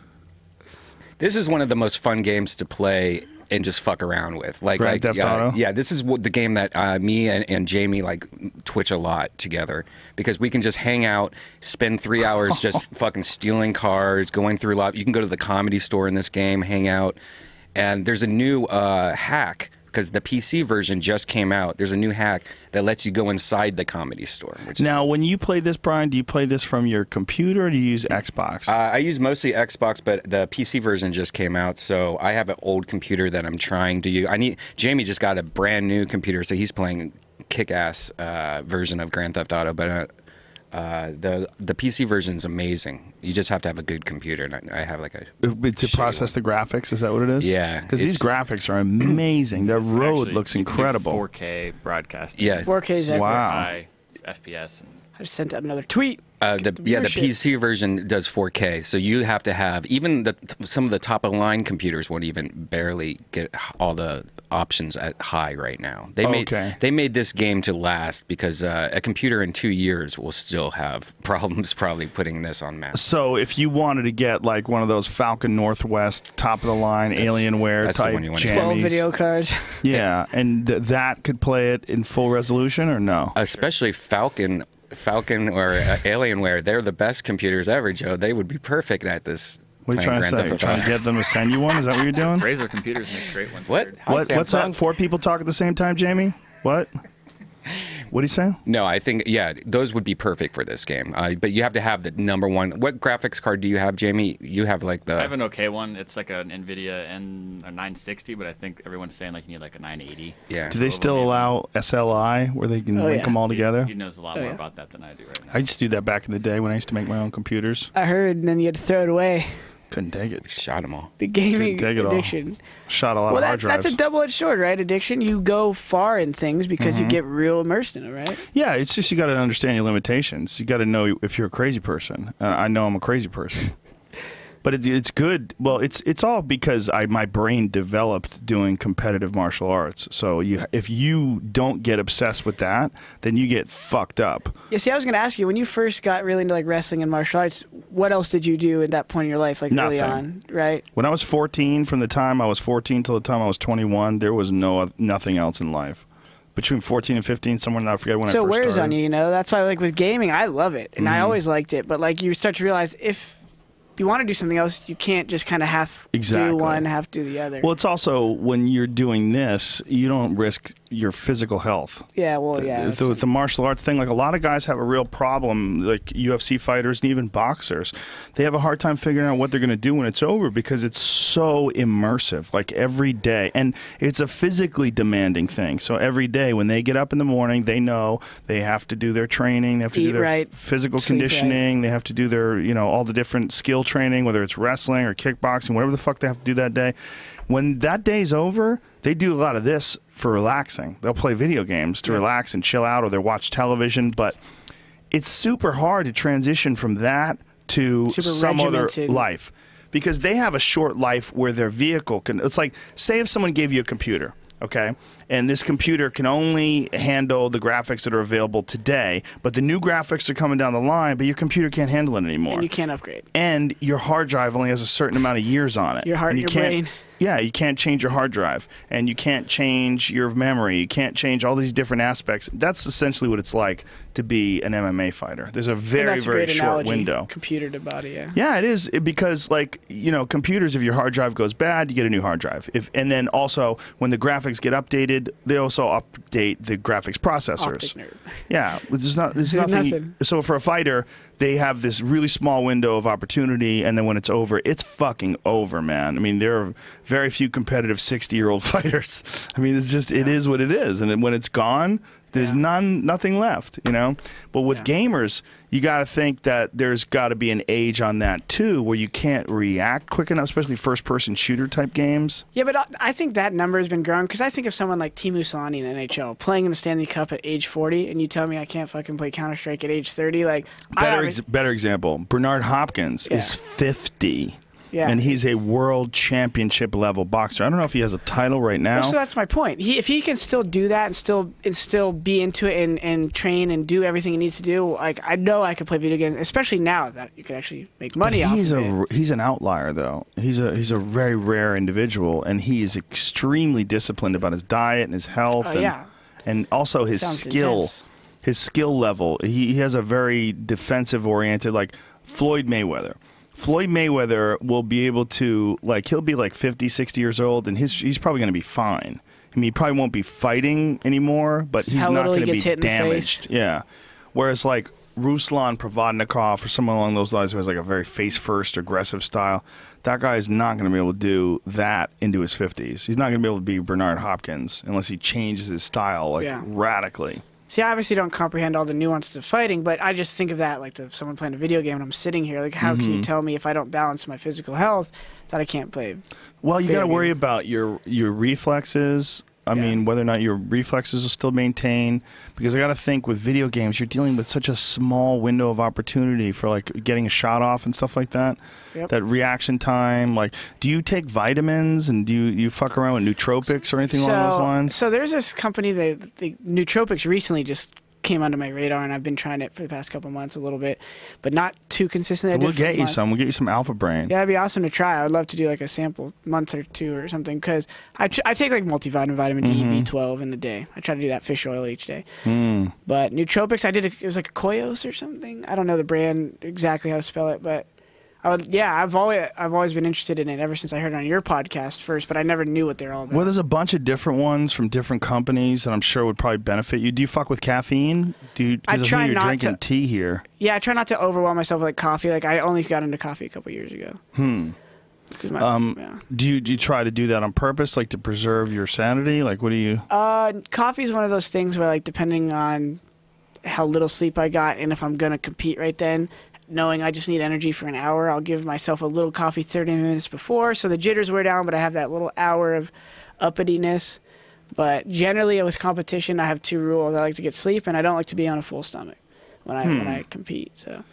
This is one of the most fun games to play and just fuck around with. Grand Theft Auto? Yeah, this is the game that me and Jamie like Twitch a lot together because we can just hang out, spend 3 hours just fucking stealing cars, going through a lot. You can go to the Comedy Store in this game, hang out, and there's a new hack. Because the PC version just came out. There's a new hack that lets you go inside the Comedy Store. Now, when you play this, Brian, do you play this from your computer or do you use Xbox? I use mostly Xbox, but the PC version just came out, so I have an old computer that I'm trying to use. Jamie just got a brand new computer, so he's playing kick-ass version of Grand Theft Auto, but the PC version is amazing. You just have to have a good computer, and I have like a to process the graphics. Is that what it is? Yeah, because these graphics are amazing. The road looks incredible. 4K broadcast. Yeah, 4K is high FPS. I just sent out another tweet. The PC version does 4K, so you have to have even some of the top of line computers won't even barely get all the options at high right now. They made this game to last because a computer in 2 years will still have problems probably putting this on mass. So if you wanted to get like one of those Falcon Northwest top of the line Alienware type jammies, 12 video cards. Yeah, and that could play it in full resolution or no? Especially Falcon or Alienware, they're the best computers ever, Joe. They would be perfect at this. What are you trying to say? You're trying to get them to send you one? Is that what you're doing? Razer computers makes great ones. What's that? 4 people talk at the same time, Jamie? What? What do you say? No, I think, yeah, those would be perfect for this game. But you have to have the #1. What graphics card do you have, Jamie? You have like the... I have an okay one. It's like an NVIDIA a 960, but I think everyone's saying like you need like a 980. Yeah. Do they still allow SLI where they can link them all together? He knows a lot more about that than I do right now. I used to do that back in the day when I used to make my own computers. I heard, and then you had to throw it away. Couldn't take it. Shot them all. The gaming addiction. Shot a lot of hard drives. That's a double-edged sword, right? Addiction. You go far in things because you get real immersed in it, right? Yeah, it's just you got to understand your limitations. You got to know if you're a crazy person. I know I'm a crazy person. But it's good. Well, it's all because my brain developed doing competitive martial arts. So if you don't get obsessed with that, then you get fucked up. Yeah, see, I was going to ask you, when you first got really into like wrestling and martial arts, what else did you do at that point in your life, like early on, right? When I was 14, from the time I was 14 till the time I was 21, there was nothing else in life. Between 14 and 15, somewhere, I forget when I first started. So wears on you, you know? That's why, like, with gaming, I love it, and I always liked it. But, like, you start to realize if you want to do something else, you can't just kind of half do one, half do the other. Well, it's also, when you're doing this, you don't risk your physical health. Yeah, well, The martial arts thing, like a lot of guys have a real problem, like UFC fighters and even boxers. They have a hard time figuring out what they're going to do when it's over because it's so immersive, like every day. And it's a physically demanding thing. So every day when they get up in the morning, they know they have to do their training, they have to do their physical conditioning, they have to do their, all the different skill training, whether it's wrestling or kickboxing, whatever the fuck they have to do that day. When that day's over, they do a lot of this for relaxing. They'll play video games to relax and chill out, or they'll watch television. But it's super hard to transition from that to Super some other regimented. life. Because they have a short life where their vehicle can, it's like, say if someone gave you a computer, okay, and this computer can only handle the graphics that are available today, but the new graphics are coming down the line, but your computer can't handle it anymore. And you can't upgrade. And your hard drive only has a certain amount of years on it. Your heart, and you your can't, brain. Yeah, you can't change your hard drive, and you can't change your memory. You can't change all these different aspects. That's essentially what it's like to be an MMA fighter. There's a very, very short window. Computer to body, yeah. Yeah, it is because, like, you know, computers. If your hard drive goes bad, you get a new hard drive. And then also when the graphics get updated, they also update the graphics processors. Optic nerd. Yeah, there's nothing. So for a fighter, they have this really small window of opportunity, and then when it's over, it's fucking over, man. I mean, there are very few competitive 60-year-old fighters. I mean, it's just it is what it is, and when it's gone, there's nothing left, you know. But with gamers, you got to think that there's got to be an age on that too, where you can't react quick enough, especially first-person shooter type games. Yeah, but I think that number has been growing because I think of someone like Teemu Selanne in the NHL playing in the Stanley Cup at age 40, and you tell me I can't fucking play Counter-Strike at age 30. Like, Better example, Bernard Hopkins is 50. Yeah. And he's a world championship level boxer. I don't know if he has a title right now. Well, so that's my point. If he can still do that and still be into it and train and do everything he needs to do, like, I know I could play video games, especially now that you can actually make money off of it. He's an outlier though. He's a very rare individual, and he is extremely disciplined about his diet and his health. And also his skill. Intense. His skill level. He has a very defensive oriented, like Floyd Mayweather. Floyd Mayweather will be able to, like, he'll be like 50, 60 years old, and he's probably going to be fine. I mean, he probably won't be fighting anymore, but he's not going to be damaged. Yeah. Whereas, like, Ruslan Provodnikov or someone along those lines who has, like, a very face-first, aggressive style, that guy is not going to be able to do that into his 50s. He's not going to be able to be Bernard Hopkins unless he changes his style, like, radically. See, I obviously don't comprehend all the nuances of fighting, but I just think of that like to someone playing a video game and I'm sitting here. Like, how can you tell me if I don't balance my physical health that I can't play? Well, you got to worry about your reflexes. I mean, whether or not your reflexes will still maintain. Because I got to think with video games, you're dealing with such a small window of opportunity for, like, getting a shot off and stuff like that. Yep. That reaction time. Like, do you take vitamins and do you fuck around with nootropics or anything along those lines? So there's this company, the nootropics recently just came onto my radar, and I've been trying it for the past couple months a little bit, but not too consistently. We'll get you some. We'll get you some Alpha Brain. Yeah, it'd be awesome to try. I would love to do like a sample month or two or something, because I take like multivitamin, vitamin D, B12 in the day. I try to do that fish oil each day. But nootropics, it was like a Koyos or something. I don't know the brand exactly how to spell it, but I've always been interested in it ever since I heard it on your podcast first, but I never knew what they're all about. Well, there's a bunch of different ones from different companies that I'm sure would probably benefit you. Do you fuck with caffeine? I try you're not drinking tea here. Yeah, I try not to overwhelm myself with like coffee. Like, I only got into coffee a couple years ago. Do you try to do that on purpose, like to preserve your sanity? Like, what do you? Coffee is one of those things where, like, depending on how little sleep I got and if I'm gonna compete right then, knowing I just need energy for an hour, I'll give myself a little coffee 30 minutes before, so the jitters wear down, but I have that little hour of uppityness. But generally, with competition, I have two rules. I like to get sleep, and I don't like to be on a full stomach when I compete. So.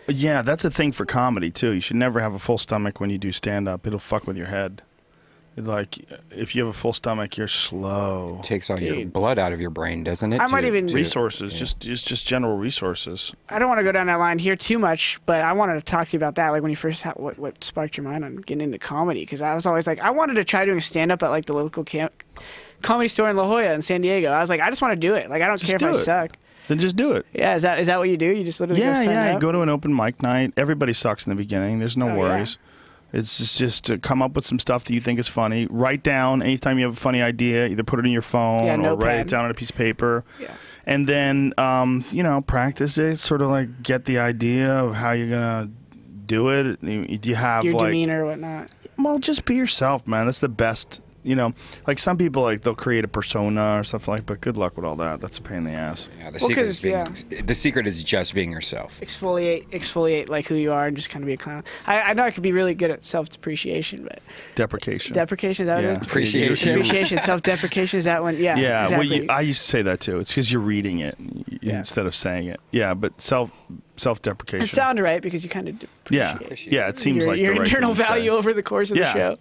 Yeah, that's a thing for comedy too. You should never have a full stomach when you do stand-up. It'll fuck with your head. Like, if you have a full stomach, you're slow. It takes all your blood out of your brain, doesn't it? I might even resources, just general resources. I don't want to go down that line here too much, but I wanted to talk to you about that. Like, when you first what sparked your mind on getting into comedy? Because I was always like, I wanted to try doing stand-up at like the local comedy store in La Jolla in San Diego. I was like, I just want to do it. Like, I don't care if I suck. Then just do it. Yeah, is that what you do? You just literally go sign up? You go to an open mic night. Everybody sucks in the beginning. There's no worries. Yeah. It's just to come up with some stuff that you think is funny. Write down anytime you have a funny idea. Either put it in your phone or write it down on a piece of paper. Yeah. And then, practice it. Sort of like get the idea of how you're gonna do it. Do you have your demeanor or whatnot? Well, just be yourself, man. That's the best. Like some people, like they'll create a persona or stuff like. But good luck with all that. That's a pain in the ass. Yeah, the secret is just being yourself. Exfoliate like who you are and just kind of be a clown. I know I could be really good at self-depreciation, but deprecation. Deprecation, is that what it is? Appreciation. Self-deprecation, is that one? Yeah. Yeah. Exactly. Well, I used to say that too. It's because you're reading it instead of saying it. Yeah, but self-deprecation. It sounded right because you kind of yeah, it seems like your the right internal thing to value say. over the course of the show.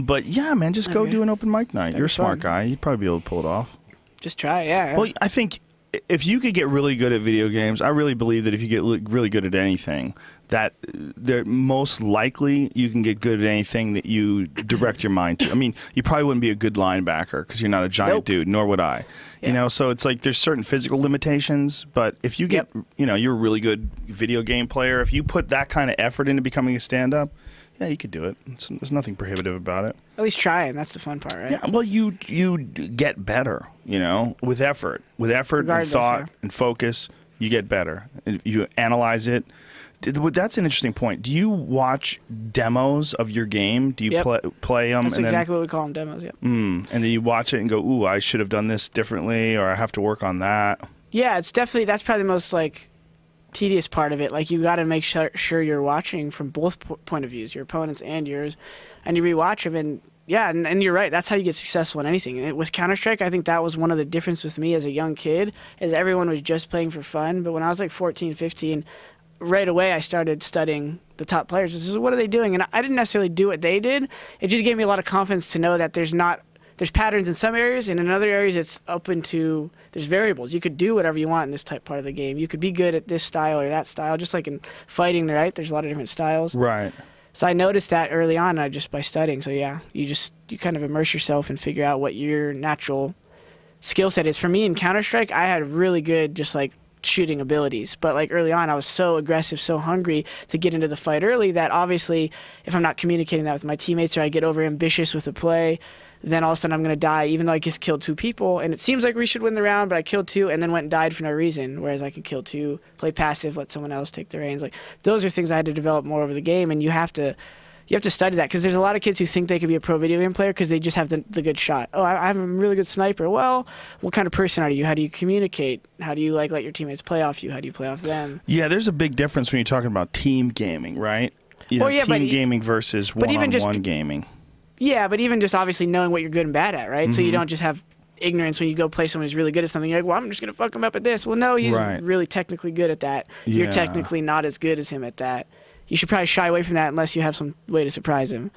But yeah, man, just go do an open mic night. You're a smart guy. You'd probably be able to pull it off. Just try, yeah. Well, I think if you could get really good at video games, I really believe that if you get really good at anything, that they're most likely you can get good at anything that you direct your mind to. I mean, you probably wouldn't be a good linebacker because you're not a giant dude, nor would I. You know, so it's like there's certain physical limitations, but if you get, you know, you're a really good video game player, if you put that kind of effort into becoming a stand-up, yeah, you could do it. There's nothing prohibitive about it. At least trying. That's the fun part, right? Yeah, well, you get better, you know, with effort. With effort Regardless, and thought and focus, you get better. If you analyze it. That's an interesting point. Do you watch demos of your game? Do you play them? That's exactly what we call them, demos, and then you watch it and go, ooh, I should have done this differently, or I have to work on that. Yeah, it's definitely, that's probably the most, like, tedious part of it. Like, you got to make sure you're watching from both point of views, your opponents and yours, and you rewatch them, and yeah, and you're right, that's how you get successful in anything. And with Counter-Strike, I think that was one of the differences with me as a young kid, is everyone was just playing for fun, but when I was like 14, 15, right away I started studying the top players. This is, what are they doing? And I didn't necessarily do what they did. It just gave me a lot of confidence to know that there's patterns in some areas, and in other areas it's open to, there's variables. You could do whatever you want in this part of the game. You could be good at this style or that style, just like in fighting, right? There's a lot of different styles. Right. So I noticed that early on, just by studying. So yeah, you kind of immerse yourself and figure out what your natural skill set is. For me in Counter-Strike, I had really good just like shooting abilities, but like early on I was so aggressive, so hungry to get into the fight early that obviously if I'm not communicating that with my teammates, or I get over ambitious with a play, then all of a sudden I'm going to die, even though I just killed 2 people and it seems like we should win the round, but I killed 2 and then went and died for no reason, whereas I can kill 2, play passive, let someone else take the reins. Like, those are things I had to develop more over the game, and you have to study that, because there's a lot of kids who think they could be a pro video game player because they just have the good shot. Oh, I'm a really good sniper. Well, what kind of person are you? How do you communicate? How do you let your teammates play off you? How do you play off them? Yeah, there's a big difference when you're talking about team gaming, right? You know, team gaming versus one-on-one gaming. Yeah, but even just obviously knowing what you're good and bad at, right? So you don't just have ignorance when you go play someone who's really good at something. You're like, well, I'm just going to fuck him up at this. Well, no, he's really technically good at that. Yeah. You're technically not as good as him at that. You should probably shy away from that unless you have some way to surprise him.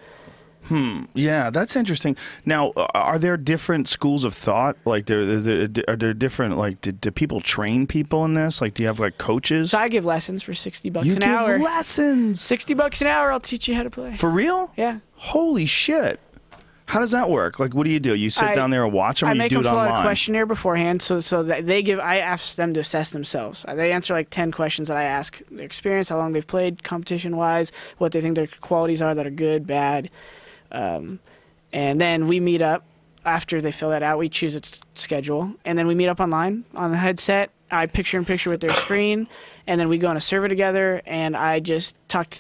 Yeah, that's interesting. Now, are there different schools of thought? Like, are there different, like, do people train people in this? Like, do you have, like, coaches? So I give lessons for $60 you an hour. You give lessons? $60 an hour, I'll teach you how to play. For real? Yeah. Holy shit. How does that work? Like, what do? You sit down there and watch them, or you do it online? I make them fill out a questionnaire beforehand, so that I ask them to assess themselves. They answer like 10 questions that I ask: their experience, how long they've played, competition-wise, what they think their qualities are that are good, bad, and then we meet up after they fill that out. We choose a schedule, and then we meet up online on the headset. I picture-in-picture with their screen, and then we go on a server together, and I just talk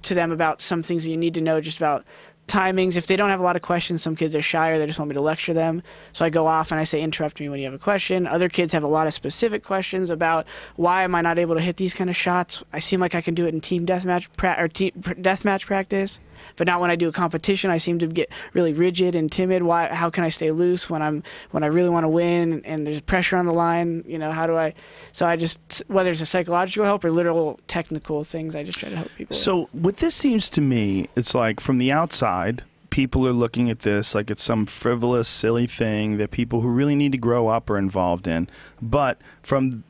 to them about some things that you need to know, just about timings. If they don't have a lot of questions, some kids are shy or they just want me to lecture them, so I go off and I say, interrupt me when you have a question. Other kids have a lot of specific questions about why am I not able to hit these kind of shots. I seem like I can do it in team deathmatch deathmatch practice, but not when I do a competition. I seem to get really rigid and timid. How can I stay loose when I really want to win and there's pressure on the line? You know, how do I? So I just, whether it's a psychological help or literal technical things, I just try to help people. So what this seems to me, it's like from the outside, people are looking at this like it's some frivolous, silly thing that people who really need to grow up are involved in. But from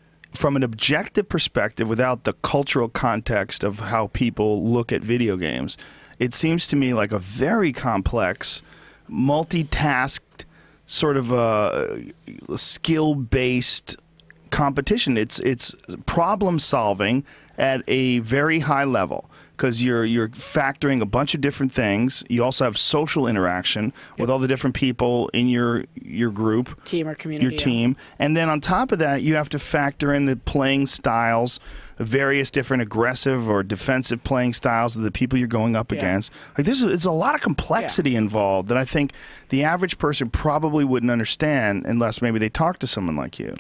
an objective perspective, without the cultural context of how people look at video games, it seems to me like a very complex, multitasked, sort of a skill-based competition. It's problem solving at a very high level, because you're factoring a bunch of different things. You also have social interaction with all the different people in your group, team or community, your team, and then on top of that, you have to factor in the playing styles, the various different aggressive or defensive playing styles of the people you're going up against. Like, it's a lot of complexity involved that I think the average person probably wouldn't understand unless maybe they talk to someone like you.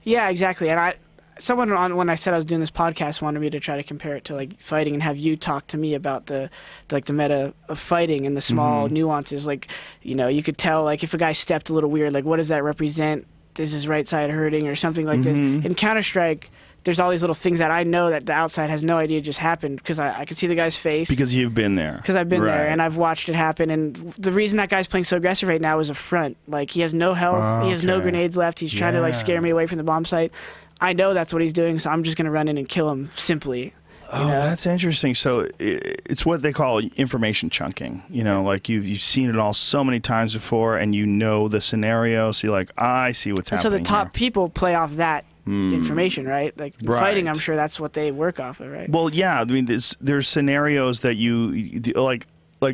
Yeah, exactly. And someone when I said I was doing this podcast wanted me to try to compare it to like fighting and have you talk to me about the meta of fighting and the small nuances. Like, you know, you could tell like if a guy stepped a little weird, like what does that represent? Is his right side hurting or something like this? In Counter-Strike, there's all these little things that I know that the outside has no idea just happened because I can see the guy's face. Because you've been there. Because I've been there and I've watched it happen. And the reason that guy's playing so aggressive right now is a front. Like, he has no health. He has no grenades left. He's trying to, like, scare me away from the bomb site. I know that's what he's doing, so I'm just going to run in and kill him simply. Oh, that's interesting. So it's what they call information chunking. You know, like you've seen it all so many times before, and you know the scenario. So you're like, I see what's happening. So the top here. people play off that information, right? Like fighting, I'm sure that's what they work off of, right? Well, yeah. I mean, there's scenarios that you like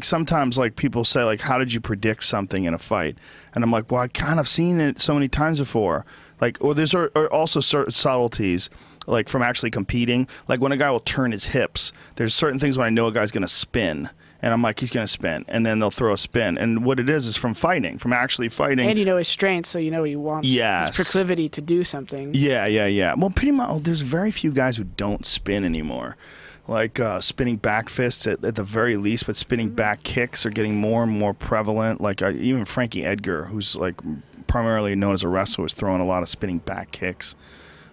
sometimes like people say like, how did you predict something in a fight? And I'm like, well, I kind of seen it so many times before. Like, or there's also certain subtleties. Like from actually competing, like when a guy will turn his hips, there's certain things when I know a guy's going to spin, and I'm like, he's going to spin, and then they'll throw a spin. And what it is from fighting, from actually fighting. And you know his strengths, so you know what he wants. Yes. His proclivity to do something. Yeah. Well, pretty much, there's very few guys who don't spin anymore. Like spinning back fists at the very least, but spinning back kicks are getting more and more prevalent. Like even Frankie Edgar, who's like primarily known as a wrestler, was throwing a lot of spinning back kicks.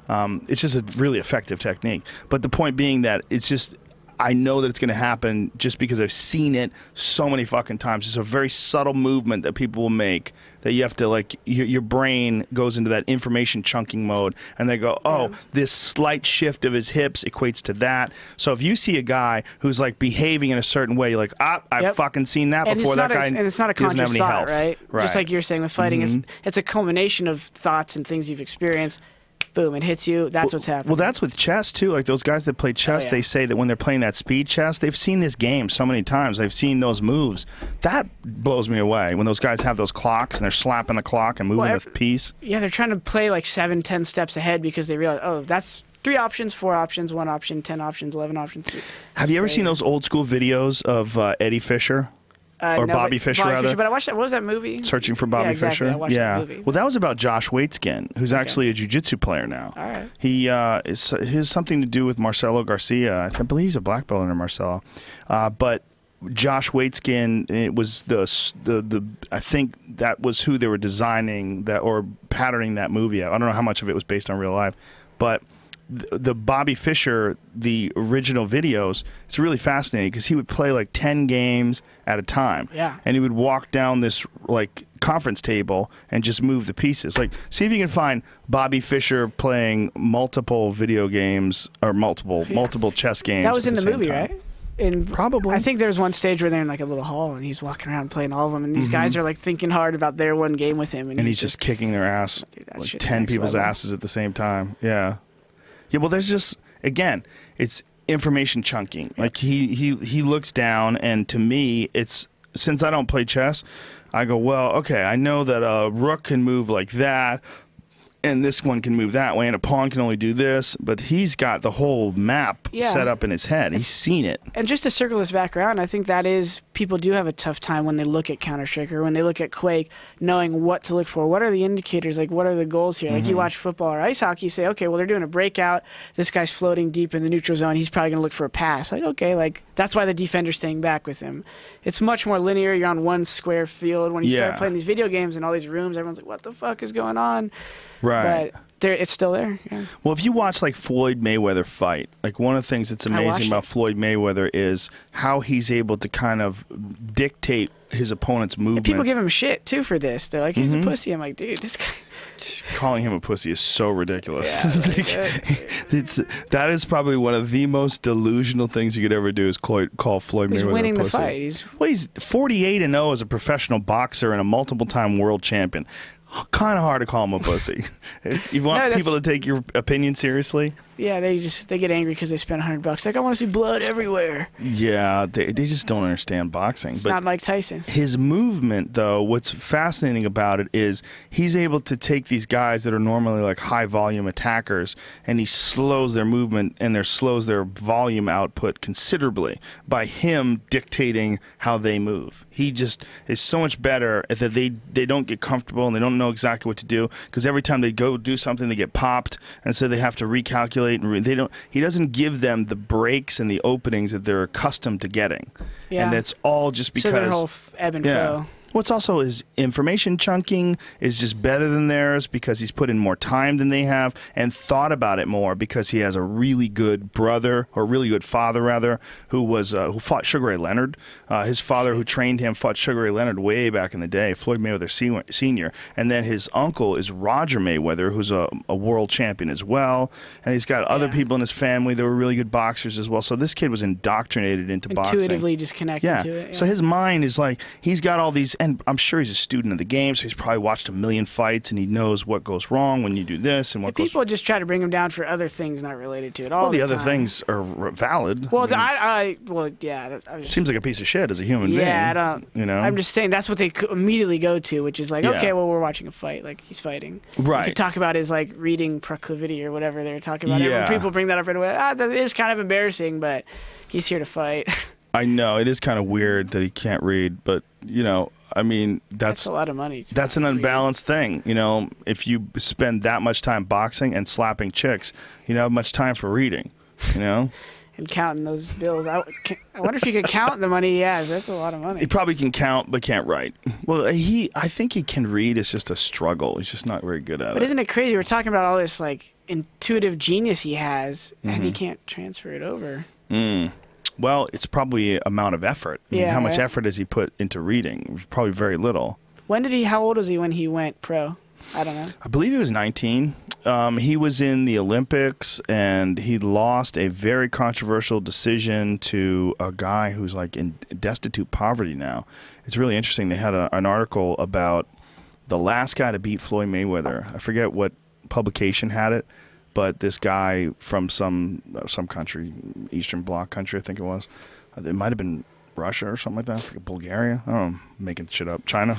It's just a really effective technique. But the point being that it's just, I know that it's going to happen just because I've seen it so many fucking times. It's a very subtle movement that people will make that you have to, like, your brain goes into that information chunking mode, and they go, oh, this slight shift of his hips equates to that. So if you see a guy who's, like, behaving in a certain way, you're like, I've fucking seen that before. That guy and it's not a doesn't have conscious any thought, health. right? Just like you're saying with fighting, it's a culmination of thoughts and things you've experienced. Boom, it hits you. That's what's happening. Well, that's with chess, too. Like those guys that play chess, they say that when they're playing that speed chess, they've seen this game so many times. They've seen those moves. That blows me away. When those guys have those clocks and they're slapping the clock and moving the piece. Yeah, they're trying to play like 7, 10 steps ahead because they realize, oh, that's 3 options, 4 options, 1 option, 10 options, 11 options. Have you ever seen those old school videos of Eddie Fisher? Or no, Bobby Fisher, rather. But I watched that. What was that movie? Searching for Bobby exactly. Fisher. I watched that movie. Well, that was about Josh Waitskin, who's actually a jiu-jitsu player now. All right. He has something to do with Marcelo Garcia. I believe he's a black belt under Marcelo. But Josh Waitskin, it was the I think that was who they were designing that or patterning that movie. I don't know how much of it was based on real life, but the Bobby Fischer, the original videos, it's really fascinating because he would play like 10 games at a time. Yeah. And he would walk down this like conference table and just move the pieces. Like, see if you can find Bobby Fischer playing multiple video games or multiple chess games. That was in the movie, time. right? Probably. I think there's one stage where they're in like a little hall and he's walking around playing all of them, and these guys are like thinking hard about their one game with him, and he's just kicking their ass, like 10 people's asses at the same time. Yeah. Yeah, well, there's just, again, it's information chunking. Like, he looks down, and to me, it's, since I don't play chess, I go, well, okay, I know that a rook can move like that, and this one can move that way, and a pawn can only do this, but he's got the whole map set up in his head. He's seen it. And just to circle this back around, I think that is, people do have a tough time when they look at Counter-Strike or when they look at Quake, knowing what to look for. What are the indicators? Like, what are the goals here? Like, you watch football or ice hockey, you say, okay, well, they're doing a breakout. This guy's floating deep in the neutral zone. He's probably going to look for a pass. Like, okay, like, that's why the defender's staying back with him. It's much more linear. You're on one square field. When you start playing these video games in all these rooms, everyone's like, what the fuck is going on? Right. But it's still there. Yeah. Well, if you watch like Floyd Mayweather fight, like one of the things that's amazing about Floyd Mayweather is how he's able to kind of dictate his opponent's movements. And people give him shit too for this. They're like, he's a pussy. I'm like, dude, this guy. Calling him a pussy is so ridiculous. That is probably one of the most delusional things you could ever do is call Floyd Mayweather a pussy. He's winning the fight. He's 48-0 as a professional boxer and a multiple-time world champion. Kind of hard to call him a pussy. If you want people to take your opinion seriously. Yeah, they get angry because they spend $100. Like, I want to see blood everywhere. Yeah, they just don't understand boxing. It's not Mike Tyson. His movement, though, what's fascinating about it is he's able to take these guys that are normally like high volume attackers, and he slows their movement and slows their volume output considerably by him dictating how they move. He just is so much better at that they don't get comfortable and they don't know exactly what to do because every time they go do something they get popped, and so they have to recalculate. And he doesn't give them the breaks and the openings that they're accustomed to getting. Yeah. And that's all just because. So their whole ebb and flow. What's also his information chunking is just better than theirs because he's put in more time than they have and thought about it more because he has a really good brother, or really good father rather, who fought Sugar Ray Leonard. His father, who trained him, fought Sugar Ray Leonard way back in the day, Floyd Mayweather Sr. And then his uncle is Roger Mayweather, who's a world champion as well. And he's got other people in his family that were really good boxers as well. So this kid was indoctrinated into boxing. Intuitively just connected to it. So his mind is like, he's got all these, and I'm sure he's a student of the game, so he's probably watched a million fights, and he knows what goes wrong when you do this and what goes. People just try to bring him down for other things not related to it. All the other things are valid. Well, it seems like a piece of shit as a human being. Yeah, I don't. You know, I'm just saying that's what they immediately go to, which is like, okay, well, we're watching a fight, like he's fighting. Right. You could talk about his like reading proclivity or whatever they're talking about. Yeah. People bring that up right away. That is kind of embarrassing, but he's here to fight. I know it is kind of weird that he can't read, but you know, I mean, that's a lot of money. That's an unbalanced thing. You know, if you spend that much time boxing and slapping chicks, you don't have much time for reading. You know. And counting those bills. I wonder if you could count the money he has. That's a lot of money. He probably can count, but can't write. Well, I think he can read. It's just a struggle. He's just not very good at it. But isn't it crazy? We're talking about all this like intuitive genius he has, and he can't transfer it over. Well, it's probably amount of effort. I mean, how much effort has he put into reading? Probably very little. How old was he when he went pro? I don't know. I believe he was 19. He was in the Olympics, and he lost a very controversial decision to a guy who's like in destitute poverty now. It's really interesting. They had an article about the last guy to beat Floyd Mayweather. I forget what publication had it, but this guy from some country, Eastern Bloc country, I think it was. It might have been Russia or something like that. Like Bulgaria. I don't know, making shit up. China.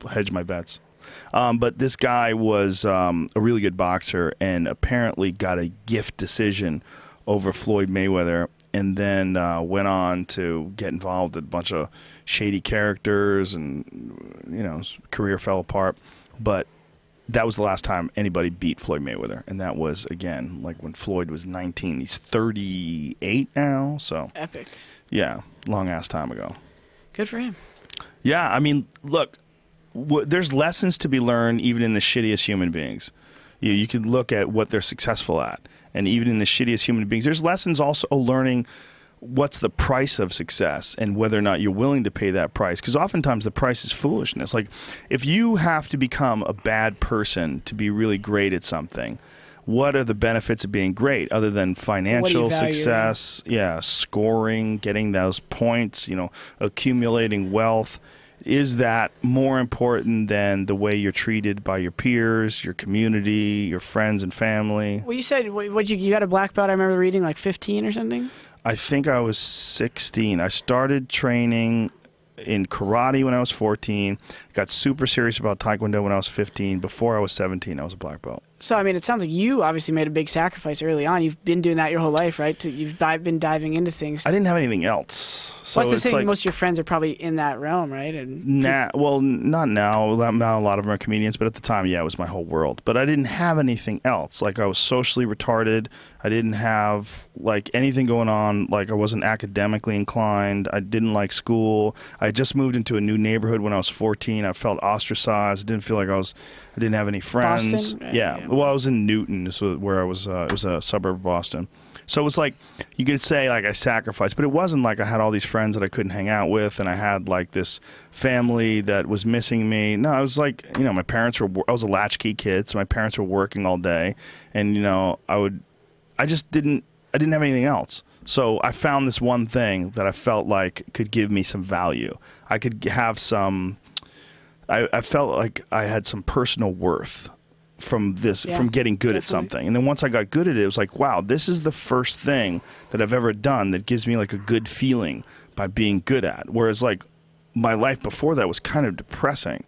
Hedge my bets. But this guy was a really good boxer and apparently got a gift decision over Floyd Mayweather, and then went on to get involved in a bunch of shady characters, and you know, his career fell apart. But that was the last time anybody beat Floyd Mayweather, and that was, again, like when Floyd was 19. He's 38 now, so epic. Yeah, long ass time ago. Good for him. Yeah, I mean, look. There's lessons to be learned even in the shittiest human beings. You can look at what they're successful at, and even in the shittiest human beings, there's lessons also learning what's the price of success and whether or not you're willing to pay that price. Because oftentimes the price is foolishness. Like if you have to become a bad person to be really great at something, what are the benefits of being great other than financial success? Yeah, scoring, getting those points, you know, accumulating wealth. Is that more important than the way you're treated by your peers, your community, your friends and family? Well, you said you got a black belt. I remember reading like 15 or something. I think I was 16. I started training in karate when I was 14. Got super serious about taekwondo when I was 15. Before I was 17, I was a black belt. So, I mean, it sounds like you obviously made a big sacrifice early on. You've been doing that your whole life, right? You've been diving into things. I didn't have anything else. So what's the thing? Like, most of your friends are probably in that realm, right? Well, not now. Now a lot of them are comedians, but at the time, yeah, it was my whole world. But I didn't have anything else. Like, I was socially retarded. I didn't have, like, anything going on. Like, I wasn't academically inclined. I didn't like school. I just moved into a new neighborhood when I was 14. I felt ostracized. I didn't feel like I didn't have any friends. Boston? Yeah. Well, I was in Newton, where I was. It was a suburb of Boston. So it was like, you could say like I sacrificed, but it wasn't like I had all these friends that I couldn't hang out with, and I had like this family that was missing me. No, I was like, you know, I was a latchkey kid, so my parents were working all day, and you know, I didn't have anything else. So I found this one thing that I felt like could give me some value. I could have some. I felt like I had some personal worth from getting good at something. And then once I got good at it, it was like, wow, this is the first thing that I've ever done that gives me like a good feeling by being good at. Whereas like my life before that was kind of depressing.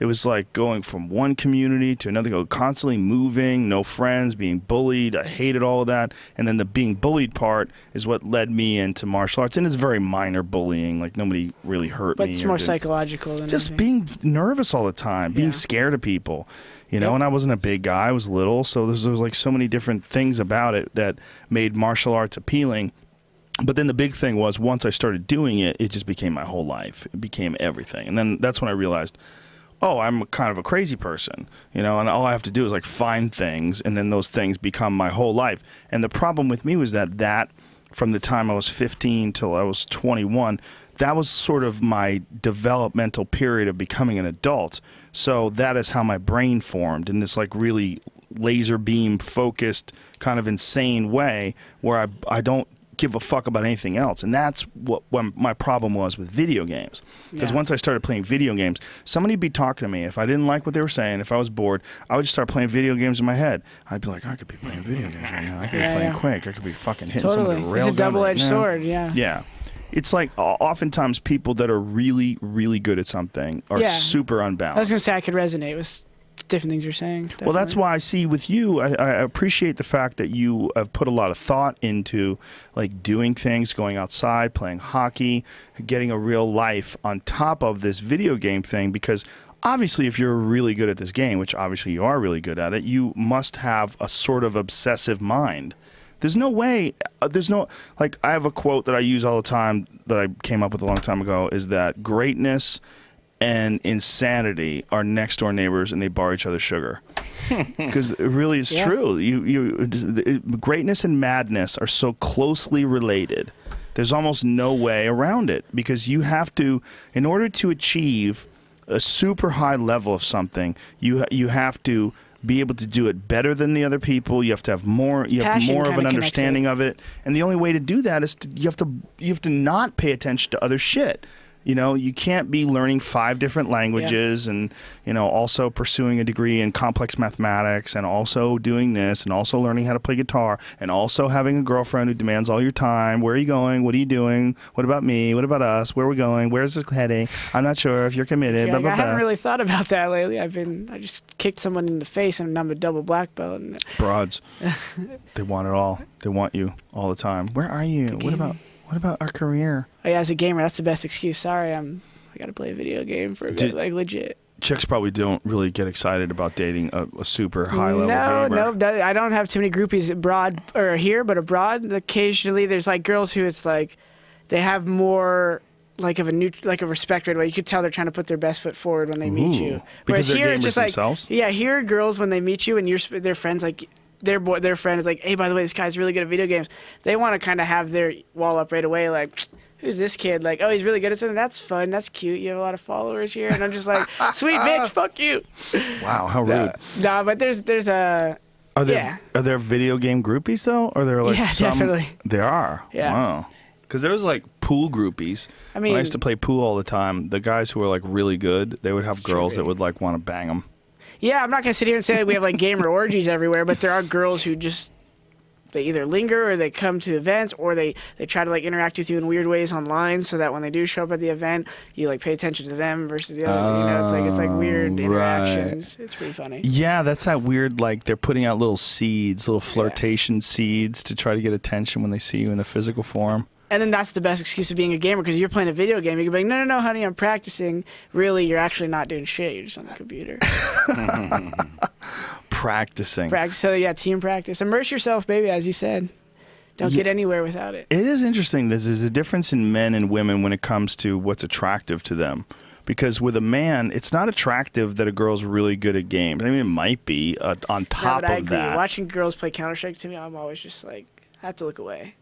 It was like going from one community to another, constantly moving, no friends, being bullied. I hated all of that. And then the being bullied part is what led me into martial arts. And it's very minor bullying. Like, nobody really hurt me. But it's more psychological than just anything. Being nervous all the time, being scared of people. You know, and I wasn't a big guy. I was little. So there was like so many different things about it that made martial arts appealing. But then the big thing was once I started doing it, it just became my whole life. It became everything. And then that's when I realized, oh, I'm kind of a crazy person, you know, and all I have to do is like find things, and then those things become my whole life. And the problem with me was that from the time I was 15 till I was 21, that was sort of my developmental period of becoming an adult. So that is how my brain formed in this like really laser beam focused kind of insane way where I don't give a fuck about anything else. And that's what my problem was with video games. Because once I started playing video games, somebody would be talking to me. If I didn't like what they were saying, if I was bored, I would just start playing video games in my head. I'd be like, I could be playing video games right now. I could be playing Quake. I could be fucking hitting somebody with a railgun. It's a double-edged sword, Yeah. It's like oftentimes people that are really, really good at something are super unbalanced. I was going to say I could resonate with different things you're saying. Definitely. Well, that's why I see with you, I appreciate the fact that you have put a lot of thought into like doing things, going outside, playing hockey, getting a real life on top of this video game thing, because obviously if you're really good at this game, which obviously you are really good at it, you must have a sort of obsessive mind. There's no way, like I have a quote that I use all the time that I came up with a long time ago, is that greatness and insanity are next door neighbors and they borrow each other's sugar. Because it really is true. Greatness and madness are so closely related. There's almost no way around it, because you have to, in order to achieve a super high level of something, you have to be able to do it better than the other people. You have to have more. You have more of an understanding of it, and the only way to do that is you have to not pay attention to other shit. You know, you can't be learning 5 different languages and, you know, also pursuing a degree in complex mathematics and also doing this and also learning how to play guitar and also having a girlfriend who demands all your time. Where are you going? What are you doing? What about me? What about us? Where are we going? Where's this heading? I'm not sure if you're committed. Blah, blah, I blah. haven't really thought about that lately. I just kicked someone in the face and I'm a double black belt. And Broads. They want it all. They want you all the time. Where are you? What about our career? Oh, yeah, as a gamer, that's the best excuse. Sorry, I got to play a video game for a bit, like legit. Chicks probably don't really get excited about dating a super high-level gamer. No, I don't have too many groupies abroad or here, but abroad, occasionally there's like girls who it's like they have more like of a respect right away. You could tell they're trying to put their best foot forward when they meet you. Because Whereas they're here, gamers just like themselves? yeah, here girls when they meet you and their friends like. Their friend is like, hey, by the way, this guy's really good at video games. They want to kind of have their wall up right away, like, who's this kid? Like, oh, he's really good at something. That's fun. That's cute. You have a lot of followers here. And I'm just like, sweet bitch, fuck you. Wow, how rude. No, but there's a... Are there video game groupies, though? Or there like definitely. There are? Yeah. Wow. Because there was like pool groupies. I mean... When I used to play pool all the time, the guys who were like really good, they would have girls that would like want to bang them. Yeah, I'm not going to sit here and say that we have like gamer orgies everywhere, but there are girls who just, they either linger or they come to events or they try to like interact with you in weird ways online so that when they do show up at the event, you like pay attention to them versus the other. You know, it's like weird interactions. It's pretty funny. Yeah, that's that weird, like they're putting out little seeds, little flirtation seeds to try to get attention when they see you in a physical form. And then that's the best excuse of being a gamer because you're playing a video game. You can be like, no, honey, I'm practicing. Really, you're actually not doing shit. You're just on the computer. Practicing. So, yeah, team practice. Immerse yourself, baby, as you said. Don't get anywhere without it. It is interesting. There's a difference in men and women when it comes to what's attractive to them. Because with a man, it's not attractive that a girl's really good at games. I mean, it might be on top but I of agree. that. Watching girls play Counter-Strike to me, I'm always just like, I have to look away.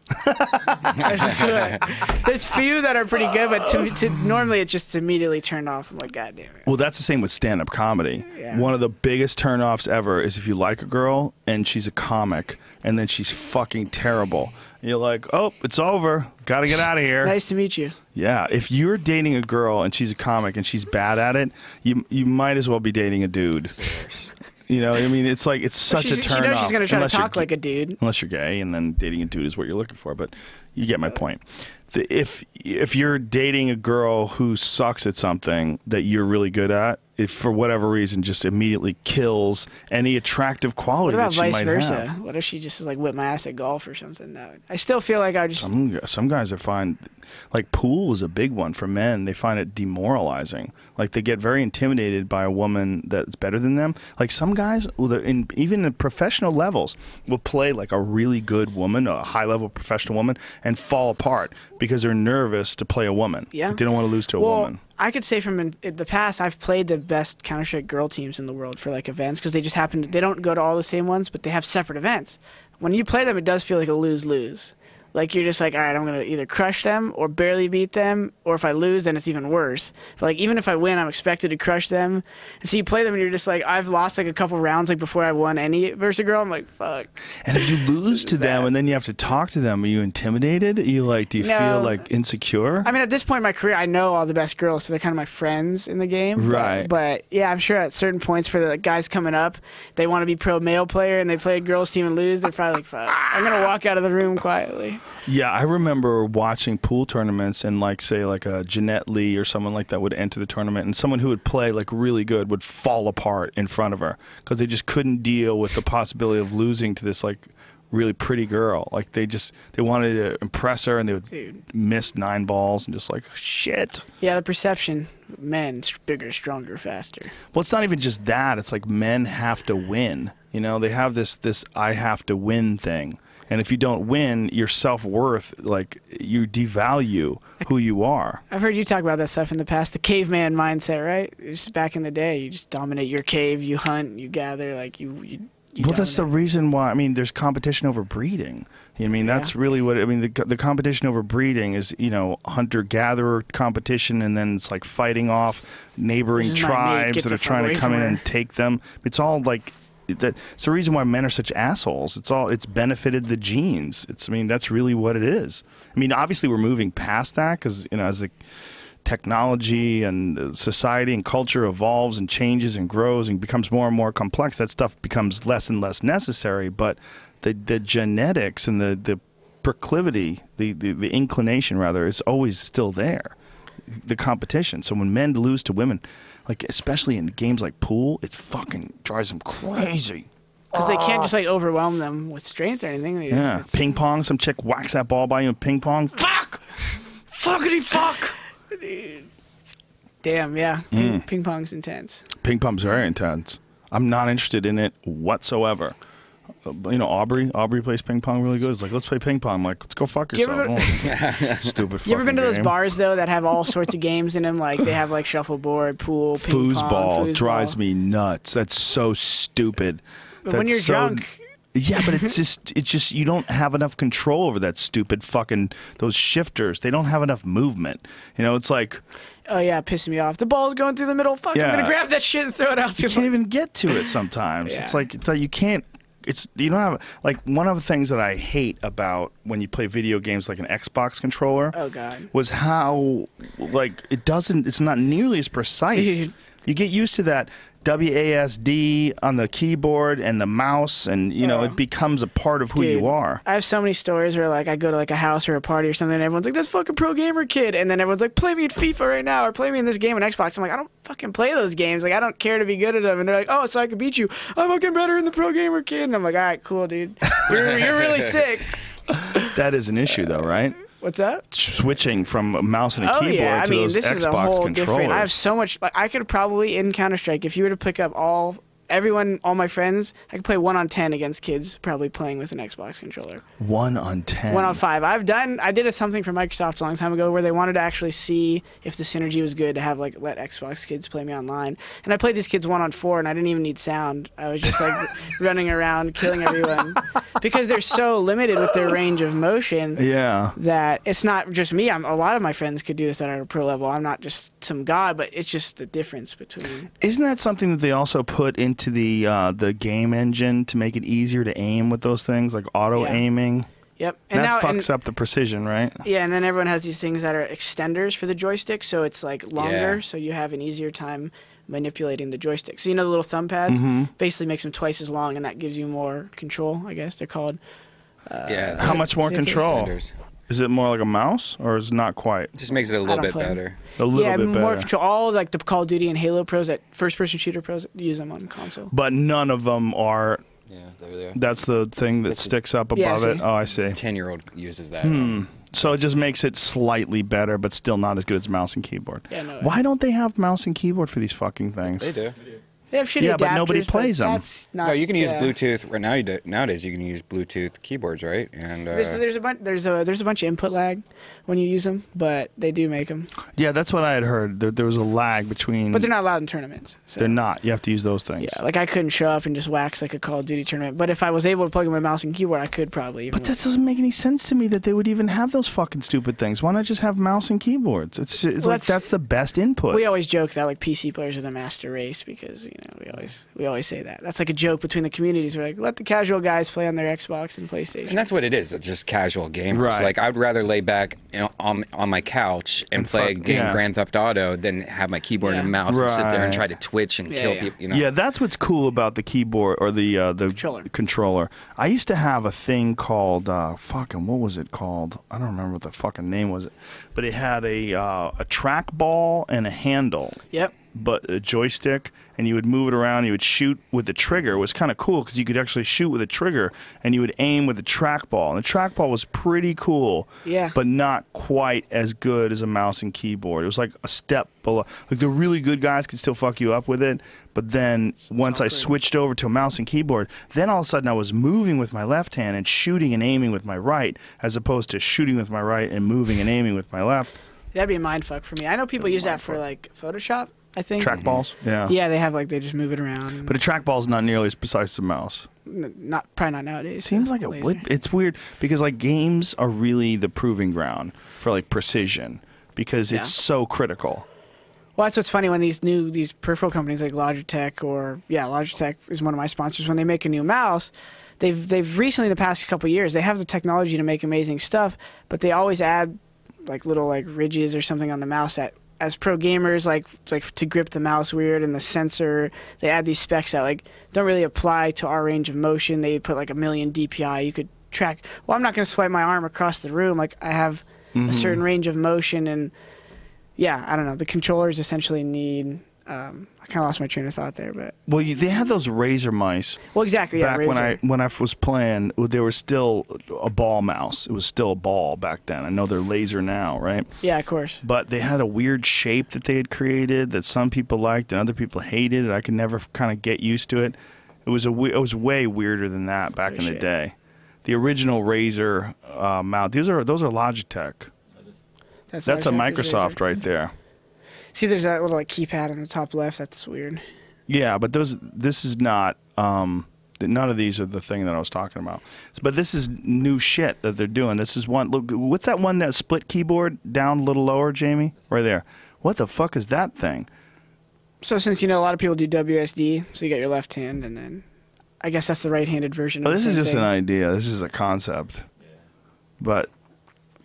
There's few that are pretty good, but normally it just immediately turned off. I'm like, God damn it. Well, that's the same with stand-up comedy. Yeah. One of the biggest turnoffs ever is if you like a girl and she's a comic and then she's fucking terrible. You're like, oh, it's over. Got to get out of here. Nice to meet you. Yeah, if you're dating a girl and she's a comic and she's bad at it, you might as well be dating a dude. You know, I mean, it's like it's such a turn off. She knows she's going to try to talk like a dude. Unless you're gay, and then dating a dude is what you're looking for. But you get my point. If you're dating a girl who sucks at something that you're really good at, if for whatever reason just immediately kills any attractive What quality about that she vice might versa? have. What if she just like whip my ass at golf or something? I still feel like I just Some guys are fine. Like pool is a big one for men. They find it demoralizing. Like they get very intimidated by a woman that's better than them. Like some guys, even in professional levels, will play like a really good woman, a high-level professional woman, and fall apart because they're nervous to play a woman. Yeah. Like they don't want to lose to a woman. I could say from in the past, I've played the best Counter-Strike girl teams in the world for like events because they just happen to, they don't go to all the same ones, but they have separate events. When you play them, it does feel like a lose-lose. Like you're just like, all right, I'm gonna either crush them or barely beat them, or if I lose, then it's even worse. But like even if I win, I'm expected to crush them. And so you play them, and you're just like, I've lost like a couple rounds like before I won any versus a girl. I'm like, fuck. And if you lose to them, and then you have to talk to them, are you intimidated? Do you feel like insecure? I mean, at this point in my career, I know all the best girls, so they're kind of my friends in the game. Right. But yeah, I'm sure at certain points for the guys coming up, they want to be pro male player, and they play a girls team and lose. They're probably like, fuck. I'm gonna walk out of the room quietly. Yeah, I remember watching pool tournaments and say like a Jeanette Lee or someone like that would enter the tournament, and someone who would play like really good would fall apart in front of her because they just couldn't deal with the possibility of losing to this like really pretty girl. Like they wanted to impress her, and they would miss 9 balls and just like shit. Yeah, the perception, men bigger, stronger, faster. Well, it's not even just that. It's like men have to win. You know, they have this I have to win thing. And if you don't win, your self-worth, like, you devalue who you are. I've heard you talk about that stuff in the past, the caveman mindset, right? It's back in the day, you just dominate your cave, you hunt, you gather, like, you well, that's the reason why, I mean, there's competition over breeding. I mean, that's really what, I mean, the competition over breeding is, you know, hunter-gatherer competition, and then it's like fighting off neighboring tribes that are trying to come in and take them. It's all like... It's the reason why men are such assholes. It's benefited the genes. I mean, that's really what it is. I mean, obviously we're moving past that because, you know, as the technology and society and culture evolves and changes and grows and becomes more and more complex, that stuff becomes less and less necessary. But the genetics and the proclivity, the inclination rather, is always still there. The competition. So when men lose to women, like especially in games like pool, it fucking drives them crazy. Because they can't just like overwhelm them with strength or anything. Yeah, ping pong. Some chick whacks that ball by you in ping pong. Fuck! Fuckity fuck! Damn, yeah. Ping pong's intense. Ping pong's very intense. I'm not interested in it whatsoever. You know, Aubrey plays ping pong really good. It's like, let's play ping pong. I'm like, let's go fuck yourself. Stupid fucking You ever been to those game. bars, though, that have all sorts of games in them? Like, they have, like, shuffleboard, pool, ping pong, foosball drives me nuts. That's so stupid. But when you're drunk... Yeah, but it's just you don't have enough control over that stupid fucking, those shifters. They don't have enough movement. You know, it's like... Oh, yeah, pissing me off. The ball's going through the middle. Fuck, I'm going to grab that shit and throw it out. You can't even get to it sometimes. It's like, you can't... you don't have, like, one of the things that I hate about when you play video games like an Xbox controller was how, like, it's not nearly as precise. Dude. You get used to that WASD on the keyboard and the mouse, and, you know, it becomes a part of who you are. I have so many stories where, like, I go to, like, a house or a party or something, and everyone's like, that's fucking pro gamer kid, and then everyone's like, play me in FIFA right now, or play me in this game on Xbox. I'm like, I don't fucking play those games. Like, I don't care to be good at them. And they're like, oh, so I can beat you. I'm fucking better than the pro gamer kid. And I'm like, all right, cool, dude. You're really sick. That is an issue, though, right? What's that? Switching from a mouse and a keyboard to those this Xbox is a whole controllers. Different. I have so much. Like, I could probably in Counter-Strike, if you were to pick up all my friends, I could play 1 on 10 against kids probably playing with an Xbox controller. 1 on 10. 1 on 5. I did something for Microsoft a long time ago where they wanted to actually see if the synergy was good to have like let Xbox kids play me online. And I played these kids 1 on 4, and I didn't even need sound. I was just like running around killing everyone because they're so limited with their range of motion. Yeah. That it's not just me. A lot of my friends could do this at a pro level. I'm not just some god, but it's just the difference between. Isn't that something that they also put into the game engine to make it easier to aim with those things, like auto aiming? Yep. And that fucks up the precision, right? Yeah, and then everyone has these things that are extenders for the joystick, so it's like longer, so you have an easier time manipulating the joystick. So you know the little thumb pads? Basically makes them twice as long, and that gives you more control, I guess they're called. How much more control? Is Is it more like a mouse, or is it not quite? Just makes it a little bit better. A little bit better. More control. All like the Call of Duty and Halo pros, that first-person shooter pros, use them on console. But none of them are. Yeah, there. That's the thing that sticks up above it. Oh, I see. 10-year-old uses that. So it just makes it slightly better, but still not as good as mouse and keyboard. Yeah, no, Why don't they have mouse and keyboard for these fucking things? They do. They have shitty yeah, adapters, but nobody plays them. That's not, No, you can use Bluetooth. Right now, nowadays you can use Bluetooth keyboards, right? And there's a bunch of input lag when you use them, but they do make them. Yeah, that's what I had heard. There was a lag between. But they're not allowed in tournaments. So. They're not. You have to use those things. Yeah, like I couldn't show up and just wax like a Call of Duty tournament. But if I was able to plug in my mouse and keyboard, I could probably. But that doesn't make any sense to me that they would even have those fucking stupid things. Why not just have mouse and keyboards? It's like that's the best input. We always joke that like PC players are the master race because we always say that. That's like a joke between the communities. We're like, let the casual guys play on their Xbox and PlayStation. And that's what it is. It's just casual gamers. Right. Like I'd rather lay back on my couch and play a game Grand Theft Auto than have my keyboard and mouse and sit there and try to twitch and kill people. You know? Yeah, that's what's cool about the keyboard or the controller. I used to have a thing called what was it called? I don't remember what the fucking name was. But it had a trackball and a handle. Yep. But a joystick, and you would move it around. You would shoot with the trigger. It was kind of cool because you could actually shoot with a trigger, and you would aim with the trackball. And the trackball was pretty cool, but not quite as good as a mouse and keyboard. It was like a step below. Like the really good guys could still fuck you up with it, but then once I switched over to a mouse and keyboard, then all of a sudden I was moving with my left hand and shooting and aiming with my right, as opposed to shooting with my right and moving and aiming with my left. That'd be a mindfuck for me. I know people use that for like Photoshop. I think trackballs. Yeah. Yeah, they have they just move it around. But a trackball is not nearly as precise as a mouse. Probably not nowadays. Seems like it would. It's weird because like games are really the proving ground for like precision because it's so critical. Well, that's what's funny when these peripheral companies like Logitech Logitech is one of my sponsors. When they make a new mouse, they've recently the past couple of years they have the technology to make amazing stuff, but they always add like little like ridges or something on the mouse that, as pro gamers, like to grip the mouse weird, and the sensor, they add these specs that like don't really apply to our range of motion. They put like 1 million DPI. You could track. Well, I'm not going to swipe my arm across the room. Like I have a certain range of motion, and I don't know. The controllers essentially need. I kind of lost my train of thought there, but they had those Razer mice. Well, exactly. Back Razer. when I was playing, they were still a ball mouse. It was still a ball back then. I know they're laser now, right? Yeah, of course. But they had a weird shape that they had created that some people liked and other people hated. I could never kind of get used to it. It was way weirder than that back in the day. The original Razer mount. Those are Logitech. That's a Microsoft right there. See, there's that little like keypad on the top left. That's weird. Yeah, but this is not. None of these are the thing that I was talking about. But this is new shit that they're doing. This is one. Look, what's that one that split keyboard down a little lower, Jamie? Right there. What the fuck is that thing? So since a lot of people do WSD, so you got your left hand, and then I guess that's the right-handed version. This is just an idea. This is a concept. But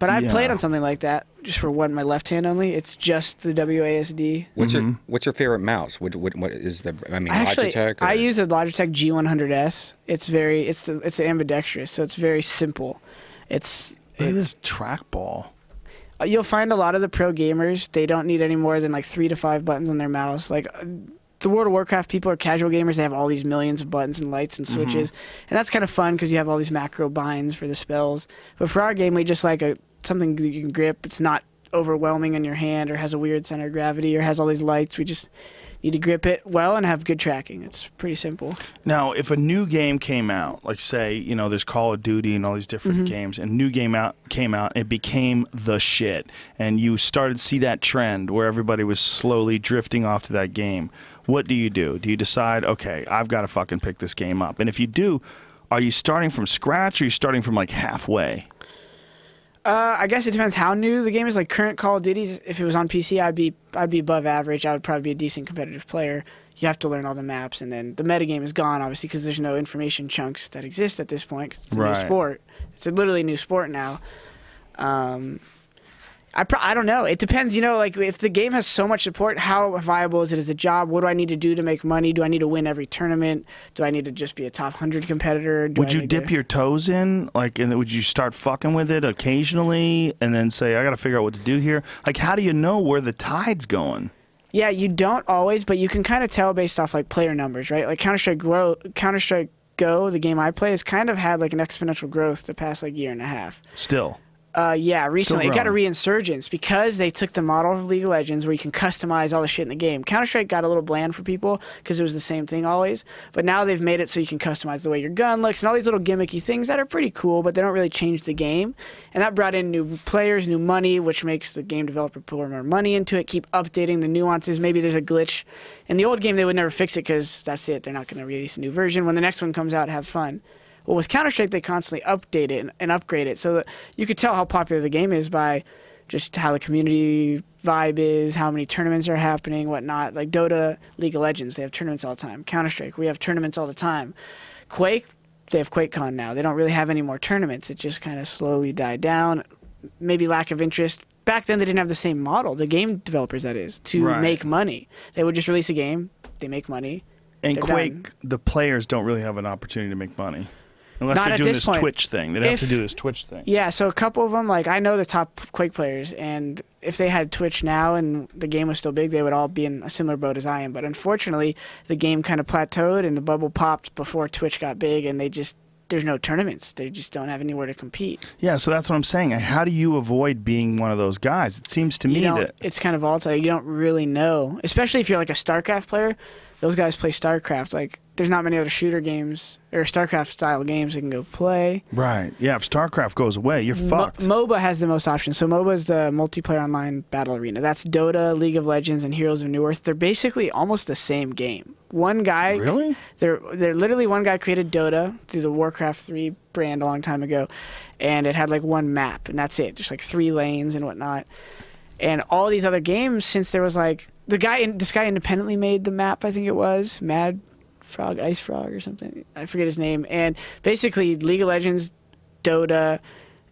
I've played on something like that just for my left hand only. It's just the WASD. What's your favorite mouse? What is the? Logitech. I use a Logitech G100S. It's the ambidextrous, so it's very simple. Look at this trackball. You'll find a lot of the pro gamers, they don't need any more than like 3 to 5 buttons on their mouse. Like the World of Warcraft people are casual gamers. They have all these millions of buttons and lights and switches, and that's kind of fun because you have all these macro binds for the spells. But for our game, we just like something that you can grip. It's not overwhelming in your hand or has a weird center of gravity or has all these lights. We just need to grip it well and have good tracking. It's pretty simple. Now, if a new game came out, like say, there's Call of Duty and all these different games, and a new game came out, it became the shit, and you started to see that trend where everybody was slowly drifting off to that game, what do you do? Do you decide, okay, I've got to fucking pick this game up? And if you do, are you starting from scratch or are you starting from like halfway? I guess it depends how new the game is. Like current Call of Duty, if it was on PC, I'd be above average. I would probably be a decent competitive player. You have to learn all the maps, and then the metagame is gone, obviously, because there's no information chunks that exist at this point. 'Cause it's a new sport. It's literally a new sport now. I don't know. It depends, you know, like if the game has so much support, how viable is it as a job? What do I need to do to make money? Do I need to win every tournament? Do I need to just be a top 100 competitor? Would you dip your toes in? Like, and would you start fucking with it occasionally and then say, I got to figure out what to do here? Like, how do you know where the tide's going? Yeah, you don't always, but you can kind of tell based off like player numbers, right? Like Counter-Strike Go, the game I play, has kind of had like an exponential growth the past like year and a half. Still. Yeah, recently it got a reinsurgence because they took the model of League of Legends where you can customize all the shit in the game. Counter-Strike got a little bland for people because it was the same thing always, but now they've made it so you can customize the way your gun looks and all these little gimmicky things that are pretty cool, but they don't really change the game. And that brought in new players, new money, which makes the game developer pour more money into it, keep updating the nuances. Maybe there's a glitch. In the old game, they would never fix it because that's it. They're not going to release a new version. When the next one comes out, have fun. Well, with Counter-Strike, they constantly update it and upgrade it. So that you could tell how popular the game is by just how the community vibe is, how many tournaments are happening, whatnot. Like Dota, League of Legends, they have tournaments all the time. Counter-Strike, we have tournaments all the time. Quake, they have QuakeCon now. They don't really have any more tournaments. It just kind of slowly died down. Maybe lack of interest. Back then, they didn't have the same model, the game developers, that is, to make money. They would just release a game, they make money. And Quake, the players don't really have an opportunity to make money. Unless they're doing this Twitch thing. They'd have to do this Twitch thing. Yeah, so a couple of them, like I know the top Quake players, and if they had Twitch now and the game was still big, they would all be in a similar boat as I am. But unfortunately, the game kind of plateaued and the bubble popped before Twitch got big, and there's no tournaments. They just don't have anywhere to compete. Yeah, so that's what I'm saying. How do you avoid being one of those guys? It seems to me that it's kind of volatile. You don't really know, especially if you're like a StarCraft player. Those guys play StarCraft. Like, there's not many other shooter games or StarCraft-style games they can go play. Right. Yeah, if StarCraft goes away, you're fucked. MOBA has the most options. So MOBA is the multiplayer online battle arena. That's Dota, League of Legends, and Heroes of New Earth. They're basically almost the same game. One guy... Really? They're literally one guy created Dota through the Warcraft 3 brand a long time ago, and it had like one map, and that's it. Just like 3 lanes and whatnot. And all these other games, since there was like... This guy independently made the map, I think it was. Mad Frog, Ice Frog or something. I forget his name. And basically, League of Legends, Dota,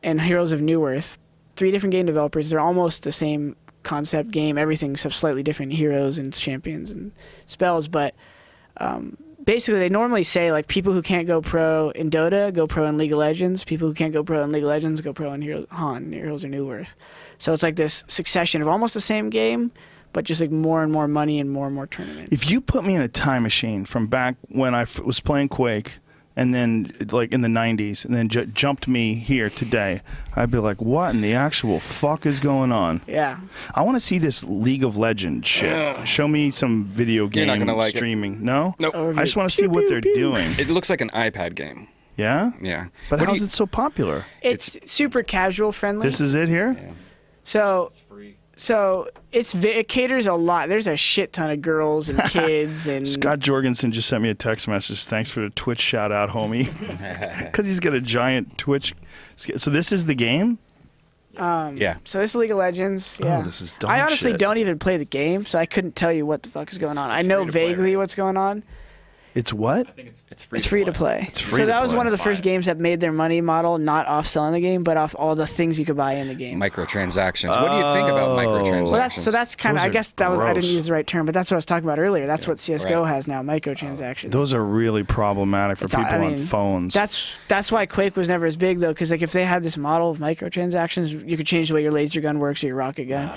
and Heroes of New Earth, 3 different game developers. They're almost the same concept game. Everything except slightly different heroes and champions and spells. But basically, they normally say, like, people who can't go pro in Dota, go pro in League of Legends. People who can't go pro in League of Legends, go pro in Heroes of New Earth. So it's like this succession of almost the same game, but just like more and more money and more tournaments. If you put me in a time machine from back when I was playing Quake, and then like in the 90s, and then jumped me here today, I'd be like, what in the actual fuck is going on? Yeah. I want to see this League of Legends shit. Show me some video game streaming. No? Nope. I just want to see what they're doing. It looks like an iPad game. Yeah? Yeah. But how's it so popular? It's super casual friendly. This is it here? Yeah. So it's free. So it caters a lot. There's a shit ton of girls and kids and. Scott Jorgensen just sent me a text message. Thanks for the Twitch shout out, homie. Because he's got a giant Twitch. So this is the game. Yeah. So this is League of Legends. Yeah. Oh, this is dog I honestly shit. don't even play the game, so I couldn't tell you what the fuck is going on. I know vaguely what's going on. It's what? I think it's free. It's free to play. It's free so to that was play. one of the first games that made their money model not off selling the game, but off all the things you could buy in the game. Microtransactions. What do you think about microtransactions? Well, that's kind of. I guess that was. I didn't gross. use the right term, but that's what I was talking about earlier. That's what CS:GO has now. Microtransactions. Those are really problematic for people on phones. That's why Quake was never as big though, because like if they had this model of microtransactions, you could change the way your laser gun works or your rocket gun.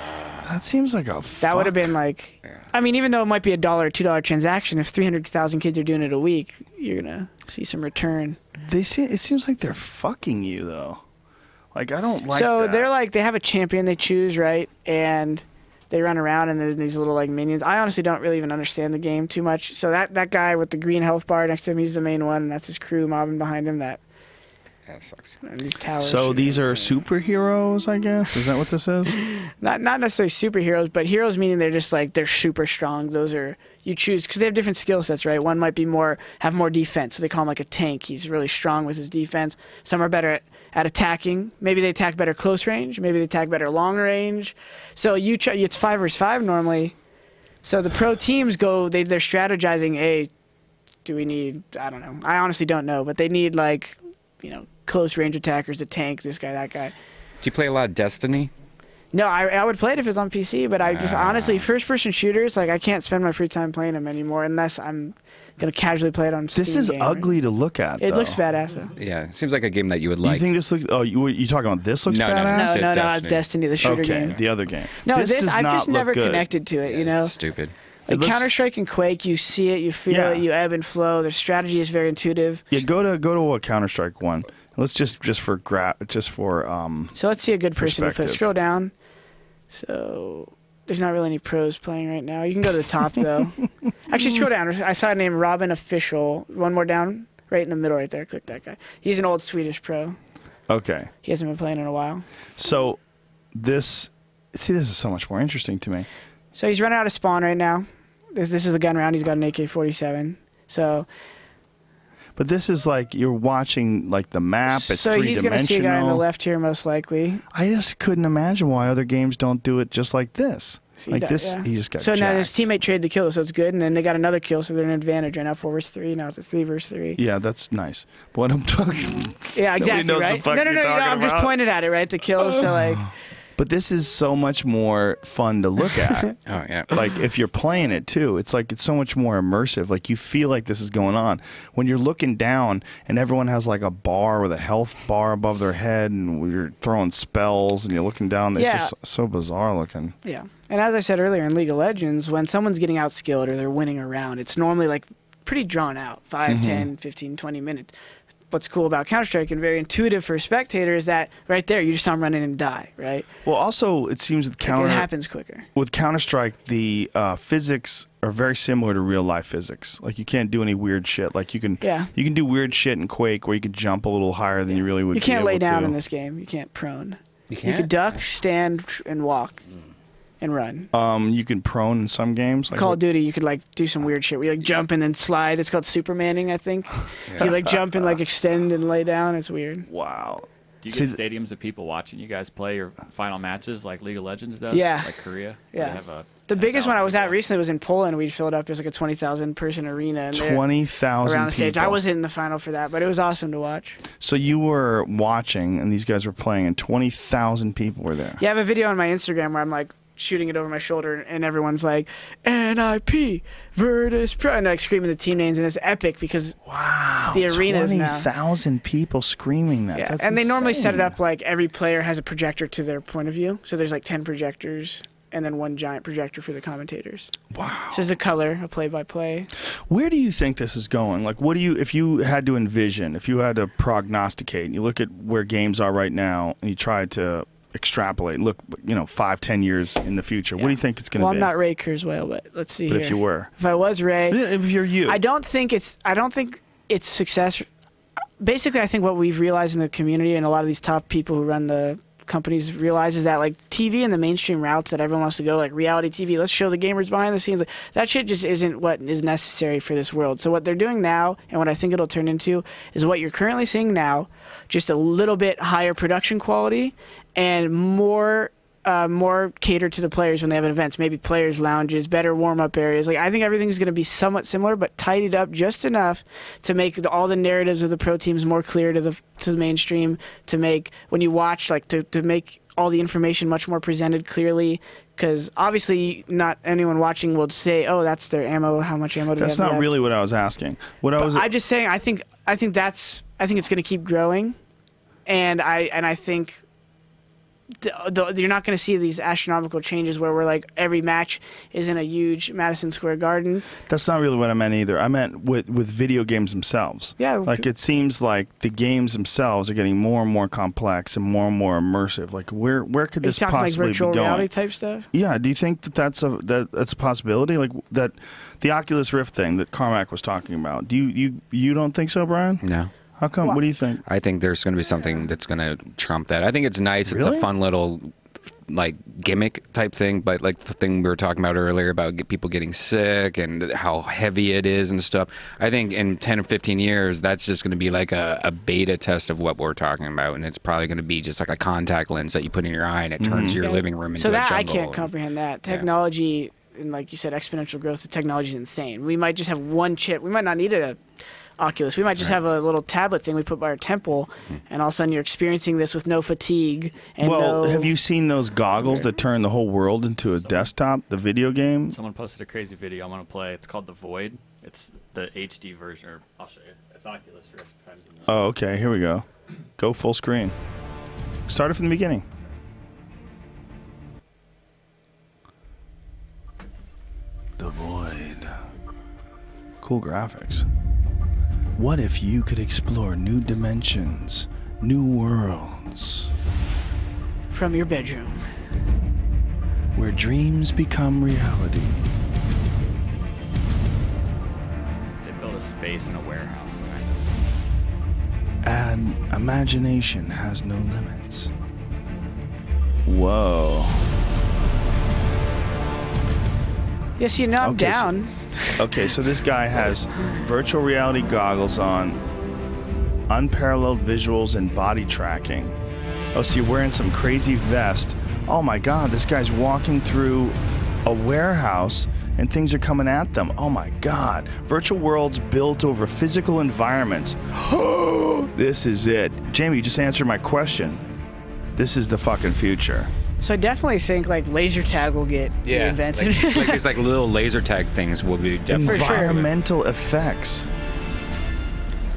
That seems like a. That would have been like. I mean, even though it might be $1 or $2 transaction, if 300,000 kids are doing it a week, you're gonna see some return. It seems like they're fucking you though. Like I don't like. So that. they're like they have a champion they choose, right? And they run around and there's these little like minions. I honestly don't really even understand the game too much. So that guy with the green health bar next to him, he's the main one, and that's his crew mobbing behind him. That sucks. And these towers. So these are superheroes, I guess. Is that what this is? Not necessarily superheroes, but heroes meaning they're just like they're super strong. Those are you choose because they have different skill sets, right? One might be have more defense, so they call him like a tank. He's really strong with his defense. Some are better at attacking. Maybe they attack better close range. Maybe they attack better long range. So it's 5 versus 5 normally. So the pro teams they're strategizing. Hey, do we need? I don't know. I honestly don't know, but they need like close range attackers, a tank, this guy, that guy. Do you play a lot of Destiny? No, I would play it if it was on PC, but I just honestly, first-person shooters, like I can't spend my free time playing them anymore unless I'm gonna casually play it on Steam. This is ugly to look at. It though. looks badass though. Yeah, it seems like a game that you would like. You think this looks? Oh, you talking about this looks badass? No, Destiny, the shooter game. The other game. No, this does I've not just never look good. connected to it. You know, stupid. Like Counter-Strike and Quake, you see it, you feel it, you ebb and flow. Their strategy is very intuitive. Yeah, go to a Counter-Strike one. Let's just for. So let's see a good person to play. Scroll down. So there's not really any pros playing right now. You can go to the top though. Actually, scroll down. I saw a name Robin Official. One more down, right in the middle, right there. Click that guy. He's an old Swedish pro. Okay. He hasn't been playing in a while. So this is so much more interesting to me. So he's running out of spawn right now. This is a gun round. He's got an AK-47. So. But this is like you're watching like the map. It's so he's going to see a guy on the left here most likely. I just couldn't imagine why other games don't do it just like this. Like this, he just got So jacked. now his teammate traded the kill, so it's good. And then they got another kill, so they're in advantage right now. 4 versus 3. Now it's a 3 versus 3. Yeah, that's nice. But what I'm talking. Yeah, exactly. Right. No, I'm just pointing at it. Right, the kills. So like. But this is so much more fun to look at. Oh, yeah. Like, if you're playing it, too, it's like it's so much more immersive. Like, you feel like this is going on. When you're looking down and everyone has, like, a bar with a health bar above their head and you're throwing spells and you're looking down, it's just so bizarre looking. Yeah. And as I said earlier in League of Legends, when someone's getting outskilled or they're winning a round, it's normally, like, pretty drawn out. 5, 10, 15, 20 minutes. What's cool about Counter-Strike and very intuitive for a spectator is that right there you just saw him run in and die, right? Well, also it seems with it happens quicker. With Counter-Strike, the physics are very similar to real life physics. Like you can't do any weird shit. Like you can do weird shit in Quake where you can jump a little higher than you really would. You can't be able lay down to. in this game. You can't prone. You can't? You can duck, stand, and walk. And run. You can prone in some games. Like Call of Duty, you could like do some weird shit where you like jump and then slide. It's called Supermaning, I think. You like jump and like extend and lay down. It's weird. Wow. Do you get stadiums of people watching you guys play your final matches like League of Legends does? Yeah. Like Korea? Yeah. The biggest one I was at recently was in Poland. We filled up. There's like a 20,000 person arena. 20,000 around the stage. people. I wasn't in the final for that, but it was awesome to watch. So you were watching, and these guys were playing, and 20,000 people were there. Yeah, I have a video on my Instagram where I'm like shooting it over my shoulder, and everyone's like, NIP, Virtus Pro, and like screaming the team names, and it's epic because the arena is now 20,000 people screaming that. Yeah, That's and they normally set it insane. up like every player has a projector to their point of view, so there's like 10 projectors, and then one giant projector for the commentators. Wow. So there's a color, a play-by-play. Where do you think this is going? Like, what do you, if you had to envision, if you had to prognosticate, and you look at where games are right now, and you try to extrapolate, look, 5-10 years in the future, what do you think it's going to be? Well, I'm not Ray Kurzweil, but let's see But here. if you were. If I was Ray. If you're you. I don't think it's success. Basically, I think what we've realized in the community and a lot of these top people who run the companies realize is that like TV and the mainstream routes that everyone wants to go, like reality TV, let's show the gamers behind the scenes, like, that shit just isn't what is necessary for this world. So what they're doing now, and what I think it'll turn into, is what you're currently seeing now, just a little bit higher production quality and more catered to the players when they have events. Maybe players' lounges, better warm-up areas. Like I think everything's going to be somewhat similar, but tidied up just enough to make all the narratives of the pro teams more clear to the mainstream. To make when you watch, like to make all the information much more presented clearly. Because obviously, not anyone watching will say, "Oh, that's their ammo. How much ammo do they have?" That's not really what I was asking. I'm just saying. I think it's going to keep growing, and I think. You're not going to see these astronomical changes where we're like every match is in a huge Madison Square Garden. That's not really what I meant either. I meant with video games themselves. Yeah. Like it seems like the games themselves are getting more and more complex and more immersive. Like where could this possibly like virtual be going? reality type stuff? Yeah. Do you think that's a possibility? Like that the Oculus Rift thing that Carmack was talking about. Do you don't think so, Brian? No. How come? What do you think? I think there's going to be something that's going to trump that. I think it's nice. Really? It's a fun little like gimmick type thing, but like the thing we were talking about earlier about people getting sick and how heavy it is and stuff. I think in 10 or 15 years, that's just going to be like a beta test of what we're talking about, and it's probably going to be just like a contact lens that you put in your eye and it turns your living room into so that a jungle. I can't comprehend that technology. And like you said, exponential growth. The technology is insane. We might just have one chip. We might not need a Oculus. We might just have a little tablet thing we put by our temple, and all of a sudden you're experiencing this with no fatigue. And well, no... have you seen those goggles that turn the whole world into a desktop, the video game? Someone posted a crazy video I want to play. It's called The Void. It's the HD version, or I'll show you. It's Oculus Rift times in the... Oh, okay, here we go. Go full screen. Start it from the beginning. The Void. Cool graphics. What if you could explore new dimensions, new worlds? From your bedroom. Where dreams become reality. They built a space in a warehouse, kind of. And imagination has no limits. Whoa. Yes, you know I'm down. Okay, so this guy has virtual reality goggles on, unparalleled visuals and body tracking. Oh, so you're wearing some crazy vest. Oh my God, this guy's walking through a warehouse and things are coming at them. Oh my God. Virtual worlds built over physical environments. This is it. Jamie, you just answered my question. This is the fucking future. So I definitely think like laser tag will get invented. Like these like little laser tag things will be definitely environmental effects.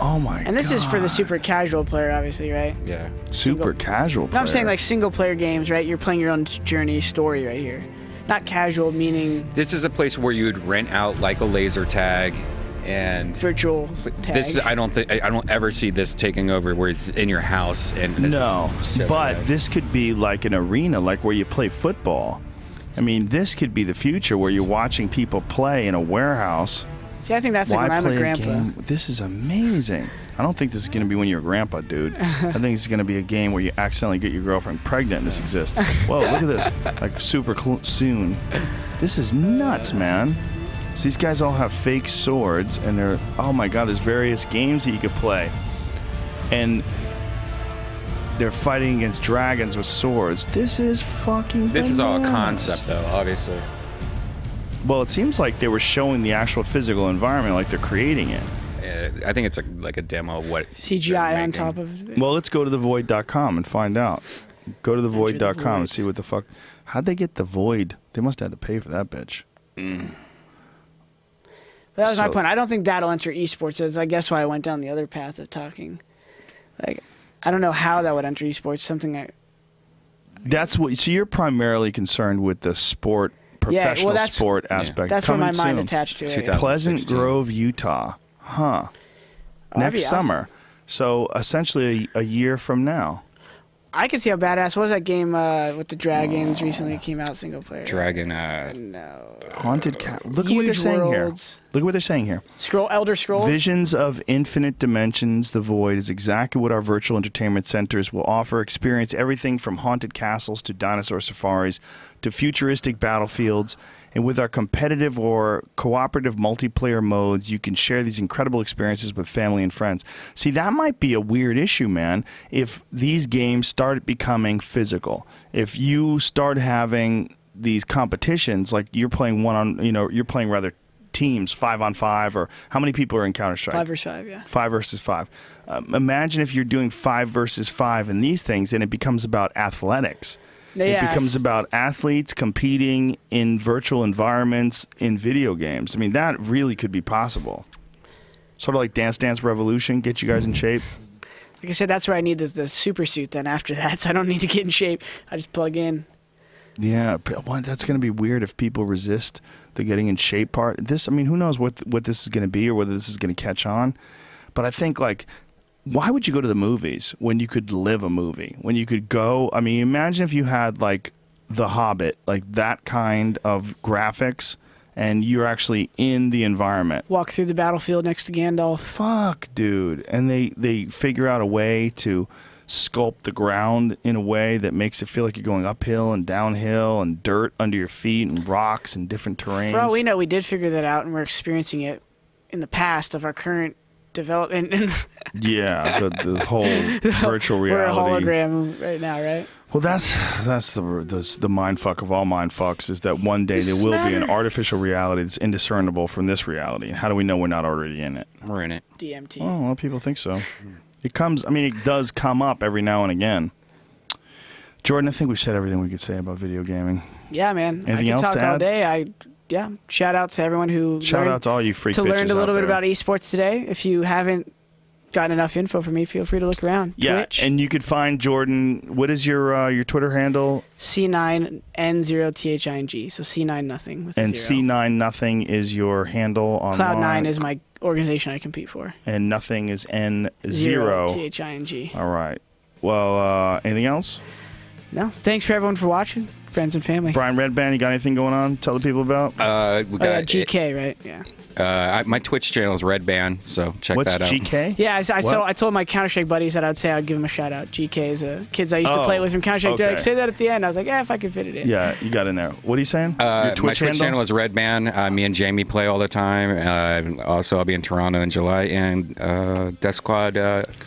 Oh my God. And this is for the super casual player, obviously, right? Yeah. Super casual player. No, I'm saying like single player games, right? You're playing your own journey story right here. Not casual, meaning... This is a place where you would rent out like a laser tag and... Virtual tag. This is, I don't ever see this taking over where it's in your house and... No, but this could be like an arena, like where you play football. I mean, this could be the future where you're watching people play in a warehouse. See, I think that's like when I'm a grandpa. This is amazing. I don't think this is going to be when you're a grandpa, dude. I think it's going to be a game where you accidentally get your girlfriend pregnant and this exists. Whoa, look at this. Like super soon. This is nuts, man. So these guys all have fake swords and they're, oh my God, there's various games that you could play. And they're fighting against dragons with swords. This is fucking This is all a bananas. concept, though, obviously. Well, it seems like they were showing the actual physical environment, like they're creating it. I think it's like a demo of what CGI on top of it. Well, let's go to thevoid.com and find out. Go to thevoid.com and see what the fuck. How'd they get the Void? They must have had to pay for that bitch. But that was my point. I don't think that'll enter esports. That's, I guess, why I went down the other path of talking. Like, I don't know how that would enter esports. Something I. That's what. So you're primarily concerned with the sport, professional sport aspect. That's where my mind attached to it. Pleasant Grove, Utah. Huh. Next summer. So essentially a year from now. I can see how badass. What was that game with the dragons recently? It came out single player. Dragon. No. Haunted Cat. Look at what they're saying here. Look at what they're saying here. Elder Scrolls. Visions of infinite dimensions. The Void is exactly what our virtual entertainment centers will offer. Experience everything from haunted castles to dinosaur safaris to futuristic battlefields. And with our competitive or cooperative multiplayer modes, you can share these incredible experiences with family and friends. See, that might be a weird issue, man, if these games start becoming physical. If you start having these competitions, like you're playing you're playing rather teams, 5-on-5, or how many people are in Counter-Strike? 5 versus 5, yeah. 5 versus 5. Imagine if you're doing 5 versus 5 in these things, and it becomes about athletics. It becomes about athletes competing in virtual environments in video games. I mean, that really could be possible. Sort of like Dance Dance Revolution, get you guys in shape. Like I said, that's where I need the super suit then after that, so I don't need to get in shape. I just plug in. Yeah, that's going to be weird if people resist the getting in shape part. I mean, who knows what this is going to be or whether this is going to catch on. But I think, like, why would you go to the movies when you could live a movie? When you could go, I mean, imagine if you had like The Hobbit, like that kind of graphics, and you're actually in the environment. Walk through the battlefield next to Gandalf. Fuck, dude. And they figure out a way to sculpt the ground in a way that makes it feel like you're going uphill and downhill and dirt under your feet and rocks and different terrains. For all we know, we did figure that out, and we're experiencing it in the past of our current development. Yeah, the whole virtual reality. We're a hologram right now, right? Well, that's the mind fuck of all mind fucks is that one day there will be an artificial reality that's indiscernible from this reality. How do we know we're not already in it? We're in it. DMT. Well, a lot of people think so. It comes. I mean, it does come up every now and again. Jordan, I think we've said everything we could say about video gaming. Yeah, man. Anything else talk to add? all day. Shout out to everyone who Shout out to all you freak bitches learned a little out bit there. about esports today. If you haven't gotten enough info from me, feel free to look around. Yeah, Twitch, and you could find Jordan. What is your Twitter handle? c9n0thing. So c9n0thing with a And zero. c9n0thing is your handle online. Cloud9 is my organization I compete for. And nothing is N0. Thing. All right. Well, anything else? No. Thanks for everyone for watching, friends and family. Brian Redband, you got anything going on? Tell the people about. We got GK, right? Yeah. My Twitch channel is Redband, so check What's that out. GK? Yeah, I told my Counter-Strike buddies that I'd give them a shout out. GK is kids I used to play with from Counter-Strike. They're like, say that at the end. I was like, if I could fit it in. Yeah, you got in there. What are you saying? My Twitch channel is Redband. Me and Jamie play all the time. Also, I'll be in Toronto in July and Death Squad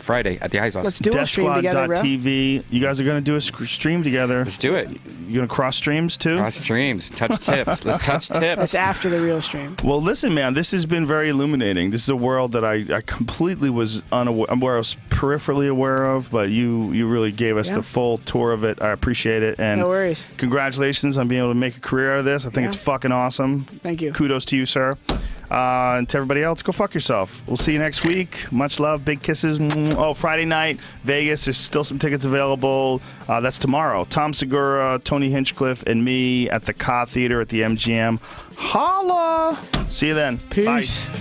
Friday at the Ice House. Let's do a stream together, bro. DeathSquad.tv. You guys are going to do a stream together. Let's do it. You going to cross streams too? Cross streams. Touch tips. Let's touch tips. It's after the real stream. Well, listen, man, this has been very illuminating. This is a world that I completely was unaware. I was peripherally aware of, but you really gave us the full tour of it. I appreciate it. And no worries. Congratulations on being able to make a career out of this. I think it's fucking awesome. Thank you. Kudos to you, sir. And to everybody else, go fuck yourself. We'll see you next week. Much love. Big kisses. Oh, Friday night, Vegas. There's still some tickets available. That's tomorrow. Tom Segura, Tony Hinchcliffe, and me at the Ka Theater at the MGM. Holla! See you then. Peace. Bye.